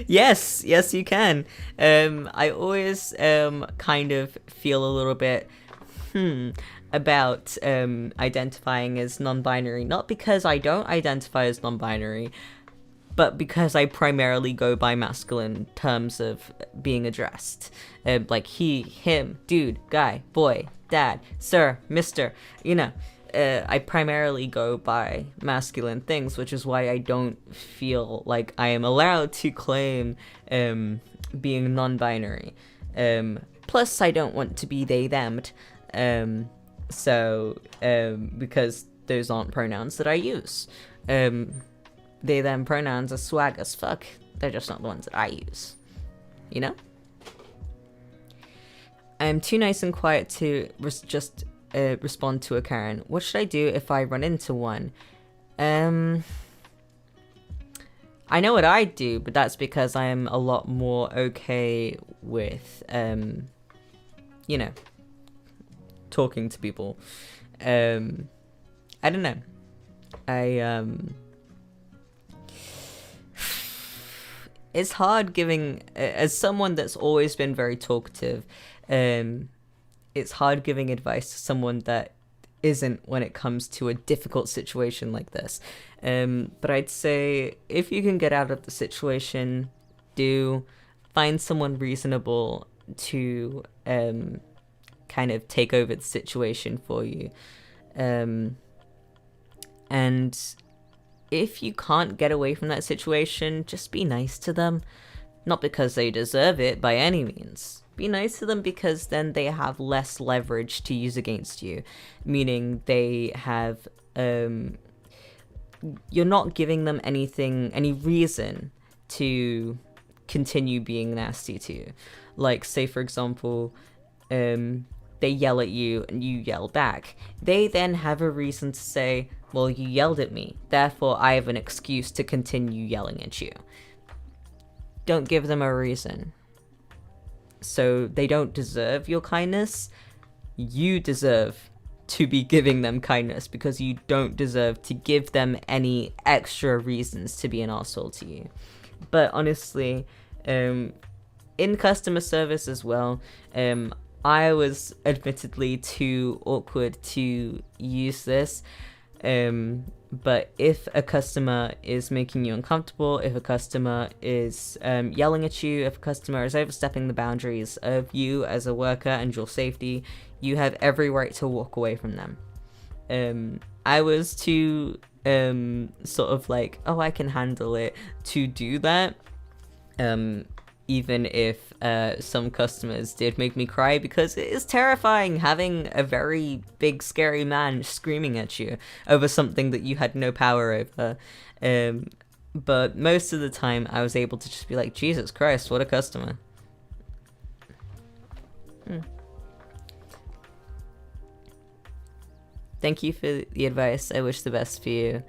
Yes, you can. I always kind of feel a little bit about identifying as non-binary, not because I don't identify as non-binary, but because I primarily go by masculine terms of being addressed. Like he, him, dude, guy, boy, dad, sir, mister, I primarily go by masculine things, which is why I don't feel like I am allowed to claim being non-binary. Plus, I don't want to be they, them'd. Because those aren't pronouns that I use. They, them pronouns are swag as fuck. They're just not the ones that I use. You know? I'm too nice and quiet to respond to a Karen. What should I do if I run into one? I know what I do, but that's because I am a lot more okay with, talking to people. I don't know. It's hard giving, as someone that's always been very talkative, it's hard giving advice to someone that isn't when it comes to a difficult situation like this. But I'd say if you can get out of the situation, find someone reasonable to kind of take over the situation for you. And if you can't get away from that situation, just be nice to them. Not because they deserve it by any means. Be nice to them because then they have less leverage to use against you. Meaning they have, you're not giving them any reason to continue being nasty to you. Like, say for example, they yell at you and you yell back. They then have a reason to say, well, you yelled at me, therefore I have an excuse to continue yelling at you. Don't give them a reason. So they don't deserve your kindness. You deserve to be giving them kindness because you don't deserve to give them any extra reasons to be an arsehole to you. But honestly, in customer service as well, I was admittedly too awkward to use this. But if a customer is making you uncomfortable, if a customer is yelling at you, if a customer is overstepping the boundaries of you as a worker and your safety, you have every right to walk away from them. I was too sort of like, oh, I can handle it to do that. Even if some customers did make me cry, because it is terrifying having a very big scary man screaming at you over something that you had no power over. But most of the time I was able to just be like, Jesus Christ, what a customer. Thank you for the advice. I wish the best for you.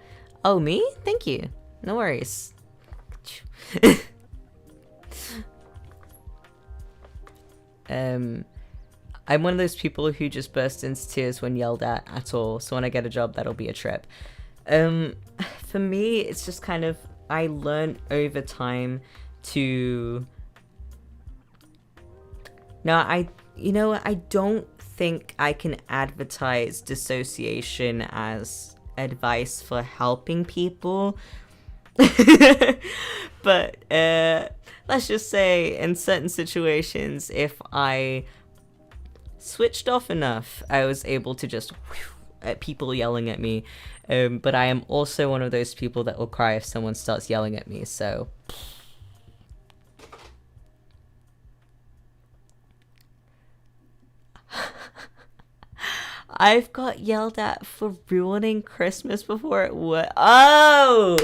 Oh, me? Thank you. No worries. I'm one of those people who just burst into tears when yelled at all. So when I get a job, that'll be a trip. For me, it's just kind of, I learned over time to... No, I don't think I can advertise dissociation as advice for helping people. But let's just say in certain situations, if I switched off enough, I was able to just at people yelling at me. But I am also one of those people that will cry if someone starts yelling at me, so... I've got yelled at for ruining Christmas before at work. Oh!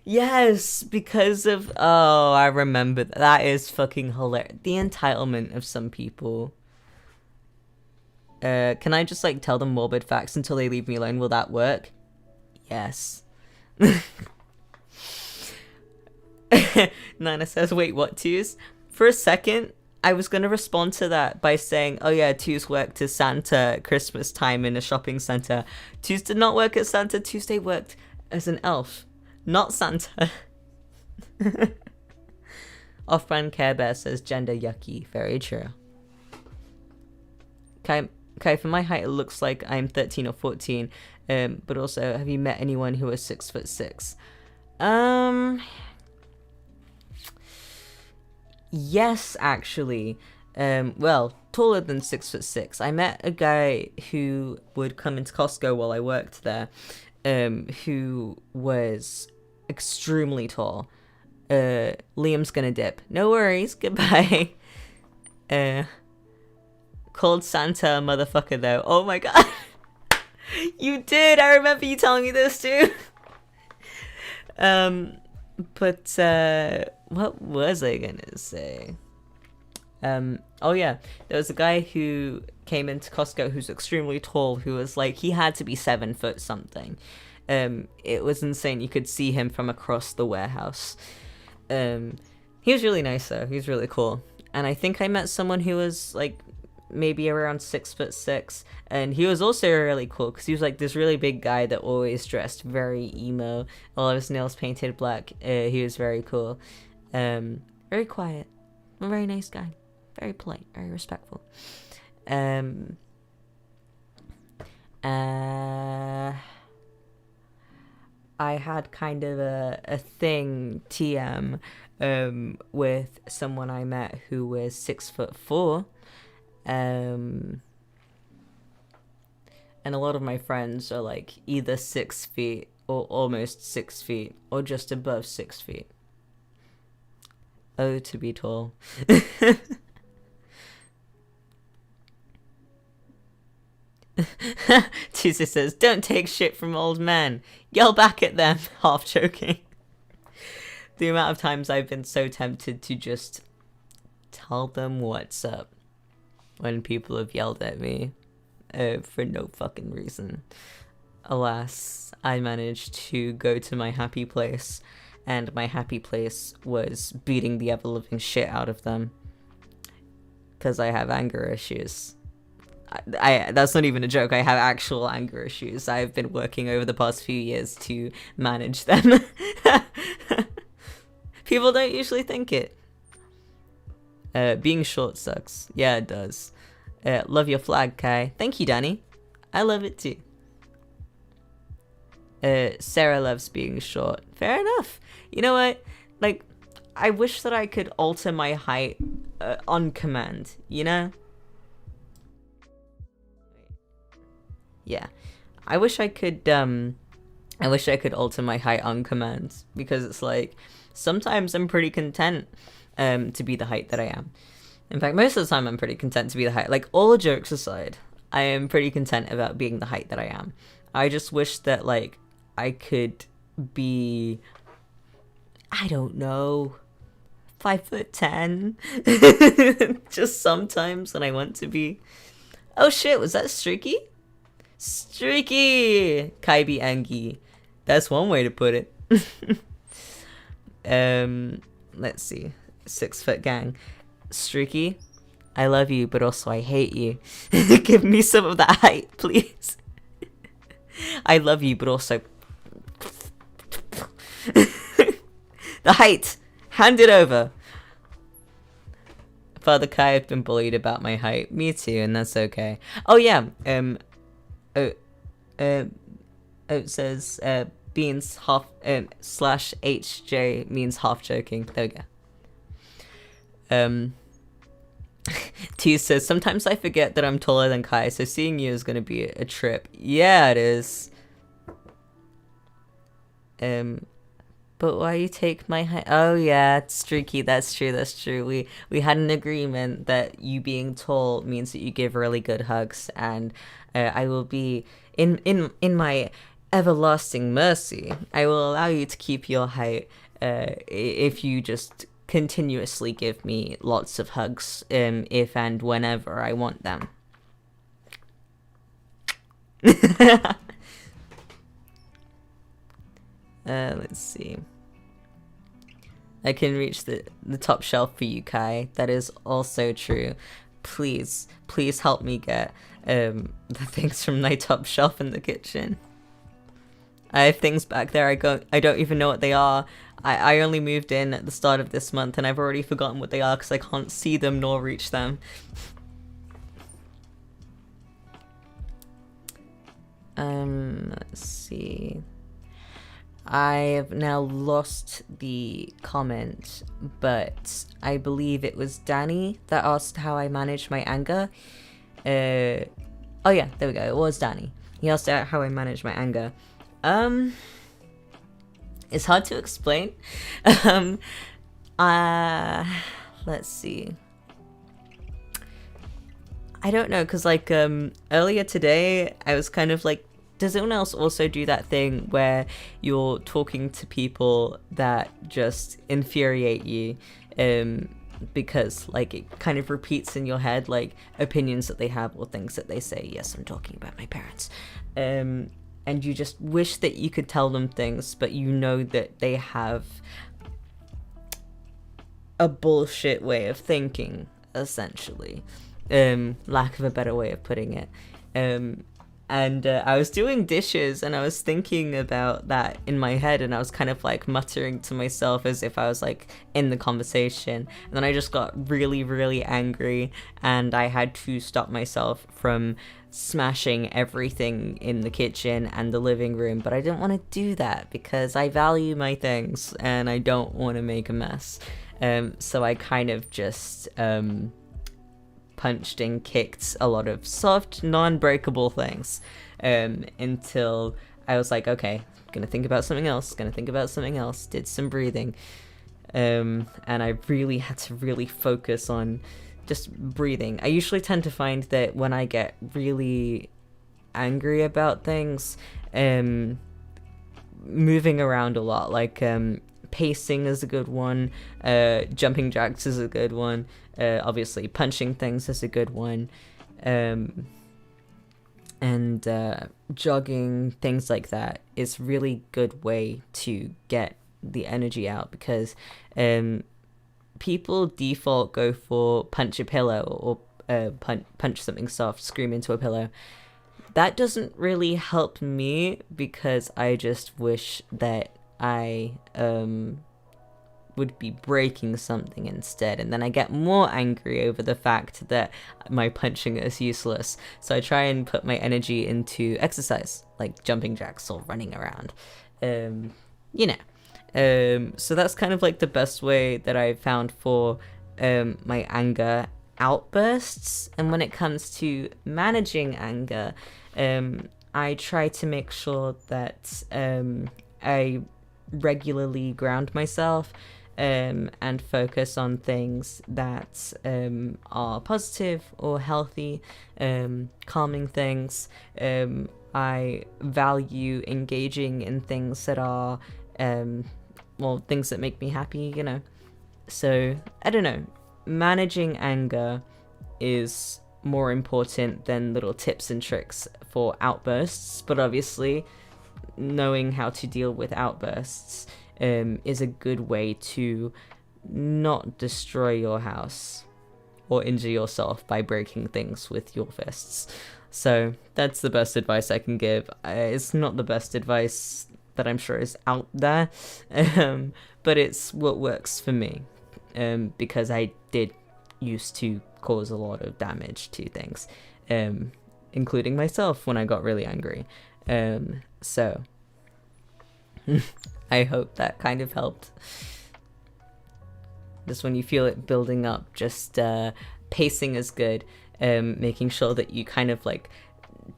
Yes, because of... Oh, I remember. That is fucking hilarious. The entitlement of some people. Can I just, like, tell them morbid facts until they leave me alone? Will that work? Yes. Nana says, wait, what, Twos? For a second, I was going to respond to that by saying, oh yeah, Twos worked as Santa at Christmas time in a shopping centre. Twos did not work at Santa. Tuesday worked as an elf, not Santa. Off-brand Care Bear says, gender yucky. Very true. Okay, for my height, it looks like I'm 13 or 14. But also, have you met anyone who is 6'6"? Yes, actually. Well, taller than 6'6". I met a guy who would come into Costco while I worked there, who was extremely tall. Liam's gonna dip. No worries, goodbye. Called Santa a motherfucker though. Oh my god. You did! I remember you telling me this too! But, what was I gonna say? Oh yeah, there was a guy who came into Costco who's extremely tall, who was like, he had to be 7 foot something. It was insane, you could see him from across the warehouse. He was really nice though, he was really cool. And I think I met someone who was like, maybe around 6'6", and he was also really cool because he was like this really big guy that always dressed very emo, all of his nails painted black. He was very cool, very quiet, a very nice guy, very polite, very respectful. I had kind of a thing, TM, with someone I met who was 6'4". And a lot of my friends are like either 6 feet or almost 6 feet or just above 6 feet. Oh, to be tall. Tuesday says, don't take shit from old men. Yell back at them, half joking. The amount of times I've been so tempted to just tell them what's up when people have yelled at me for no fucking reason. Alas, I managed to go to my happy place, and my happy place was beating the ever-living shit out of them. Because I have anger issues. That's not even a joke, I have actual anger issues. I've been working over the past few years to manage them. People don't usually think it. Being short sucks. Yeah, it does. Love your flag, Kai. Thank you, Danny. I love it too. Sarah loves being short. Fair enough. You know what? Like, I wish that I could alter my height on command, you know? Yeah. I wish I could alter my height on command, because it's like, sometimes I'm pretty content to be the height that I am. In fact, most of the time I'm pretty content to be the height. Like, all jokes aside, I am pretty content about being the height that I am. I just wish that, like, I could be, I don't know, 5'10". Just sometimes when I want to be. Oh shit, was that Streaky? Streaky! Kaibi Angie. That's one way to put it. Let's see. 6 Foot Gang. Streaky, I love you, but also I hate you. Give me some of that height, please. I love you, but also... the height! Hand it over! Father Kai, I've been bullied about my height. Me too, and that's okay. Oh yeah, it says, beans half, slash HJ means half joking. There we go. T says, sometimes I forget that I'm taller than Kai, so seeing you is gonna be a trip. Yeah, it is. But why you take my height? Oh yeah, it's Streaky, that's true. We had an agreement that you being tall means that you give really good hugs, and I will be, in my everlasting mercy, I will allow you to keep your height if you just continuously give me lots of hugs if and whenever I want them. Let's see. I can reach the top shelf for you, Kai. That is also true. Please help me get the things from my top shelf in the kitchen. I have things back there I don't even know what they are. I only moved in at the start of this month and I've already forgotten what they are because I can't see them nor reach them. Let's see. I have now lost the comment, but I believe it was Danny that asked how I manage my anger. Oh yeah, there we go. It was Danny. He asked how I manage my anger. It's hard to explain. Let's see. I don't know, because like earlier today I was kind of like, does anyone else also do that thing where you're talking to people that just infuriate you because like it kind of repeats in your head like opinions that they have or things that they say? Yes, I'm talking about my parents. And you just wish that you could tell them things, but you know that they have a bullshit way of thinking, essentially. Lack of a better way of putting it. And I was doing dishes and I was thinking about that in my head, and I was kind of like muttering to myself as if I was like in the conversation. And then I just got really, really angry and I had to stop myself from smashing everything in the kitchen and the living room. But I didn't want to do that because I value my things and I don't want to make a mess. So I kind of just punched and kicked a lot of soft, non-breakable things until I was like, okay, gonna think about something else, did some breathing, and I really had to really focus on just breathing. I usually tend to find that when I get really angry about things, moving around a lot, like pacing is a good one, jumping jacks is a good one, obviously punching things is a good one, and jogging, things like that is really good way to get the energy out, because people default go for punch a pillow or punch something soft, scream into a pillow. That doesn't really help me because I just wish that I would be breaking something instead, and then I get more angry over the fact that my punching is useless. So I try and put my energy into exercise, like jumping jacks or running around, you know. So that's kind of like the best way that I've found for my anger outbursts. And when it comes to managing anger, I try to make sure that I regularly ground myself and focus on things that are positive or healthy, calming things. I value engaging in things that are things that make me happy, you know. So I don't know, managing anger is more important than little tips and tricks for outbursts, but obviously knowing how to deal with outbursts is a good way to not destroy your house or injure yourself by breaking things with your fists. So that's the best advice I can give. It's not the best advice that I'm sure is out there, but it's what works for me, because I did used to cause a lot of damage to things, including myself when I got really angry. So I hope that kind of helped. Just when you feel it building up, just pacing is good. Making sure that you kind of like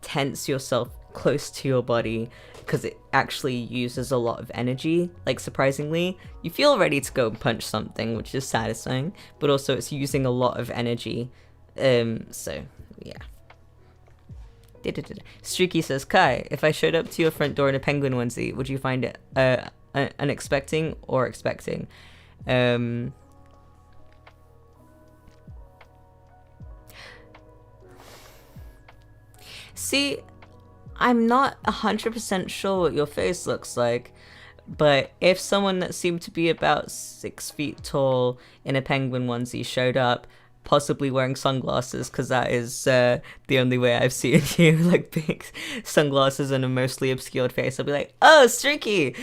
tense yourself close to your body, because it actually uses a lot of energy. Like, surprisingly, you feel ready to go and punch something, which is satisfying, but also it's using a lot of energy. So yeah. Streaky says, Kai, if I showed up to your front door in a penguin onesie, would you find it unexpecting or expecting? See, I'm not 100% sure what your face looks like, but if someone that seemed to be about 6 feet tall in a penguin onesie showed up, possibly wearing sunglasses, because that is the only way I've seen you, like big sunglasses and a mostly obscured face, I'll be like, oh, Streaky!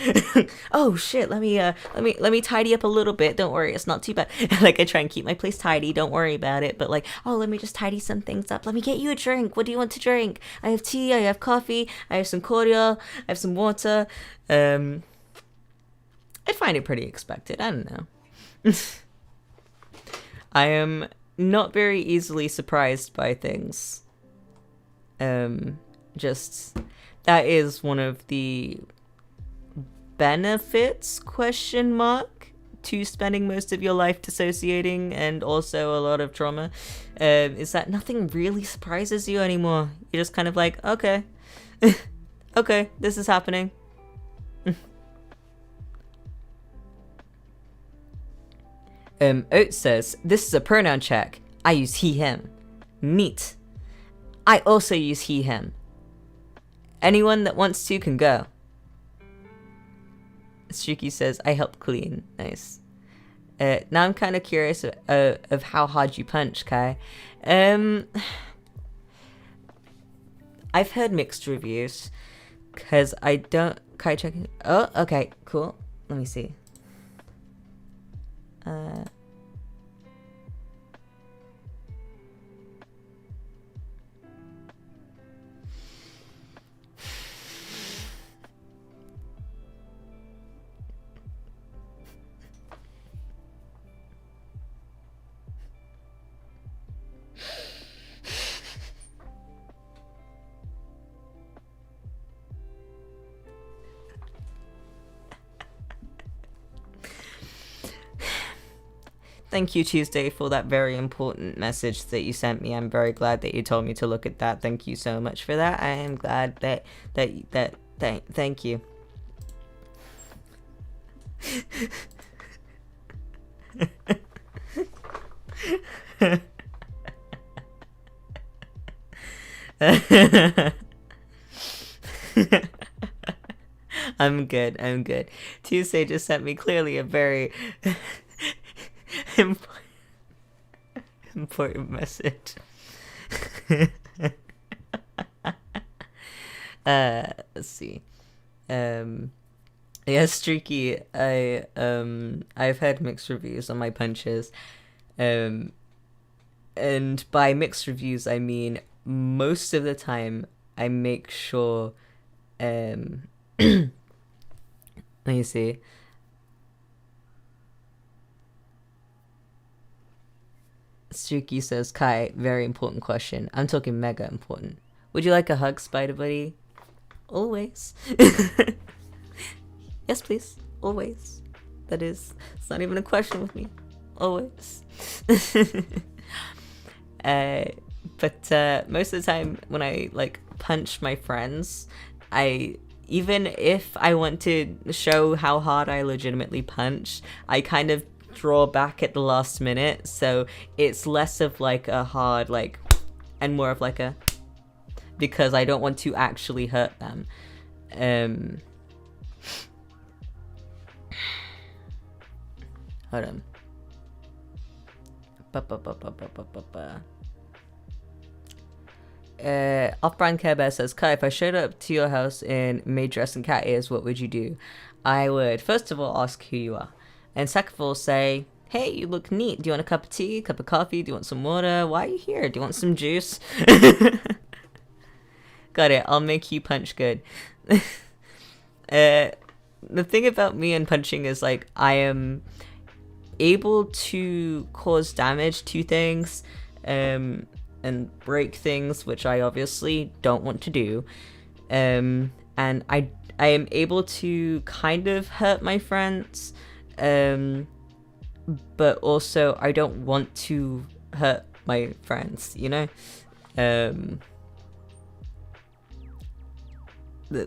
Oh shit, let me tidy up a little bit, don't worry, it's not too bad. Like, I try and keep my place tidy, don't worry about it, but like, oh, let me just tidy some things up, let me get you a drink, what do you want to drink? I have tea, I have coffee, I have some cordial, I have some water. I'd find it pretty expected, I don't know. I am not very easily surprised by things. Just, that is one of the benefits, question mark, to spending most of your life dissociating and also a lot of trauma, is that nothing really surprises you anymore. You're just kind of like, okay, okay, this is happening. Oat says, this is a pronoun check. I use he, him. Neat. I also use he, him. Anyone that wants to can go. Streaky says, I help clean. Nice. Now I'm kind of curious of how hard you punch, Kai. I've heard mixed reviews, because I don't... Kai checking... Oh, okay, cool. Let me see. Thank you, Tuesday, for that very important message that you sent me. I'm very glad that you told me to look at that. Thank you so much for that. I am glad thank you. I'm good. Tuesday just sent me clearly a very important message. Let's see. Yeah, Streaky, I've had mixed reviews on my punches. And by mixed reviews I mean most of the time I make sure let me see. Streaky says, Kai, very important question. I'm talking mega important. Would you like a hug, Spider Buddy? Always. Yes, please. Always. That is, it's not even a question with me. Always. But most of the time when I like punch my friends, even if I want to show how hard I legitimately punch, I kind of draw back at the last minute, so it's less of like a hard like and more of like a, because I don't want to actually hurt them. Hold on. Off-brand Care Bear says, Kai, if I showed up to your house in maid dress and cat ears, what would you do? I would, first of all, ask who you are. And second of all, say, hey, you look neat. Do you want a cup of tea, cup of coffee? Do you want some water? Why are you here? Do you want some juice? Got it. I'll make you punch good. The thing about me and punching is, like, I am able to cause damage to things, and break things, which I obviously don't want to do. And I am able to kind of hurt my friends, but also I don't want to hurt my friends, you know?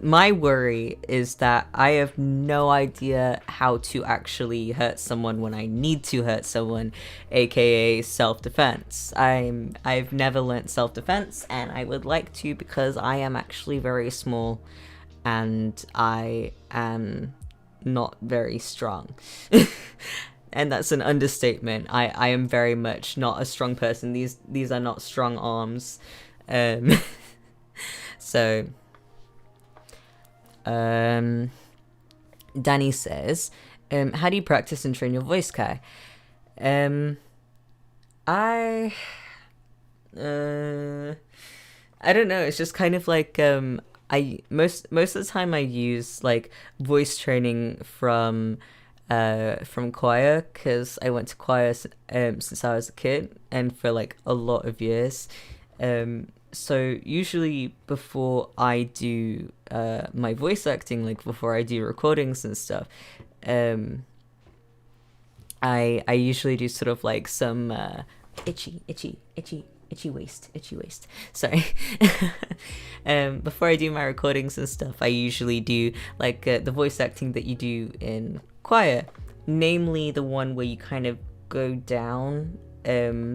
My worry is that I have no idea how to actually hurt someone when I need to hurt someone, aka self-defense. I've never learnt self-defense, and I would like to, because I am actually very small and I am not very strong. And that's an understatement. I am very much not a strong person. These are not strong arms. So Danny says, how do you practice and train your voice, Kai? I don't know. It's just kind of like I most of the time I use like voice training from choir, because I went to choir since I was a kid, and for like a lot of years. So usually before I do my voice acting, like before I do recordings and stuff, I usually do sort of like some itchy waist. Sorry. Before I do my recordings and stuff, I usually do like the voice acting that you do in choir, namely the one where you kind of go down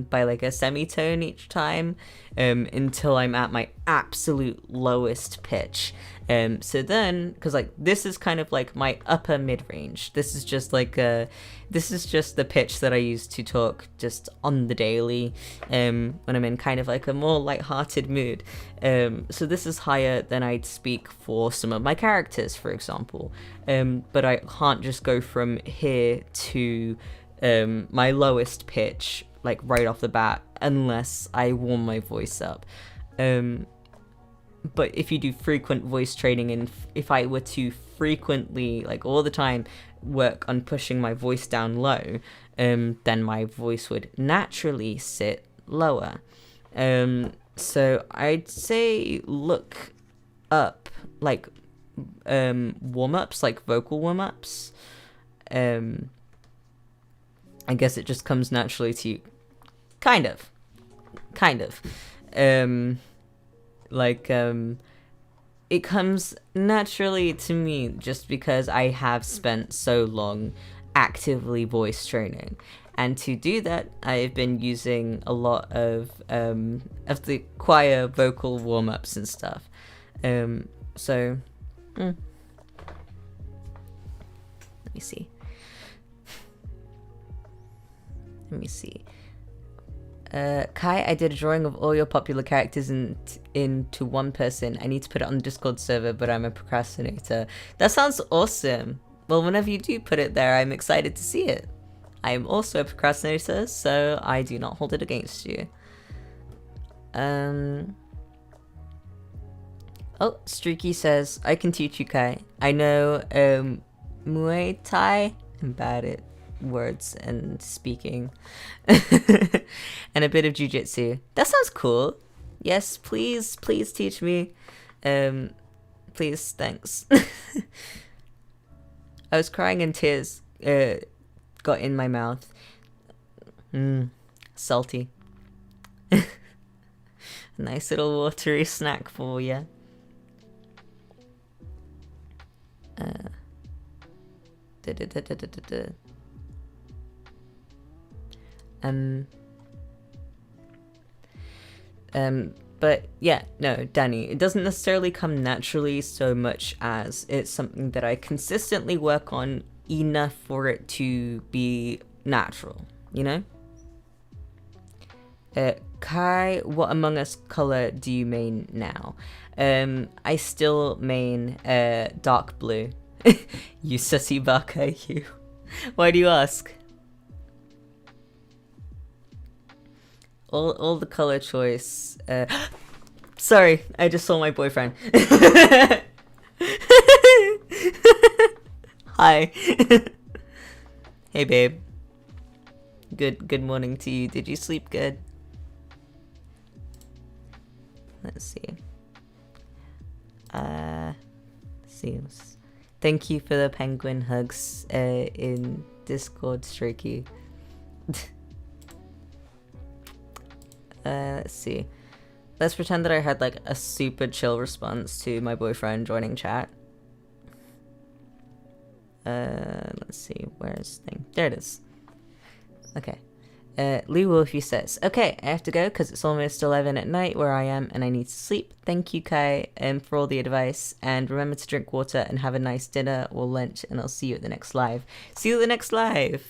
by like a semitone each time, until I'm at my absolute lowest pitch. So then, because like this is kind of like my upper mid-range, this is just like this is just the pitch that I use to talk just on the daily, when I'm in kind of like a more light-hearted mood. So this is higher than I'd speak for some of my characters, for example, but I can't just go from here to my lowest pitch like right off the bat unless I warm my voice up. But if you do frequent voice training, and if I were to frequently, like all the time, work on pushing my voice down low, then my voice would naturally sit lower. So I'd say look up like warm-ups, like vocal warm-ups. I guess it just comes naturally to you. Kind of. It comes naturally to me just because I have spent so long actively voice training. And to do that, I've been using a lot of the choir vocal warm-ups and stuff. Let me see. Kai, I did a drawing of all your popular characters into one person. I need to put it on the Discord server, but I'm a procrastinator. That sounds awesome. Well, whenever you do put it there, I'm excited to see it. I am also a procrastinator, so I do not hold it against you. Oh, Streaky says, I can teach you, Kai. I know Muay Thai. I'm bad at words and speaking. And a bit of jiu-jitsu. That sounds cool. Yes, please teach me. Please, thanks. I was crying and tears got in my mouth. Salty. Nice little watery snack for you. But yeah, no, Danny, it doesn't necessarily come naturally so much as it's something that I consistently work on enough for it to be natural, you know? Kai, what Among Us color do you main now? I still main dark blue. You sussy baka, you. Why do you ask? All the color choice. Sorry, I just saw my boyfriend. Hi. Hey, babe. Good morning to you. Did you sleep good? Let's see. Thank you for the penguin hugs in Discord, Strikey. Let's see. Let's pretend that I had like a super chill response to my boyfriend joining chat. Let's see. Where's the thing? There it is. Okay. Lee Wolfie says, okay, I have to go because it's almost 11 at night where I am and I need to sleep. Thank you, Kai, for all the advice. And remember to drink water and have a nice dinner or lunch, and I'll see you at the next live. See you at the next live.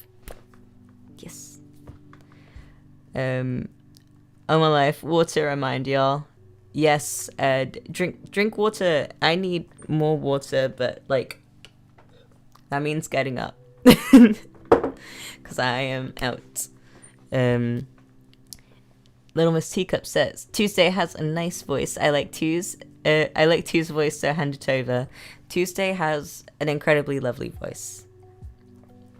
Yes. Oh my life, water remind y'all. Yes, drink water. I need more water, but like, that means getting up. Because I am out. Little Miss Teacup says, Tuesday has a nice voice. I like Tu's voice, so hand it over. Tuesday has an incredibly lovely voice.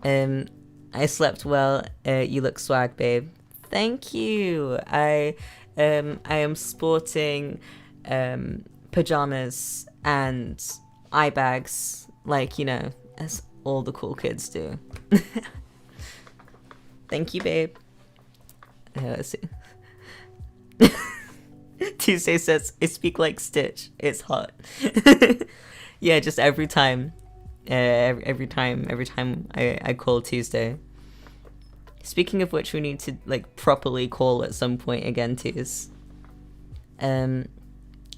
I slept well. You look swag, babe. Thank you. I am sporting pajamas and eye bags, like, you know, as all the cool kids do. Thank you, babe. Let's see. Tuesday says, I speak like Stitch. It's hot. Yeah, just every time I call Tuesday. Speaking of which, we need to like properly call at some point again, Tees.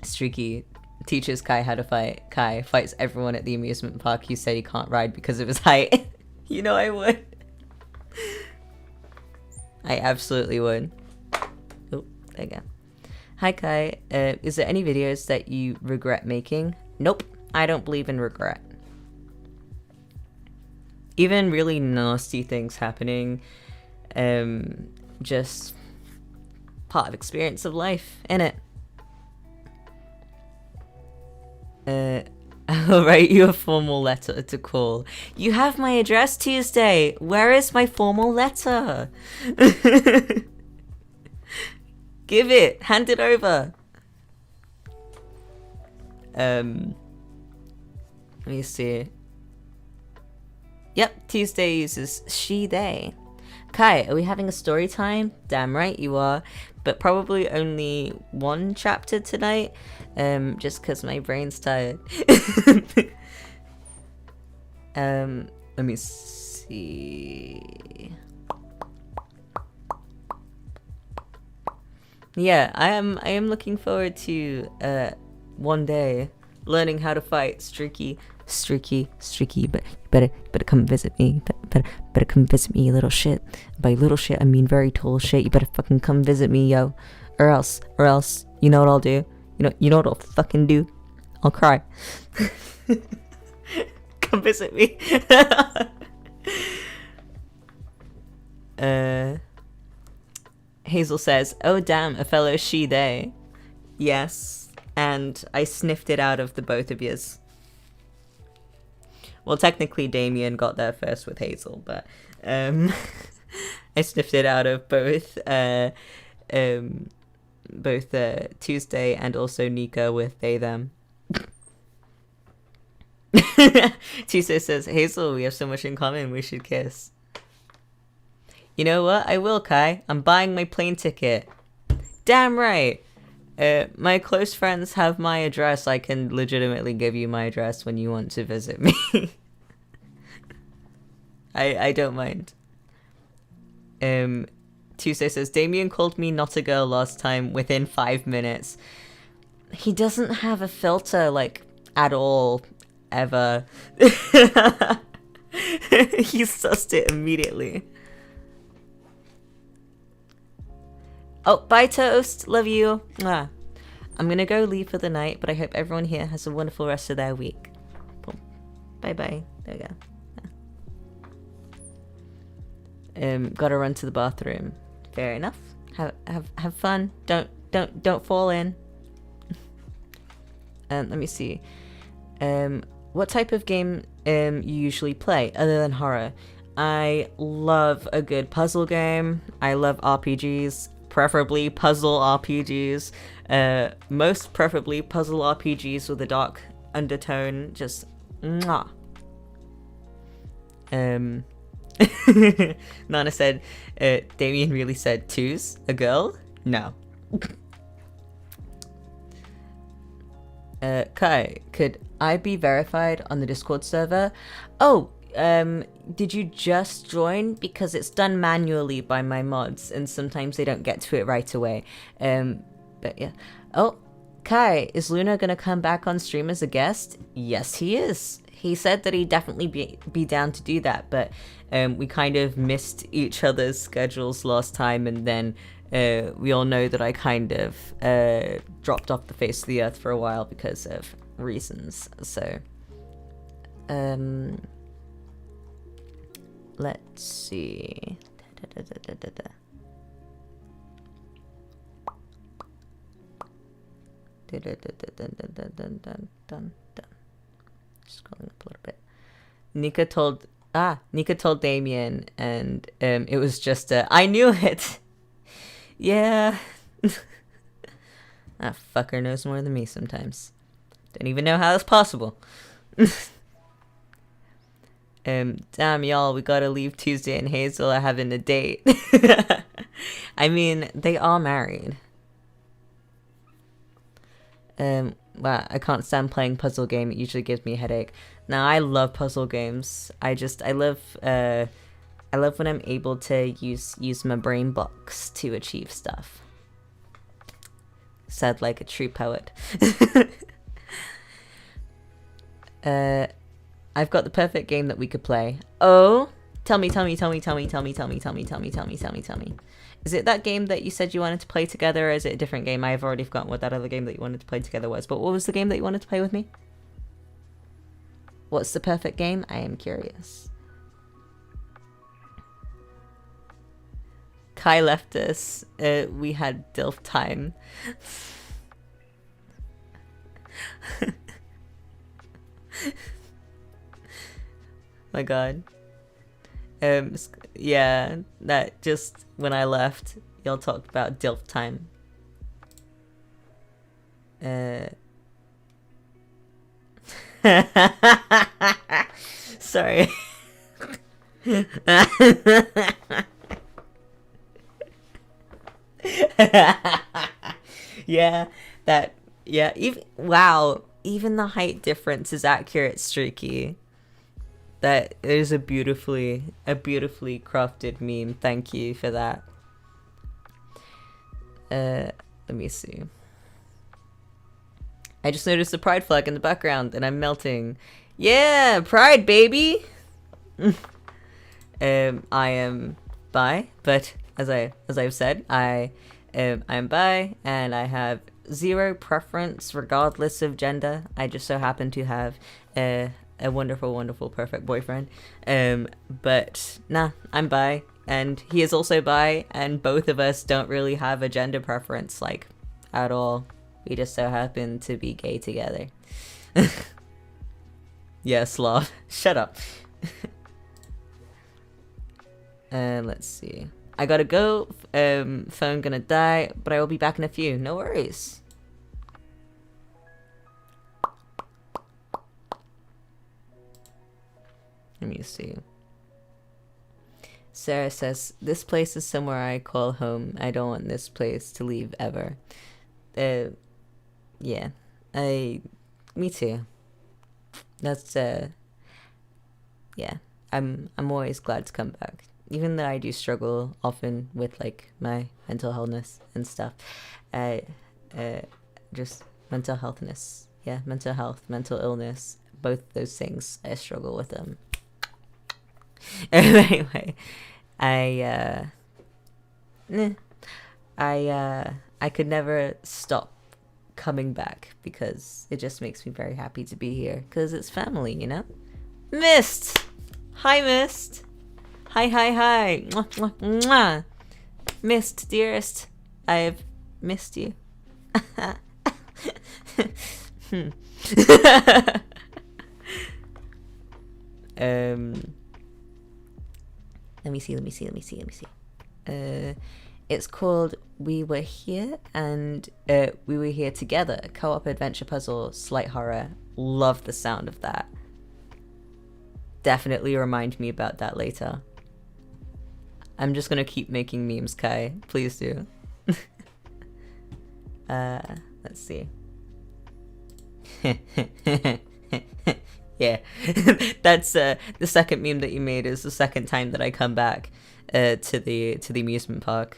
Streaky teaches Kai how to fight. Kai fights everyone at the amusement park who said he can't ride because of his height. You know I would. I absolutely would. Oh, there you go. Hi Kai, is there any videos that you regret making? Nope, I don't believe in regret. Even really nasty things happening, just part of experience of life, innit? I'll write you a formal letter to call. You have my address, Tuesday. Where is my formal letter? Give it. Hand it over. Let me see. Yep, Tuesday uses she, they. Kai, are we having a story time? Damn right you are. But probably only one chapter tonight. Just because my brain's tired. Let me see. Yeah, I am looking forward to one day learning how to fight Streaky, but better come visit me. Better come visit me, you little shit. By little shit, I mean very tall shit. You better fucking come visit me, yo. Or else, you know what I'll do? You know what I'll fucking do? I'll cry. Come visit me. Hazel says, oh damn, a fellow she, they. Yes, and I sniffed it out of the both of yous. Well, technically Damien got there first with Hazel, but I sniffed it out of both Tuesday and also Nika with they, them. Tuesday says, Hazel, we have so much in common, we should kiss. You know what? I will, Kai. I'm buying my plane ticket. Damn right. My close friends have my address. I can legitimately give you my address when you want to visit me. I don't mind. Tuesday says, Damien called me not a girl last time within 5 minutes. He doesn't have a filter, like, at all, ever. He sussed it immediately. Oh, bye, Toast. Love you. Mwah. I'm gonna go leave for the night, but I hope everyone here has a wonderful rest of their week. Boom. Bye-bye. There we go. Gotta run to the bathroom. Fair enough. Have fun. Don't fall in. Let me see. What type of game you usually play other than horror? I love a good puzzle game. I love RPGs, preferably puzzle RPGs. Most preferably puzzle RPGs with a dark undertone. Just mwah. Nana said, Damien really said twos? A girl? No. Kai, could I be verified on the Discord server? Oh, did you just join? Because it's done manually by my mods, and sometimes they don't get to it right away. But yeah. Oh, Kai, is Luna gonna come back on stream as a guest? Yes, he is. He said that he'd definitely be down to do that, but we kind of missed each other's schedules last time, and then we all know that I kind of dropped off the face of the earth for a while because of reasons. So, let's see. Scrolling up a little bit. Nika told Damien, and it was just I knew it. Yeah. That fucker knows more than me sometimes. Don't even know how that's possible. Damn, y'all, we gotta leave. Tuesday and Hazel are having a date. I mean, they are married. Wow, I can't stand playing puzzle game. It usually gives me a headache. Now, I love puzzle games. I love when I'm able to use my brain box to achieve stuff. Said like a true poet. I've got the perfect game that we could play. Oh, tell me. Is it that game that you said you wanted to play together, or is it a different game? I've already forgotten what that other game that you wanted to play together was. But what was the game that you wanted to play with me? What's the perfect game? I am curious. Kai left us. We had DILF time. My god. Yeah, that just when I left, y'all talked about DILF time. Sorry. Yeah, even the height difference is accurate, Streaky. That is a beautifully crafted meme. Thank you for that. Let me see. I just noticed the pride flag in the background and I'm melting. Yeah, pride, baby. I am bi, but as I've said, I'm bi and I have zero preference regardless of gender. I just so happen to have a wonderful, perfect boyfriend. But nah, I'm bi, and he is also bi, and both of us don't really have a gender preference, like, at all. We just so happen to be gay together. Yeah, Slav. Shut up. Let's see. I gotta go. Phone gonna die, but I will be back in a few. No worries. Let me see. Sarah says, this place is somewhere I call home. I don't want this place to leave ever. Yeah. Me too. That's, yeah. I'm always glad to come back. even though I do struggle often with like my mental healthness and stuff, uh, just mental healthness, yeah, mental health, mental illness, both those things, I struggle with them. Anyway, I could never stop coming back because it just makes me very happy to be here because it's family, you know? Mist! Hi, Mist! Hi. Mwah, mwah, mwah. Mist, dearest. I've missed you. Let me see. It's called We Were Here, and We Were Here Together. Co-op adventure puzzle, slight horror. Love the sound of that. Definitely remind me about that later. I'm just gonna keep making memes, Kai. Please do. Let's see. Yeah, that's the second meme that you made is the second time that I come back to the amusement park.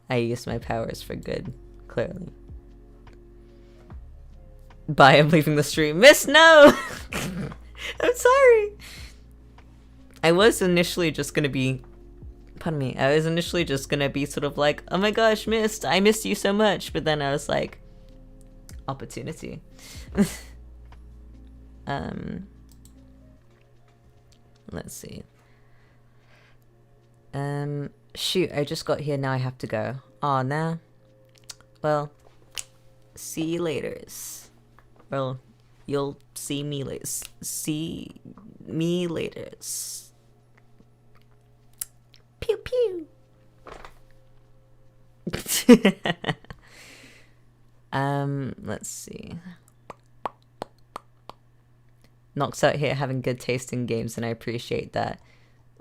I use my powers for good, clearly. Bye, I'm leaving the stream. Miss, no! I'm sorry. I was initially just gonna be, pardon me, I was initially just gonna be sort of like, oh my gosh, Mist, I missed you so much. But then I was like, opportunity. Let's see. Shoot, I just got here, now I have to go. Aw, nah. Well, see you later. Well, you'll see me later. See me later. Pew pew. Let's see. Nox out here having good taste in games, and I appreciate that.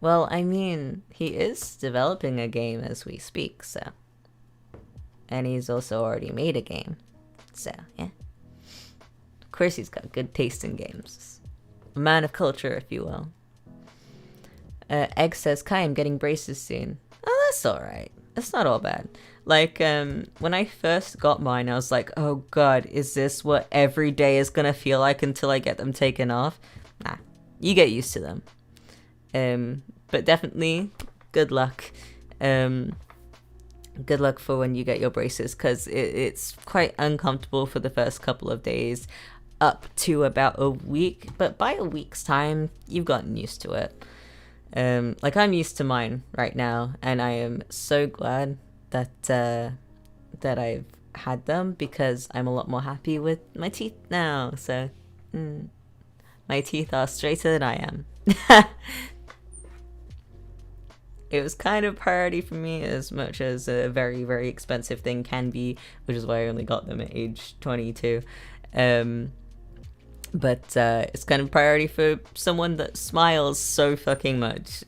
Well, I mean, he is developing a game as we speak, so. And he's also already made a game. So, yeah. Of course he's got good taste in games. A man of culture, if you will. Egg says, Kai, I'm getting braces soon. Oh, that's alright. It's not all bad. Like, when I first got mine, I was like, oh god, is this what every day is gonna feel like until I get them taken off? Nah, you get used to them. But definitely, good luck. Good luck for when you get your braces, because it's quite uncomfortable for the first couple of days, up to about a week. But by a week's time, you've gotten used to it. Like, I'm used to mine right now, and I am so glad that I've had them, because I'm a lot more happy with my teeth now. So, my teeth are straighter than I am. It was kind of priority for me, as much as a very, very expensive thing can be, which is why I only got them at age 22. But it's kind of priority for someone that smiles so fucking much.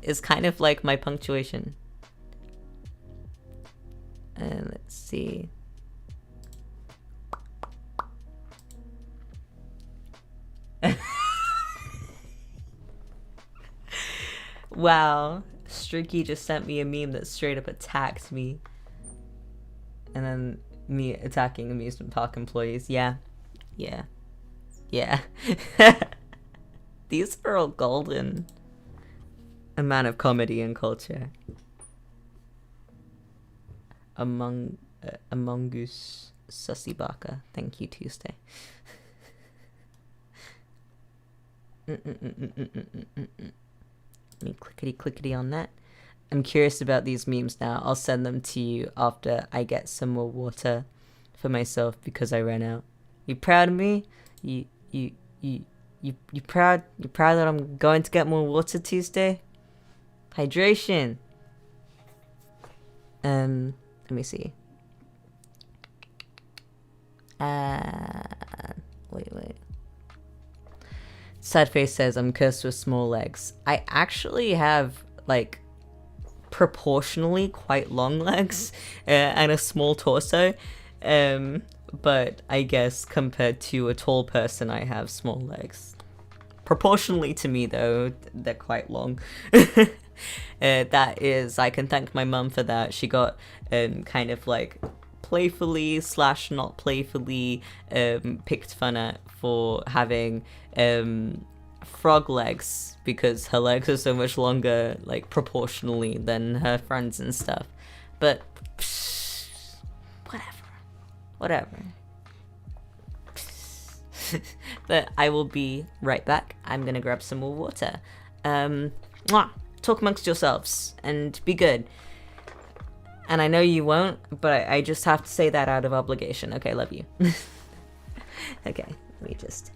It's kind of like my punctuation. And let's see. Wow, Streaky just sent me a meme that straight up attacked me. And then me attacking amusement park employees. Yeah. These are all golden. A man of comedy and culture. Among Us Sussy Baka. Thank you, Tuesday. Let me clickety on that. I'm curious about these memes now. I'll send them to you after I get some more water for myself, because I ran out. You proud of me? You proud? You proud that I'm going to get more water Tuesday? Hydration. Let me see. Wait. Sad Face says, I'm cursed with small legs. I actually have, like, proportionally quite long legs and a small torso. But I guess compared to a tall person, I have small legs. Proportionally to me, though, they're quite long. That is, I can thank my mum for that. She got kind of like playfully slash not playfully picked fun at for having frog legs because her legs are so much longer, like proportionally, than her friends and stuff. But psh, whatever. But I will be right back. I'm gonna grab some more water. Talk amongst yourselves and be good. And I know you won't, but I just have to say that out of obligation. Okay, love you. Okay, let me just.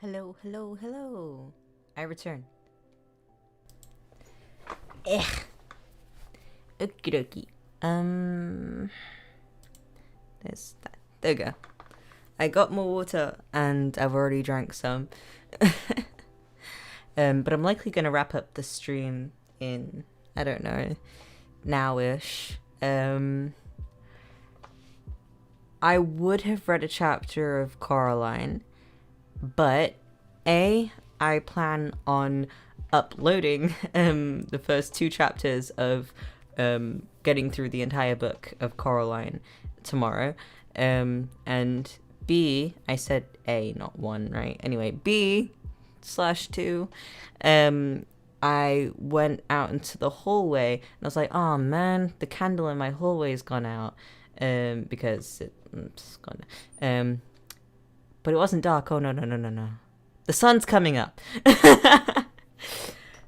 Hello, hello, hello. I return. Okie dokie. There's that. There we go. I got more water and I've already drank some. But I'm likely gonna wrap up the stream in, I don't know, now-ish. I would have read a chapter of Coraline, but I plan on uploading the first 2 chapters of getting through the entire book of Coraline tomorrow. And B, I said A, not 1, right? Anyway, B/2, I went out into the hallway and I was like, oh man, the candle in my hallway's gone out, because it's gone. But it wasn't dark. Oh no. The sun's coming up.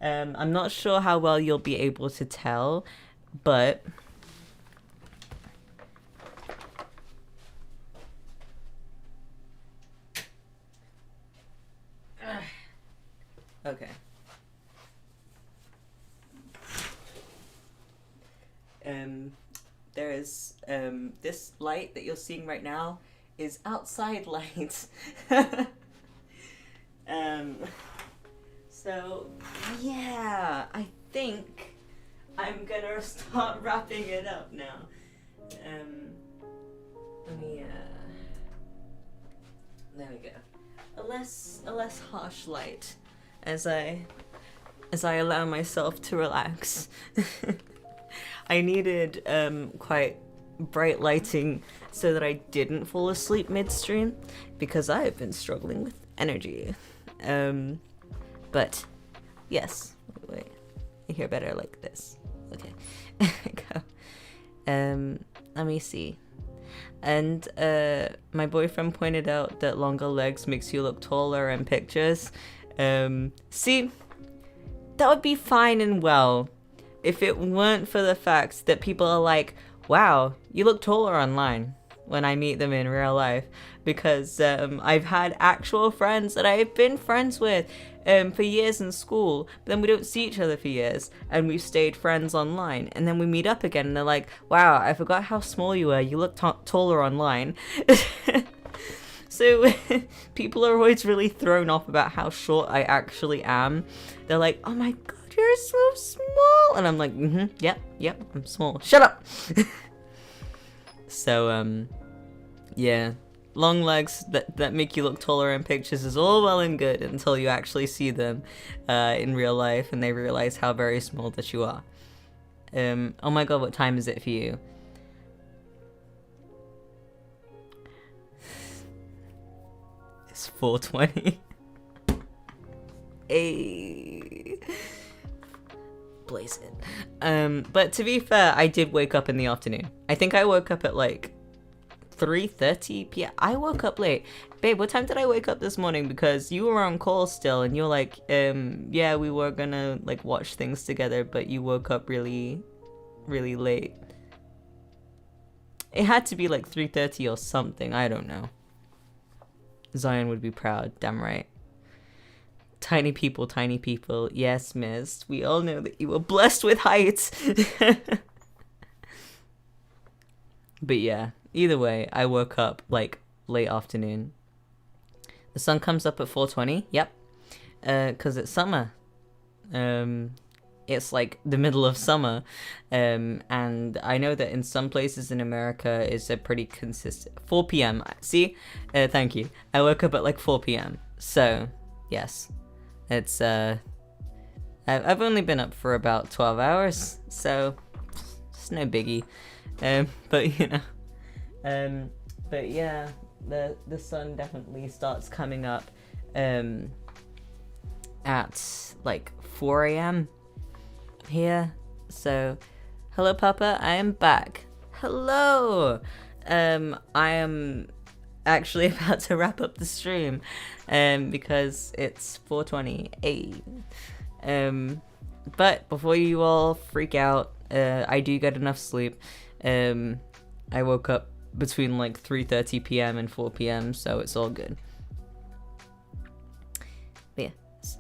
I'm not sure how well you'll be able to tell, but okay. There is this light that you're seeing right now is outside light. So yeah, I think I'm gonna start wrapping it up now. Let me there we go. A less harsh light as I allow myself to relax. I needed quite bright lighting so that I didn't fall asleep midstream, because I have been struggling with energy. But yes, wait, I hear better like this. Okay. Go. Let me see. And my boyfriend pointed out that longer legs makes you look taller in pictures. See, that would be fine and well if it weren't for the fact that people are like, wow, you look taller online, when I meet them in real life. Because I've had actual friends that I've been friends with for years in school, but then we don't see each other for years, and we've stayed friends online, and then we meet up again and they're like, wow, I forgot how small you were, you look taller online. So people are always really thrown off about how short I actually am. They're like, oh my god, you're so small, and I'm like, yep, I'm small, shut up. So yeah, long legs that make you look taller in pictures is all well and good until you actually see them in real life and they realize how very small that you are. Oh my god, what time is it for you? It's 4:20. Hey. Blaze it. But to be fair, I did wake up in the afternoon. I think I woke up at like 3:30 p.m. I woke up late. Babe, what time did I wake up this morning? Because you were on call still and you're like, yeah, we were gonna like watch things together, but you woke up really, really late. It had to be like 3:30 or something, I don't know. Zion would be proud, damn right. Tiny people, yes, miss. We all know that you were blessed with height. But yeah, either way, I woke up like late afternoon. The sun comes up at 4:20, yep. 'Cause it's summer. It's like the middle of summer. And I know that in some places in America it's a pretty consistent 4 p.m. See? Thank you. I woke up at like 4 p.m. So, yes. It's I've only been up for about 12 hours, so it's no biggie. But you know, but yeah, the sun definitely starts coming up at like 4 a.m. here. So hello Papa, I am back. Hello. I am actually about to wrap up the stream because it's 4:28. But before you all freak out, I do get enough sleep. I woke up between like 3:30 p.m. and 4 p.m. so it's all good.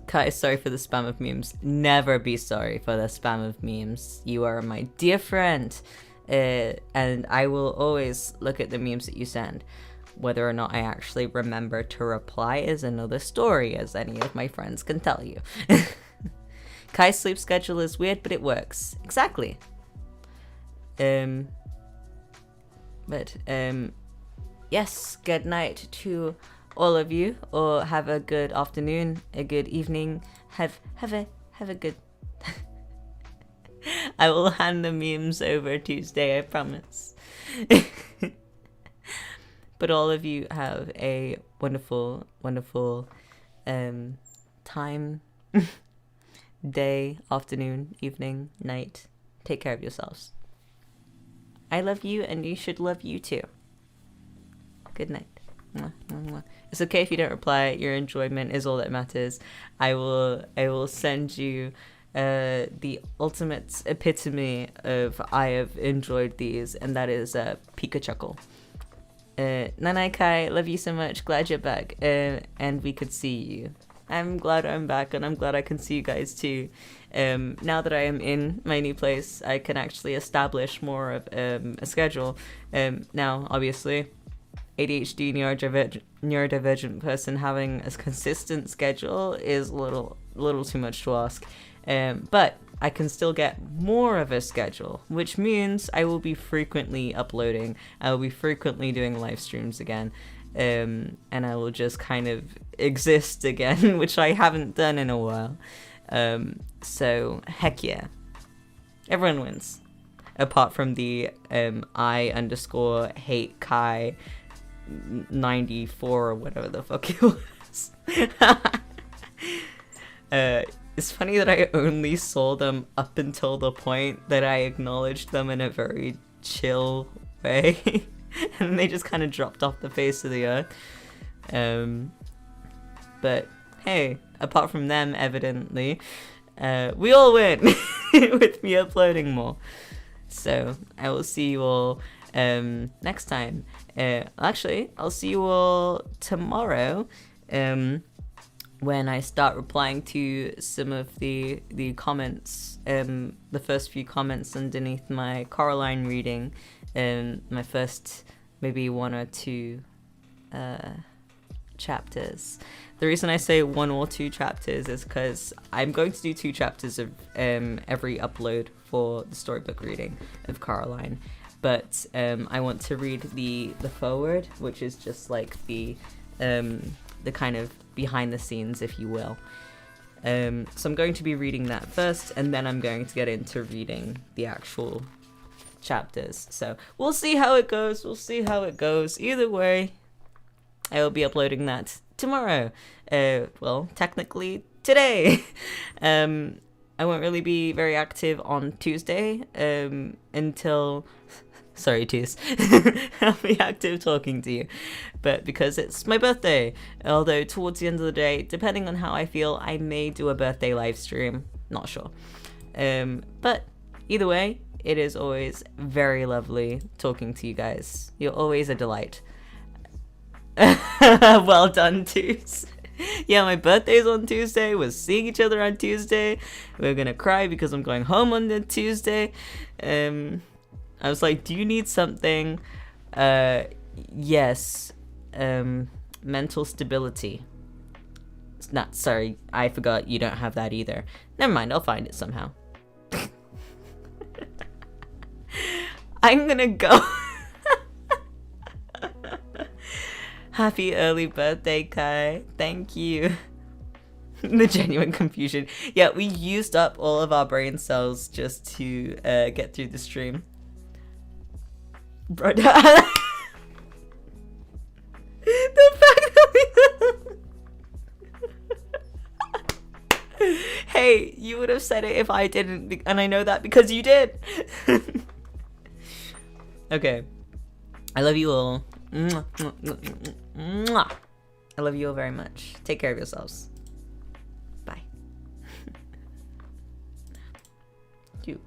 Kai, sorry for the spam of memes. Never be sorry for the spam of memes. You are my dear friend. And I will always look at the memes that you send. Whether or not I actually remember to reply is another story, as any of my friends can tell you. Kai's sleep schedule is weird, but it works. Exactly. Yes, good night to all of you, or have a good afternoon, a good evening. Have a good... I will hand the memes over Tuesday, I promise. But all of you have a wonderful, wonderful time, day, afternoon, evening, night. Take care of yourselves. I love you, and you should love you too. Good night. Mwah, mwah, mwah. It's okay if you don't reply. Your enjoyment is all that matters. I will send you the ultimate epitome of I have enjoyed these, and that is Pikachuckle. Nanai Kai, love you so much. Glad you're back, and we could see you. I'm glad I'm back, and I'm glad I can see you guys too. Now that I am in my new place, I can actually establish more of a schedule. Now, obviously, ADHD neurodivergent person having a consistent schedule is a little too much to ask. But I can still get more of a schedule, which means I will be frequently uploading. I will be frequently doing live streams again. And I will just kind of exist again, which I haven't done in a while. So heck yeah, everyone wins, apart from the I_hate Kai 94 or whatever the fuck it was. It's funny that I only saw them up until the point that I acknowledged them in a very chill way. And they just kind of dropped off the face of the earth. But hey, apart from them, evidently, we all win with me uploading more. So I will see you all next time. Actually, I'll see you all tomorrow when I start replying to some of the comments, the first few comments underneath my Coraline reading. My first maybe 1 or 2 chapters. The reason I say 1 or 2 chapters is because I'm going to do 2 chapters of every upload for the storybook reading of Coraline, but I want to read the foreword, which is just like the kind of behind the scenes, if you will. So I'm going to be reading that first, and then I'm going to get into reading the actual chapters. So we'll see how it goes. Either way, I will be uploading that tomorrow. Well, technically today. I won't really be very active on Tuesday until... Sorry, Tees. I'll be active talking to you. But because it's my birthday, although towards the end of the day, depending on how I feel, I may do a birthday live stream. Not sure. But either way, it is always very lovely talking to you guys. You're always a delight. Well done, Tees. Yeah, my birthday's on Tuesday. We're seeing each other on Tuesday. We're gonna cry because I'm going home on the Tuesday. I was like, do you need something? Yes. Mental stability. Sorry, I forgot you don't have that either. Never mind, I'll find it somehow. I'm gonna go. Happy early birthday, Kai. Thank you. The genuine confusion. Yeah, we used up all of our brain cells just to get through the stream. Bro, the fact that we... Hey, you would have said it if I didn't, and I know that because you did. Okay. I love you all. Mwah, mwah, mwah, mwah. I love you all very much. Take care of yourselves. Bye. You.